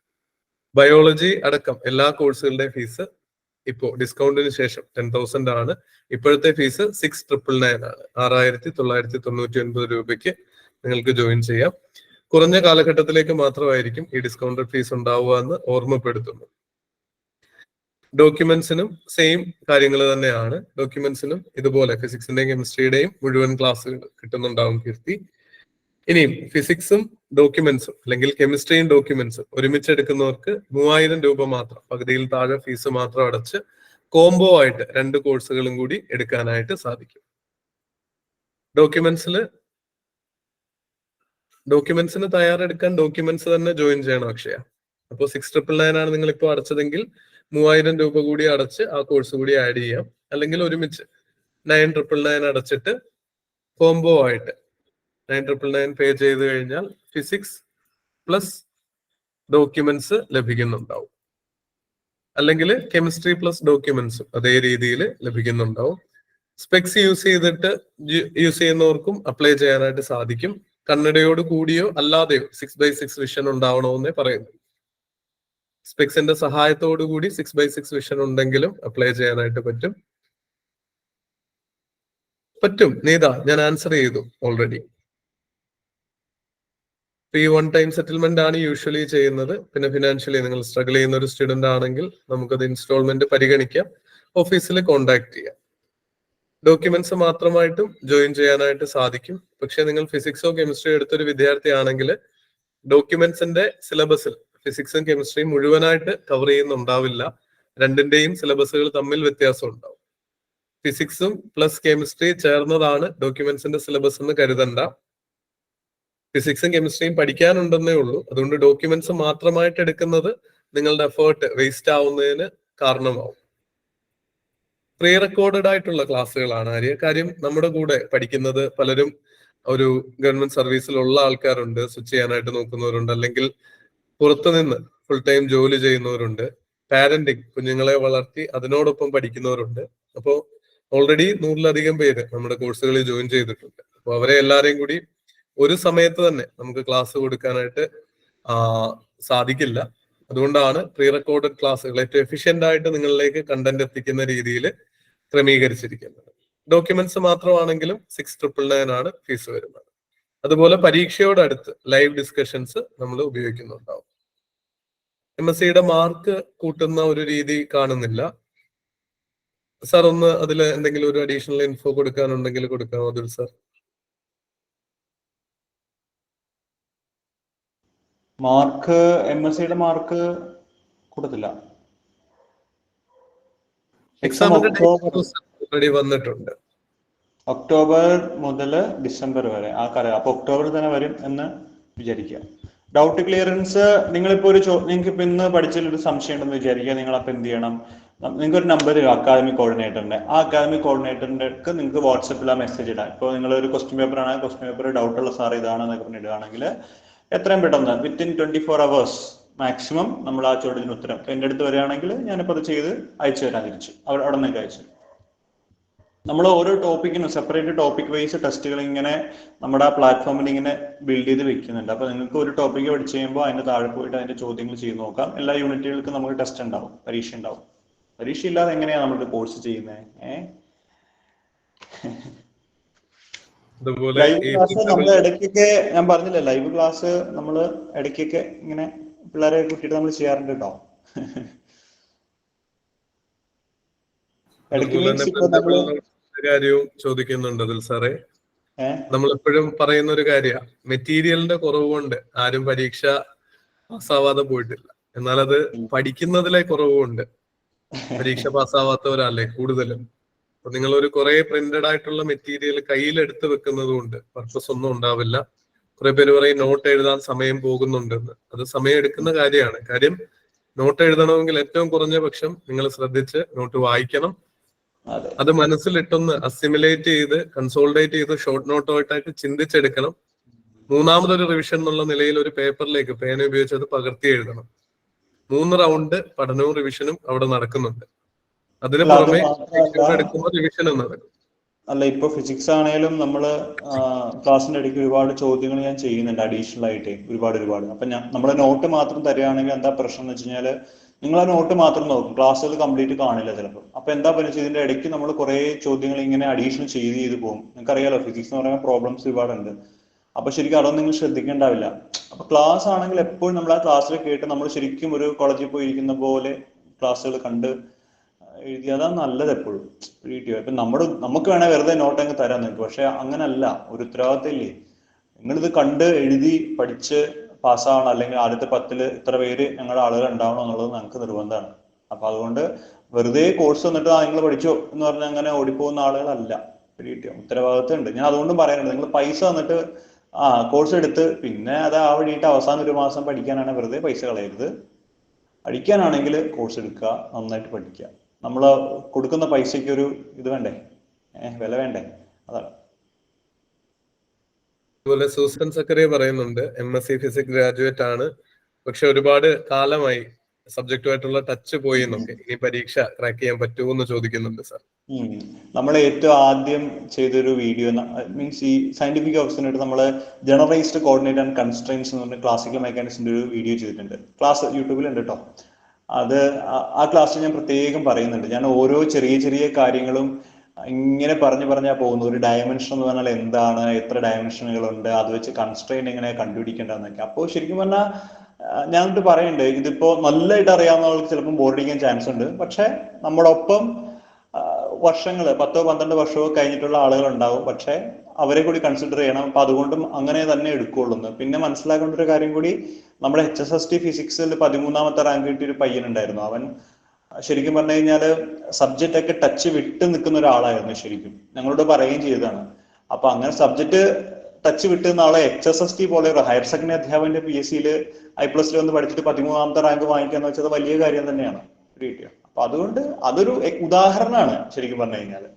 Speaker 1: ബയോളജി അടക്കം എല്ലാ കോഴ്സുകളുടെയും ഫീസ് ഇപ്പോൾ ഡിസ്കൗണ്ടിന് ശേഷം 10,000 ആണ്. ഇപ്പോഴത്തെ ഫീസ് 6,999 ആണ്. 6,999 രൂപയ്ക്ക് നിങ്ങൾക്ക് ജോയിൻ ചെയ്യാം. കുറഞ്ഞ കാലഘട്ടത്തിലേക്ക് മാത്രമായിരിക്കും ഈ ഡിസ്കൗണ്ടഡ് ഫീസ് ഉണ്ടാവുക എന്ന് ഓർമ്മപ്പെടുത്തുന്നു. ഡോക്യുമെന്റ്സിനും സെയിം കാര്യങ്ങൾ തന്നെയാണ്. ഡോക്യുമെന്റ്സിനും ഇതുപോലെ ഫിസിക്സിന്റെയും കെമിസ്ട്രിയുടെയും മുഴുവൻ ക്ലാസ്സുകൾ കിട്ടുന്നുണ്ടാവും കീർത്തി. ഇനിയും ഫിസിക്സും ഡോക്യുമെന്റ്സും അല്ലെങ്കിൽ കെമിസ്ട്രിയും ഡോക്യുമെന്റ്സും ഒരുമിച്ചെടുക്കുന്നവർക്ക് 3,000 രൂപ മാത്രം, പകുതിയിൽ താഴെ ഫീസ് മാത്രം അടച്ച് കോംബോ ആയിട്ട് 2 കോഴ്സുകളും കൂടി എടുക്കാനായിട്ട് സാധിക്കും. ഡോക്യുമെന്റ്സിന് തയ്യാറെടുക്കാൻ ഡോക്യുമെന്റ്സ് തന്നെ ജോയിൻ ചെയ്യണം അക്ഷയ. അപ്പോൾ 6,999 ആണ് നിങ്ങൾ ഇപ്പോൾ അടച്ചതെങ്കിൽ 3,000 രൂപ കൂടി അടച്ച് ആ കോഴ്സ് കൂടി ആഡ് ചെയ്യാം. അല്ലെങ്കിൽ ഒരുമിച്ച് 9,999 അടച്ചിട്ട് കോംബോ ആയിട്ട് 9,999 പേ ചെയ്ത് കഴിഞ്ഞാൽ ഫിസിക്സ് പ്ലസ് ഡോക്യുമെന്റ്സ് ലഭിക്കുന്നുണ്ടാവും. അല്ലെങ്കിൽ കെമിസ്ട്രി പ്ലസ് ഡോക്യുമെന്റ്സും അതേ രീതിയിൽ ലഭിക്കുന്നുണ്ടാവും. സ്പെക്സ് യൂസ് ചെയ്യുന്നവർക്കും അപ്ലൈ ചെയ്യാനായിട്ട് സാധിക്കും. കണ്ണടയോട് കൂടിയോ അല്ലാതെയോ 6x6 വിഷൻ ഉണ്ടാവണമെന്നേ പറയുന്നു. സ്പെക്സിന്റെ സഹായത്തോടു കൂടി 6x6 വിഷൻ ഉണ്ടെങ്കിലും അപ്ലൈ ചെയ്യാനായിട്ട് പറ്റും. നീത, ഞാൻ ആൻസർ ചെയ്തു ഓൾറെഡി. ഈ വൺ ടൈം സെറ്റിൽമെന്റ് ആണ് യൂഷ്വലി ചെയ്യുന്നത്. പിന്നെ ഫിനാൻഷ്യലി നിങ്ങൾ സ്ട്രഗിൾ ചെയ്യുന്ന ഒരു സ്റ്റുഡന്റ് ആണെങ്കിൽ നമുക്കത് ഇൻസ്റ്റാൾമെന്റ് പരിഗണിക്കാം, ഓഫീസിൽ കോൺടാക്ട് ചെയ്യാം. ഡോക്യുമെന്റ്സ് മാത്രമായിട്ടും ജോയിൻ ചെയ്യാനായിട്ട് സാധിക്കും. പക്ഷെ നിങ്ങൾ ഫിസിക്സോ കെമിസ്ട്രിയോ എടുത്തൊരു വിദ്യാർത്ഥി ആണെങ്കിൽ ഡോക്യുമെന്റ്സിന്റെ സിലബസിൽ ഫിസിക്സും കെമിസ്ട്രിയും മുഴുവനായിട്ട് കവർ ചെയ്യുന്നുണ്ടാവില്ല. രണ്ടിന്റെയും സിലബസുകൾ തമ്മിൽ വ്യത്യാസം ഉണ്ടാവും. ഫിസിക്സും പ്ലസ് കെമിസ്ട്രി ചേർന്നതാണ് ഡോക്യുമെന്റ്സിന്റെ സിലബസ് എന്ന് കരുതണ്ട. ഫിസിക്സും കെമിസ്ട്രിയും പഠിക്കാനുണ്ടെന്നേ ഉള്ളൂ. അതുകൊണ്ട് ഡോക്യുമെന്റ്സ് മാത്രമായിട്ട് എടുക്കുന്നത് നിങ്ങളുടെ എഫേർട്ട് വേസ്റ്റ് ആവുന്നതിന് കാരണമാവും. പ്രീ റെക്കോർഡഡ് ആയിട്ടുള്ള ക്ലാസ്സുകളാണ് ആര്യ. കാര്യം നമ്മുടെ കൂടെ പഠിക്കുന്നത് പലരും ഒരു ഗവൺമെന്റ് സർവീസിലുള്ള ആൾക്കാരുണ്ട്, സ്വിച്ച് ചെയ്യാനായിട്ട് നോക്കുന്നവരുണ്ട്, അല്ലെങ്കിൽ പുറത്തുനിന്ന് ഫുൾ ടൈം ജോലി ചെയ്യുന്നവരുണ്ട്, പാരന്റിങ് കുഞ്ഞുങ്ങളെ വളർത്തി അതിനോടൊപ്പം പഠിക്കുന്നവരുണ്ട്. അപ്പോൾ ഓൾറെഡി 100-ലധികം പേര് നമ്മുടെ കോഴ്സുകളിൽ ജോയിൻ ചെയ്തിട്ടുണ്ട്. അപ്പോൾ അവരെ എല്ലാവരെയും കൂടി ഒരു സമയത്ത് തന്നെ നമുക്ക് ക്ലാസ് കൊടുക്കാനായിട്ട് സാധിക്കില്ല. അതുകൊണ്ടാണ് പ്രീ റെക്കോർഡഡ് ക്ലാസ്സുകൾ ഏറ്റവും എഫിഷ്യന്റ് ആയിട്ട് നിങ്ങളിലേക്ക് കണ്ടന്റ് എത്തിക്കുന്ന രീതിയിൽ ക്രമീകരിച്ചിരിക്കുന്നത്. ഡോക്യുമെന്റ്സ് മാത്രമാണെങ്കിലും 6,999 ആണ് ഫീസ് വരുന്നത്. അതുപോലെ പരീക്ഷയോടടുത്ത് ലൈവ് ഡിസ്കഷൻസ് നമ്മൾ ഉപയോഗിക്കുന്നുണ്ടാവും. MSc മാർക്ക് കൂട്ടുന്ന ഒരു രീതി കാണുന്നില്ല. സാർ ഒന്ന് അതിൽ എന്തെങ്കിലും ഒരു അഡീഷണൽ ഇൻഫോ കൊടുക്കാനുണ്ടെങ്കിൽ കൊടുക്കാമോ Atul sir?
Speaker 2: Mark MSc mark കൊടുത്തില്ല. എക്സാം
Speaker 1: ഓൾറെഡി വന്നിട്ടുണ്ട്.
Speaker 2: ഒക്ടോബർ മുതൽ ഡിസംബർ വരെ ആ കാലം. അപ്പൊ ഒക്ടോബറിൽ തന്നെ വരും എന്ന് വിചാരിക്കുക. ഡൗട്ട് ക്ലിയറൻസ് നിങ്ങളിപ്പോ നിങ്ങൾക്ക് ഇപ്പൊ ഇന്ന് പഠിച്ചതിലൊരു സംശയം ഉണ്ടെന്ന് വിചാരിക്കുക. നിങ്ങൾ അപ്പൊ എന്ത് ചെയ്യണം? നിങ്ങൾക്ക് ഒരു നമ്പർ അക്കാദമിക് കോർഡിനേറ്ററിന്റെ, ആ അക്കാദമിക് കോർഡിനേറ്ററിന്റെ നിങ്ങൾക്ക് വാട്സപ്പിൽ ആ മെസ്സേജ് ഇടാം. ഇപ്പോൾ നിങ്ങൾ ഒരു ക്വസ്റ്റ്യൻ പേപ്പർ ആണ്, ക്വസ്റ്റ്യൻ പേപ്പർ ഡൗട്ട് ഉള്ള സാർ ഇതാണെന്നൊക്കെ പറഞ്ഞിടുകയാണെങ്കിൽ എത്രയും പെട്ടെന്ന് വിത്തിൻ 24 hours മാക്സിമം നമ്മൾ ആ ചോദ്യത്തിന് ഉത്തരം എന്റെ അടുത്ത് വരികയാണെങ്കിൽ ഞാനിപ്പോൾ അത് ചെയ്ത് അയച്ചു തരാൻ തിരിച്ചു അവിടെ നിങ്ങൾക്ക് അയച്ചു. നമ്മൾ ഓരോ ടോപ്പിക്കിനും സെപ്പറേറ്റ് ടോപ്പിക് വൈസ് ടെസ്റ്റുകൾ ഇങ്ങനെ നമ്മുടെ ആ പ്ലാറ്റ്ഫോമിൽ ഇങ്ങനെ ബിൽഡ് ചെയ്ത് വെക്കുന്നുണ്ട്. അപ്പൊ നിങ്ങൾക്ക് ഒരു ടോപ്പിക്ക് പഠിച്ചു കഴിയുമ്പോൾ അതിന്റെ താഴെ പോയിട്ട് അതിന്റെ ചോദ്യങ്ങൾ ചെയ്ത് നോക്കാം. എല്ലാ യൂണിറ്റുകൾക്കും നമുക്ക് ടെസ്റ്റ് ഉണ്ടാവും, പരീക്ഷ ഉണ്ടാവും. പരീക്ഷ ഇല്ലാതെ എങ്ങനെയാണ് നമ്മൾ കോഴ്സ് ചെയ്യുന്നത്? ലൈവ് ക്ലാസ് നമ്മൾ ഇടയ്ക്കൊക്കെ, ഞാൻ പറഞ്ഞില്ലേ, ലൈവ് ക്ലാസ് നമ്മൾ ഇടയ്ക്കൊക്കെ ഇങ്ങനെ പിള്ളേരെ കൂട്ടിയിട്ട് നമ്മൾ ചെയ്യാറുണ്ട് കേട്ടോ.
Speaker 1: കാര്യവും ചോദിക്കുന്നുണ്ട് അതിൽ സാറേ. നമ്മളെപ്പോഴും പറയുന്ന ഒരു കാര്യമാണ്, മെറ്റീരിയലിന്റെ കുറവ് കൊണ്ട് ആരും പരീക്ഷ പാസ്സാവാതെ പോയിട്ടില്ല. എന്നാൽ അത് പഠിക്കുന്നതിലെ കുറവുണ്ട് പരീക്ഷ പാസ്സാവാത്തവരല്ലേ കൂടുതലും. അപ്പൊ നിങ്ങൾ ഒരു കുറെ പ്രിന്റഡ് ആയിട്ടുള്ള മെറ്റീരിയൽ കയ്യിലെടുത്ത് വെക്കുന്നത് കൊണ്ട് പർപ്പസ് ഒന്നും ഉണ്ടാവില്ല. കുറെ പേര് പറയും നോട്ട് എഴുതാൻ സമയം പോകുന്നുണ്ടെന്ന്. അത് സമയം എടുക്കുന്ന കാര്യമാണ്. കാര്യം നോട്ട് എഴുതണമെങ്കിൽ ഏറ്റവും കുറഞ്ഞ പക്ഷം നിങ്ങൾ ശ്രദ്ധിച്ച് നോട്ട് വായിക്കണം. അത് മനസ്സിലിട്ടൊന്ന് അസിമുലേറ്റ് ചെയ്ത് കൺസോൾഡേറ്റ് ചെയ്ത് ഷോർട്ട് നോട്ടായിട്ട് ചിന്തിച്ചെടുക്കണം. മൂന്നാമതൊരു റിവിഷൻ എന്നുള്ള നിലയിൽ ഒരു പേപ്പറിലേക്ക് പേന ഉപയോഗിച്ച് അത് പകർത്തി എഴുതണം. 3 റൗണ്ട് പഠനവും റിവിഷനും അവിടെ നടക്കുന്നുണ്ട്. അതിന് പുറമെ എടുക്കുമ്പോൾ റിവിഷനും നടക്കും.
Speaker 2: അല്ല, ഇപ്പൊ ഫിസിക്സ് ആണെങ്കിലും നമ്മള് ക്ലാസ്സിന്റെ ഇടയ്ക്ക് ഒരുപാട് ചോദ്യങ്ങൾ ഞാൻ ചെയ്യുന്നുണ്ട് അഡീഷണൽ ആയിട്ട്, ഒരുപാട്. അപ്പൊ നമ്മളെ നോട്ട് മാത്രം തരികയാണെങ്കിൽ എന്താ പ്രശ്നം എന്ന് വെച്ച് കഴിഞ്ഞാല് നിങ്ങൾ ആ നോട്ട് മാത്രം നോക്കും, ക്ലാസ്സുകൾ കംപ്ലീറ്റ് കാണില്ല ചിലപ്പോൾ. അപ്പൊ എന്താ പറയുക, ഇതിന്റെ ഇടയ്ക്ക് നമ്മൾ കുറെ ചോദ്യങ്ങൾ ഇങ്ങനെ അഡീഷണൽ ചെയ്ത് പോകും. നിങ്ങൾക്കറിയാലോ ഫിസിക്സ് എന്ന് പറയുമ്പോൾ പ്രോബ്ലംസ് ഒരുപാടുണ്ട്. അപ്പൊ ശരിക്കും അതൊന്നും നിങ്ങൾ ശ്രദ്ധിക്കേണ്ടാവില്ല. അപ്പൊ ക്ലാസ് ആണെങ്കിൽ എപ്പോഴും നമ്മൾ ആ ക്ലാസ്സിൽ കേട്ട് നമ്മൾ ശരിക്കും ഒരു കോളേജിൽ പോയി ഇരിക്കുന്ന പോലെ ക്ലാസ്സുകൾ കണ്ട് എഴുതി, അതാണ് നല്ലത് എപ്പോഴും. ഇപ്പൊ നമുക്ക് വേണേൽ വെറുതെ നോട്ട് അങ്ങ് തരാൻ നിങ്ങൾക്ക്, പക്ഷെ അങ്ങനല്ല, ഒരു ഉത്തരവാദിത്തം ഇല്ലേ. നിങ്ങളിത് കണ്ട് എഴുതി പഠിച്ച് പാസ്സാവണം, അല്ലെങ്കിൽ ആദ്യത്തെ 10 ഇത്ര പേര് ഞങ്ങളുടെ ആളുകൾ ഉണ്ടാവണം എന്നുള്ളത് ഞങ്ങൾക്ക് നിർബന്ധമാണ്. അപ്പൊ അതുകൊണ്ട് വെറുതെ കോഴ്സ് വന്നിട്ട് നിങ്ങൾ പഠിച്ചോ എന്ന് പറഞ്ഞാൽ അങ്ങനെ ഓടിപ്പോകുന്ന ആളുകളല്ല. ഉത്തരവാദിത്തം ഉണ്ട്. ഞാൻ അതുകൊണ്ടും പറയാനുണ്ട്, നിങ്ങൾ പൈസ വന്നിട്ട് കോഴ്സ് എടുത്ത് പിന്നെ അത് ആ വഴിയിട്ട് അവസാനം 1 മാസം പഠിക്കാനാണ്, വെറുതെ പൈസ കളയരുത്. പഠിക്കാനാണെങ്കിൽ കോഴ്സ് എടുക്കുക, നന്നായിട്ട് പഠിക്കുക. നമ്മൾ കൊടുക്കുന്ന പൈസയ്ക്ക് ഒരു ഇത് വേണ്ടേ, വില വേണ്ടേ, അതാണ്.
Speaker 1: അതുപോലെ സൂസൻ സക്കറിയ പറയുന്നുണ്ട് MSc ഫിസിക്സ് ഗ്രാജുവേറ്റ് ആണ്, പക്ഷെ ഒരുപാട് കാലമായി സബ്ജക്റ്റുമായിട്ടുള്ള ടച്ച് പോയി എന്നൊക്കെ. ഇനി പരീക്ഷ ക്രാക്ക് ചെയ്യാൻ പറ്റുമോ എന്ന് ചോദിക്കുന്നുണ്ട് സാർ.
Speaker 2: നമ്മൾ ഏറ്റവും ആദ്യം ചെയ്തൊരു വീഡിയോ മീൻസ് ഈ സയന്റിഫിക് ഓപ്ഷനായിട്ട് നമ്മൾ ജനറലൈസ്ഡ് കോർഡിനേറ്റ് ആൻഡ് കൺസ്ട്രെയിൻസ് എന്ന് പറഞ്ഞ ക്ലാസിക്കൽ മെക്കാനിക്സിന്റെ ഒരു വീഡിയോ ചെയ്തിട്ടുണ്ട്. ക്ലാസ് യൂട്യൂബിലുണ്ട് കേട്ടോ. അത് ആ ക്ലാസ്സിൽ ഞാൻ പ്രത്യേകം പറയുന്നുണ്ട്. ഞാൻ ഓരോ ചെറിയ ചെറിയ കാര്യങ്ങളും ഇങ്ങനെ പറഞ്ഞാ പോകുന്നു. ഒരു ഡയമെൻഷൻ എന്ന് പറഞ്ഞാൽ എന്താണ്, എത്ര ഡയമെൻഷനുകളുണ്ട്, അത് വെച്ച് കൺസ്ട്രെയിൻ എങ്ങനെ കണ്ടുപിടിക്കേണ്ടതെന്നൊക്കെ. അപ്പോൾ ശരിക്കും പറഞ്ഞാൽ ഞാൻ പറയുന്നുണ്ട്, ഇതിപ്പോ നല്ലതായിട്ട് അറിയാവുന്നവർക്ക് ചിലപ്പോൾ ബോറടിക്കാൻ ചാൻസ് ഉണ്ട്. പക്ഷെ നമ്മുടെ ഒപ്പം വർഷങ്ങൾ 10-12 വർഷമോ കഴിഞ്ഞിട്ടുള്ള ആളുകൾ ഉണ്ടാവും. പക്ഷെ അവരെ കൂടി കൺസിഡർ ചെയ്യണം. അപ്പൊ അതുകൊണ്ടും അങ്ങനെ തന്നെ എടുക്കുള്ളൂ. പിന്നെ മനസ്സിലാക്കേണ്ട ഒരു കാര്യം കൂടി, നമ്മുടെ HSST ഫിസിക്സിൽ 13ാമത്തെ റാങ്ക് കിട്ടിയ ഒരു പയ്യനുണ്ടായിരുന്നു. അവൻ ശരിക്കും പറഞ്ഞു കഴിഞ്ഞാല് സബ്ജക്റ്റ് ഒക്കെ ടച്ച് വിട്ട് നിൽക്കുന്ന ഒരാളായിരുന്നു. ശരിക്കും ഞങ്ങളോട് പറയുകയും ചെയ്തതാണ്. അപ്പൊ അങ്ങനെ സബ്ജക്ട് ടച്ച് വിട്ട് നിന്ന ആളെ HSST പോലെ ഒരു ഹയർ സെക്കൻഡറി അധ്യാപകന്റെ PSCയിൽ I+ൽ വന്ന് പഠിച്ചിട്ട് 13ാമത്തെ റാങ്ക് വാങ്ങിക്കാന്ന് വെച്ചത് വലിയ കാര്യം തന്നെയാണ് കിട്ടിയത്. അപ്പൊ അതുകൊണ്ട് അതൊരു ഉദാഹരണമാണ് ശരിക്കും പറഞ്ഞു കഴിഞ്ഞാല്.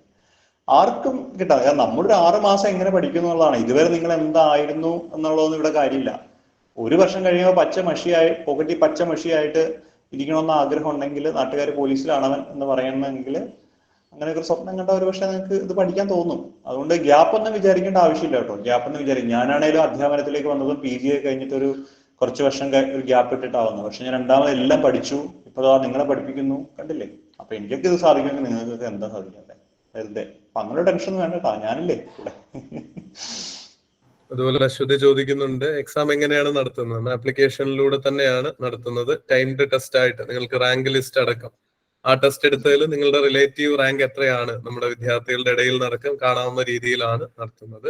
Speaker 2: ആർക്കും കിട്ടാം. കാരണം നമ്മുടെ 6 മാസം എങ്ങനെ പഠിക്കും എന്നുള്ളതാണ്. ഇതുവരെ നിങ്ങൾ എന്തായിരുന്നു എന്നുള്ളതൊന്നും ഇവിടെ കാര്യമില്ല. ഒരു വർഷം കഴിയുമ്പോൾ പോക്കറ്റി പച്ച മഷിയായിട്ട് ഇരിക്കണമെന്ന് ആഗ്രഹം ഉണ്ടെങ്കിൽ, നാട്ടുകാർ പോലീസിലാണവൻ എന്ന് പറയണമെങ്കിൽ, അങ്ങനെയൊക്കെ സ്വപ്നം കണ്ട ഒരു പക്ഷേ നിങ്ങൾക്ക് ഇത് പഠിക്കാൻ തോന്നും. അതുകൊണ്ട് ഗ്യാപ്പ് ഒന്നും വിചാരിക്കേണ്ട ആവശ്യമില്ല കേട്ടോ. ഗ്യാപ്പ് ഒന്നും വിചാരിക്കും. ഞാനാണേലും അധ്യാപനത്തിലേക്ക് വന്നതും PG കഴിഞ്ഞിട്ട് ഒരു കുറച്ച് വർഷം ഒരു ഗ്യാപ്പ് ഇട്ടിട്ടാവുന്നു. പക്ഷെ ഞാൻ രണ്ടാമത് എല്ലാം പഠിച്ചു. ഇപ്പൊ നിങ്ങളെ പഠിപ്പിക്കുന്നു, കണ്ടില്ലേ? അപ്പൊ എനിക്കൊക്കെ ഇത് സാധിക്കുമെങ്കിൽ നിങ്ങൾക്കൊക്കെ എന്താ സാധിക്കണ്ടേ? വെറുതെ അപ്പൊ അങ്ങനെ ടെൻഷൻ വേണ്ട കേട്ടോ, ഞാനില്ലേ കൂടെ.
Speaker 1: അതുപോലെ അശ്വതി ചോദിക്കുന്നുണ്ട്, എക്സാം എങ്ങനെയാണ് നടത്തുന്നത്? ആപ്ലിക്കേഷനിലൂടെ തന്നെയാണ് നടത്തുന്നത്. ടൈംഡ് ടെസ്റ്റ് ആയിട്ട് നിങ്ങൾക്ക് റാങ്ക് ലിസ്റ്റ് അടക്കം ആ ടെസ്റ്റ് എടുത്തതിൽ നിങ്ങളുടെ റിലേറ്റീവ് റാങ്ക് എത്രയാണ് നമ്മുടെ വിദ്യാർത്ഥികളുടെ ഇടയിൽ നടക്കം കാണാവുന്ന രീതിയിലാണ് നടത്തുന്നത്.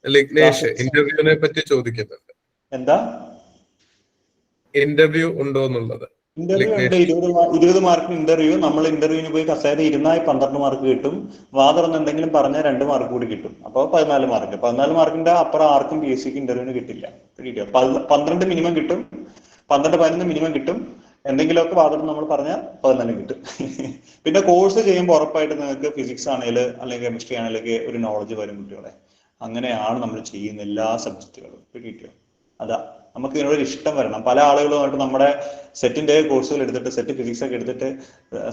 Speaker 1: ലിഗ്നേഷ് ഇന്റർവ്യൂവിനെ പറ്റി ചോദിക്കുന്നുണ്ട്.
Speaker 2: എന്താ
Speaker 1: ഇന്റർവ്യൂ ഉണ്ടോ എന്നുള്ളത്.
Speaker 2: ഇന്റർവ്യൂ ഉണ്ട്. 20 മാർക്കിന് ഇന്റർവ്യൂ. നമ്മൾ ഇന്റർവ്യൂവിന് പോയി കസേര ഇരുന്നാൽ 12 മാർക്ക് കിട്ടും. വാതുറന്ന് എന്തെങ്കിലും പറഞ്ഞാൽ 2 മാർക്ക് കൂടി കിട്ടും. അപ്പോൾ 14 മാർക്ക്. 14 മാർക്കിന്റെ അപ്പുറം ആർക്കും PSCക്ക് ഇന്റർവ്യൂവിന് കിട്ടില്ല. 12 മിനിമം കിട്ടും, 12-15 മിനിമം കിട്ടും. എന്തെങ്കിലുമൊക്കെ വാതുറന്ന് നമ്മൾ പറഞ്ഞാൽ 14 കിട്ടും. പിന്നെ കോഴ്സ് ചെയ്യുമ്പോൾ ഉറപ്പായിട്ട് നിങ്ങൾക്ക് ഫിസിക്സ് ആണെങ്കിൽ അല്ലെങ്കിൽ കെമിസ്ട്രി ആണെങ്കിലൊക്കെ ഒരു നോളജ് വരും കുട്ടികളെ. അങ്ങനെയാണ് നമ്മൾ ചെയ്യുന്ന എല്ലാ സബ്ജക്റ്റുകളും. കിട്ടിയോ? അതാ നമുക്ക് ഇതിനോട് ഇഷ്ടം വരണം. പല ആളുകളുമായിട്ട് നമ്മുടെ സെറ്റിന്റെ കോഴ്സുകൾ എടുത്തിട്ട്, സെറ്റ് ഫിസിക്സ് ഒക്കെ എടുത്തിട്ട്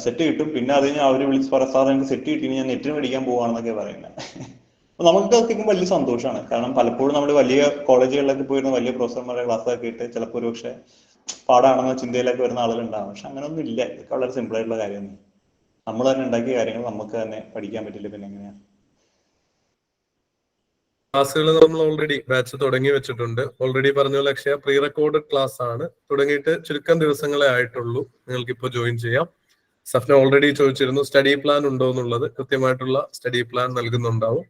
Speaker 2: സെറ്റ് കിട്ടും. പിന്നെ അത് കഴിഞ്ഞാൽ അവർ വിളിച്ച് സാർ എനിക്ക് സെറ്റ് കിട്ടി, ഞാൻ നെറ്റിന് പഠിക്കാൻ പോവാണെന്നൊക്കെ പറയുന്നത്. അപ്പൊ നമുക്ക് കേൾക്കുമ്പോൾ വലിയ സന്തോഷമാണ്. കാരണം പലപ്പോഴും നമ്മൾ വലിയ കോളേജുകളിലൊക്കെ പോയിരുന്ന വലിയ പ്രൊഫസർമാരുടെ ക്ലാസ്സൊക്കെ ഇട്ട് ചിലപ്പോൾ ഒരു പക്ഷേ പാടാണെന്ന ചിന്തയിലൊക്കെ വരുന്ന ആളുകളുണ്ടാവും. പക്ഷെ അങ്ങനെയൊന്നും ഇല്ല. ഇതൊക്കെ വളരെ സിമ്പിൾ ആയിട്ടുള്ള കാര്യമാണ്. നമ്മൾ തന്നെ ഉണ്ടാക്കിയ കാര്യങ്ങൾ നമുക്ക് തന്നെ പഠിക്കാൻ പറ്റില്ല, പിന്നെ എങ്ങനെയാണ്?
Speaker 1: ക്ലാസ്സുകൾ നമ്മൾ ഓൾറെഡി ബാച്ച് തുടങ്ങി വെച്ചിട്ടുണ്ട്. ഓൾറെഡി പറഞ്ഞ പോലെ അക്ഷയ പ്രീ റെക്കോർഡഡ് ക്ലാസ് ആണ്. തുടങ്ങിയിട്ട് ചുരുക്കം ദിവസങ്ങളെ ആയിട്ടുള്ളൂ. നിങ്ങൾക്ക് ഇപ്പോൾ ജോയിൻ ചെയ്യാം. സഫ്ന ഓൾറെഡി ചോദിച്ചിരുന്നു സ്റ്റഡി പ്ലാൻ ഉണ്ടോ എന്നുള്ളത്. കൃത്യമായിട്ടുള്ള സ്റ്റഡി പ്ലാൻ നൽകുന്നുണ്ടാവും.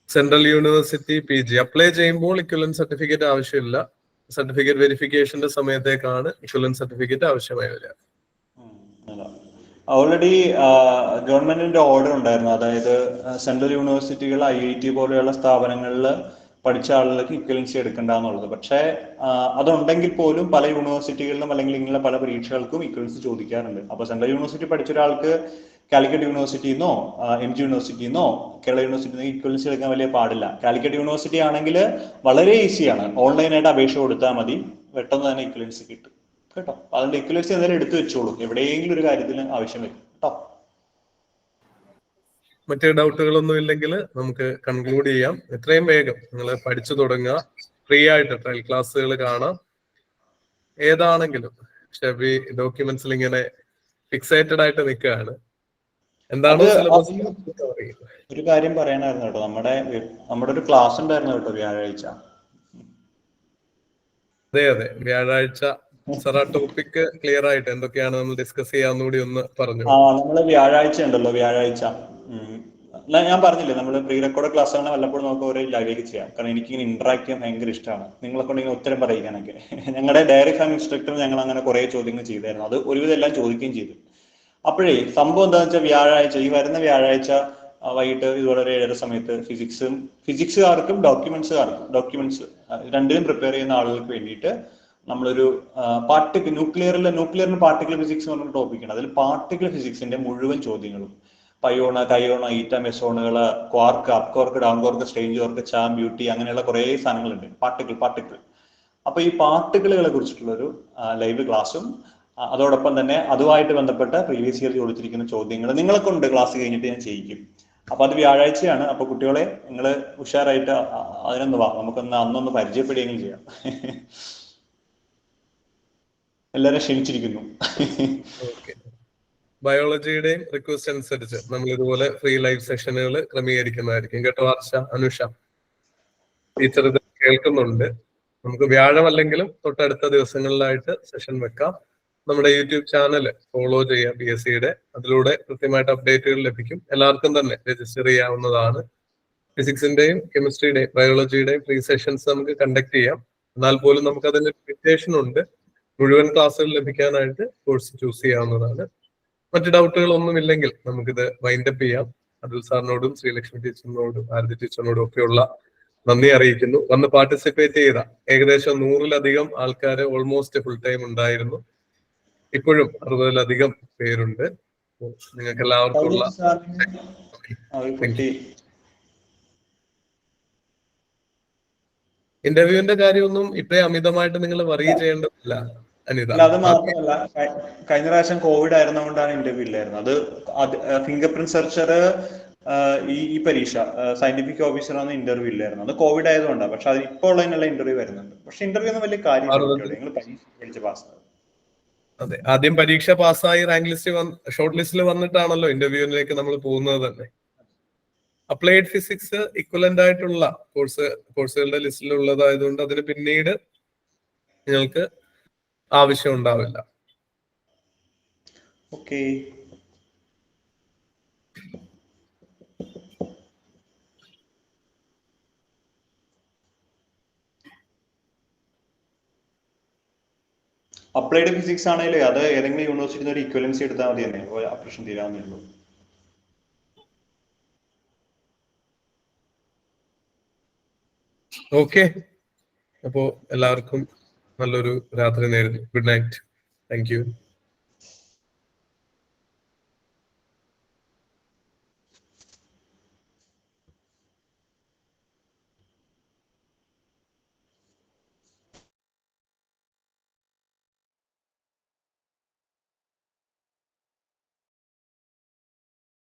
Speaker 1: സെൻട്രൽ യൂണിവേഴ്സിറ്റി PG അപ്ലൈ ചെയ്യുമ്പോൾ ഇക്വലന്റ് സർട്ടിഫിക്കറ്റ് ആവശ്യമില്ല. സർട്ടിഫിക്കറ്റ് വെരിഫിക്കേഷന്റെ സമയത്തേക്കാണ് ഇക്വലന്റ് സർട്ടിഫിക്കറ്റ് ആവശ്യമായി വരിക.
Speaker 2: ഓൾറെഡി ഗവൺമെന്റിന്റെ ഓർഡർ ഉണ്ടായിരുന്നു. അതായത് സെൻട്രൽ യൂണിവേഴ്സിറ്റികൾ, IIT പോലെയുള്ള സ്ഥാപനങ്ങളിൽ പഠിച്ച ആളുകൾക്ക് ഇക്വലൻസി എടുക്കണ്ടെന്നുള്ളത്. പക്ഷേ അതുണ്ടെങ്കിൽ പോലും പല യൂണിവേഴ്സിറ്റികളിലും അല്ലെങ്കിൽ ഇങ്ങനെയുള്ള പല പരീക്ഷകൾക്കും ഇക്വലൻസി ചോദിക്കാറുണ്ട്. അപ്പൊ സെൻട്രൽ യൂണിവേഴ്സിറ്റി പഠിച്ച ഒരാൾക്ക് കാലിക്കറ്റ് യൂണിവേഴ്സിറ്റിന്നോ MG യൂണിവേഴ്സിറ്റിന്നോ കേരള യൂണിവേഴ്സിറ്റിന്നോ ഇക്വലൻസി എടുക്കാൻ വലിയ പാടില്ല. കാലിക്കറ്റ് യൂണിവേഴ്സിറ്റി ആണെങ്കിൽ വളരെ ഈസിയാണ്. ഓൺലൈനായിട്ട് അപേക്ഷ കൊടുത്താൽ മതി, പെട്ടെന്ന് തന്നെ ഇക്വലൻസി കിട്ടും കേട്ടോ. അതുകൊണ്ട് ഇക്വലൻസി എന്തായാലും എടുത്തു വെച്ചോളൂ, എവിടെയെങ്കിലും ഒരു കാര്യത്തിന് ആവശ്യം വരും കേട്ടോ.
Speaker 1: മറ്റേ ഡൗട്ടുകളൊന്നും ഇല്ലെങ്കിൽ നമുക്ക് കൺക്ലൂഡ് ചെയ്യാം. എത്രയും വേഗം നിങ്ങൾ പഠിച്ചു തുടങ്ങുക. ഫ്രീ ആയിട്ട് ട്രയൽ ക്ലാസ്സുകൾ കാണാം. ഏതാണെങ്കിലും ഷെബി ഡോക്യുമെന്റ്സിൽ ഇങ്ങനെ ഫിക്സേറ്റഡ് ആയിട്ട് നിൽക്കുകയാണ്. എന്താണ് സിലബസ്?
Speaker 2: ഒരു കാര്യം പറയാനായിരുന്നു കേട്ടോ. നമ്മുടെ ഒരു ക്ലാസ് ഉണ്ടായിരുന്നു കേട്ടോ വ്യാഴാഴ്ച.
Speaker 1: അതെ വ്യാഴാഴ്ച. സാർ ആ ടോപ്പിക് ക്ലിയർ ആയിട്ട് എന്തൊക്കെയാണ് നമ്മൾ ഡിസ്കസ് ചെയ്യാന്ന് കൂടി ഒന്ന് പറഞ്ഞു.
Speaker 2: നമ്മള് വ്യാഴാഴ്ച ഉണ്ടല്ലോ, വ്യാഴാഴ്ച ഞാൻ പറഞ്ഞില്ലേ, നമ്മൾ പ്രീ റെക്കോർഡ് ക്ലാസ് ആണ്. വല്ലപ്പോഴും നമുക്ക് ഓരോ ലൈവിലേക്ക് ചെയ്യാം. കാരണം എനിക്ക് ഇങ്ങനെ ഇന്ററാക്ട് ചെയ്യാൻ ഭയങ്കര ഇഷ്ടമാണ്. നിങ്ങളെ കൊണ്ട് ഇങ്ങനെ ഉത്തരം പറയിക്കാനൊക്കെ. ഞങ്ങളുടെ ഡയറി ഫാം ഇൻസ്ട്രക്ടർ ഞങ്ങൾ അങ്ങനെ കുറെ ചോദ്യങ്ങൾ ചെയ്തായിരുന്നു. അത് ഒരുവിധം എല്ലാം ചോദിക്കുകയും ചെയ്തു. അപ്പോഴേ സംഭവം എന്താണെന്ന് വെച്ചാൽ വ്യാഴാഴ്ച, ഈ വരുന്ന വ്യാഴാഴ്ച വൈകിട്ട് ഇതുപോലെ ഒരു 7:30 സമയത്ത് ഫിസിക്സുകാർക്കും ഡോക്യുമെന്റ്സ് രണ്ടിനും പ്രിപ്പയർ ചെയ്യുന്ന ആളുകൾക്ക് വേണ്ടിയിട്ട് നമ്മളൊരു ന്യൂക്ലിയറിന് പാർട്ടിക്കിൾ ഫിസിക്സ് എന്ന് പറഞ്ഞ ടോപ്പിക്കാണ്. അതിൽ പാർട്ടിക്കിൾ ഫിസിക്സിന്റെ മുഴുവൻ ചോദ്യങ്ങളും, പയോണ്, കയോണ്, ഈറ്റ, മെസോണുകള്, quark, up quark, down quark, strange quark, charm, beauty, അങ്ങനെയുള്ള കുറെ സാധനങ്ങളുണ്ട്. പാർട്ടിക്കിൾ. അപ്പൊ ഈ പാർട്ടിക്കിളുകളെ കുറിച്ചിട്ടുള്ള ഒരു ലൈവ് ക്ലാസ്സും അതോടൊപ്പം തന്നെ അതുമായിട്ട് ബന്ധപ്പെട്ട പ്രീവിയസ് ഇയർ ചോദിച്ചിരിക്കുന്ന ചോദ്യങ്ങൾ നിങ്ങളെ കൊണ്ട് ക്ലാസ് കഴിഞ്ഞിട്ട് ഞാൻ ചെയ്യിക്കും. അപ്പൊ അത് വ്യാഴാഴ്ചയാണ്. അപ്പൊ കുട്ടികളെ നിങ്ങൾ ഉഷാറായിട്ട് അതിനൊന്ന് വാ, നമുക്കൊന്ന് അന്നൊന്ന് പരിചയപ്പെടുകയെങ്കിലും ചെയ്യാം. എല്ലാവരും ക്ഷണിച്ചിരിക്കുന്നു.
Speaker 1: ബയോളജിയുടെയും റിക്വസ്റ്റ് അനുസരിച്ച് നമ്മൾ ഇതുപോലെ ഫ്രീ ലൈവ് സെഷനുകൾ ക്രമീകരിക്കുന്നതായിരിക്കും. കേട്ടോ ഹർഷ, അനുഷ? ടീച്ചർ ഇത് കേൾക്കുന്നുണ്ട്. നമുക്ക് വ്യാഴമല്ലെങ്കിലും തൊട്ടടുത്ത ദിവസങ്ങളിലായിട്ട് സെഷൻ വെക്കാം. നമ്മുടെ യൂട്യൂബ് ചാനൽ ഫോളോ ചെയ്യാം PSCയുടെ. അതിലൂടെ കൃത്യമായിട്ട് അപ്ഡേറ്റുകൾ ലഭിക്കും. എല്ലാവർക്കും തന്നെ രജിസ്റ്റർ ചെയ്യാവുന്നതാണ്. ഫിസിക്സിന്റെയും കെമിസ്ട്രിയുടെയും ബയോളജിയുടെയും ഫ്രീ സെഷൻസ് നമുക്ക് കണ്ടക്ട് ചെയ്യാം. എന്നാൽ പോലും നമുക്ക് അതിന്റെ ലിമിറ്റേഷൻ ഉണ്ട്. മുഴുവൻ ക്ലാസ്സുകൾ ലഭിക്കാനായിട്ട് കോഴ്സ് ചൂസ് ചെയ്യാവുന്നതാണ്. മറ്റു ഡൗട്ടുകൾ ഒന്നുമില്ലെങ്കിൽ നമുക്കിത് വൈൻഡപ്പ് ചെയ്യാം. അതുൽ സാറിനോടും ശ്രീലക്ഷ്മി ടീച്ചറിനോടും ആരതി ടീച്ചറിനോടും ഒക്കെയുള്ള നന്ദി അറിയിക്കുന്നു. വന്ന് പാർട്ടിസിപ്പേറ്റ് ചെയ്ത ഏകദേശം 100-ലധികം ആൾക്കാർ ഓൾമോസ്റ്റ് ഫുൾ ടൈം ഉണ്ടായിരുന്നു. ഇപ്പോഴും 60-ലധികം പേരുണ്ട്. നിങ്ങൾക്ക് എല്ലാവർക്കും ഉള്ള ഇന്റർവ്യൂവിന്റെ കാര്യമൊന്നും ഇത്രയും അമിതമായിട്ട് നിങ്ങൾ വറി ചെയ്യേണ്ടതില്ല അനിത.
Speaker 2: അത് മാത്രമല്ല, കഴിഞ്ഞ പ്രാവശ്യം കോവിഡ് ആയിരുന്നുകൊണ്ടാണ് ഇന്റർവ്യൂ ഇല്ലായിരുന്നു. അത് ഫിംഗർ പ്രിന്റ് സെർച്ചർ ഈ പരീക്ഷ സയന്റിഫിക് ഓഫീസറാണ് ഇന്റർവ്യൂ ഇല്ലായിരുന്നു. അത് കോവിഡ് ആയതുകൊണ്ടാണ്. പക്ഷെ അത് ഇപ്പോൾ ഉള്ളതിനുള്ള ഇന്റർവ്യൂ വരുന്നുണ്ട്. പക്ഷെ ഇന്റർവ്യൂ ഒന്നും വലിയ കാര്യമില്ല. നിങ്ങൾ പരീക്ഷ പഠിച്ച് പാസ്സാകും.
Speaker 1: അതെ, ആദ്യം പരീക്ഷ പാസ്സായി റാങ്ക് ലിസ്റ്റ് ഷോർട്ട് ലിസ്റ്റിൽ വന്നിട്ടാണല്ലോ ഇന്റർവ്യൂവിലേക്ക് നമ്മൾ പോകുന്നത് തന്നെ. അപ്ലൈഡ് ഫിസിക്സ് ഇക്വലന്റ് ആയിട്ടുള്ള കോഴ്സുകളുടെ ലിസ്റ്റിൽ ഉള്ളതായതുകൊണ്ട് അതിന് പിന്നീട് നിങ്ങൾക്ക് ആവശ്യം ഉണ്ടാവില്ല.
Speaker 2: ഓക്കെ, അപ്ലൈഡ് ഫിസിക്സ് ആണെങ്കിലും അത് ഏതെങ്കിലും യൂണിവേഴ്സിറ്റിയിൽ ഒരു ഇക്വലൻസി എടുത്താൽ മതി തന്നെ, പ്രശ്നം തീരാവുന്നേ ഉള്ളൂ.
Speaker 1: ഓക്കെ, അപ്പോ എല്ലാവർക്കും നല്ലൊരു രാത്രി നേരുന്നു. Good night. Thank you.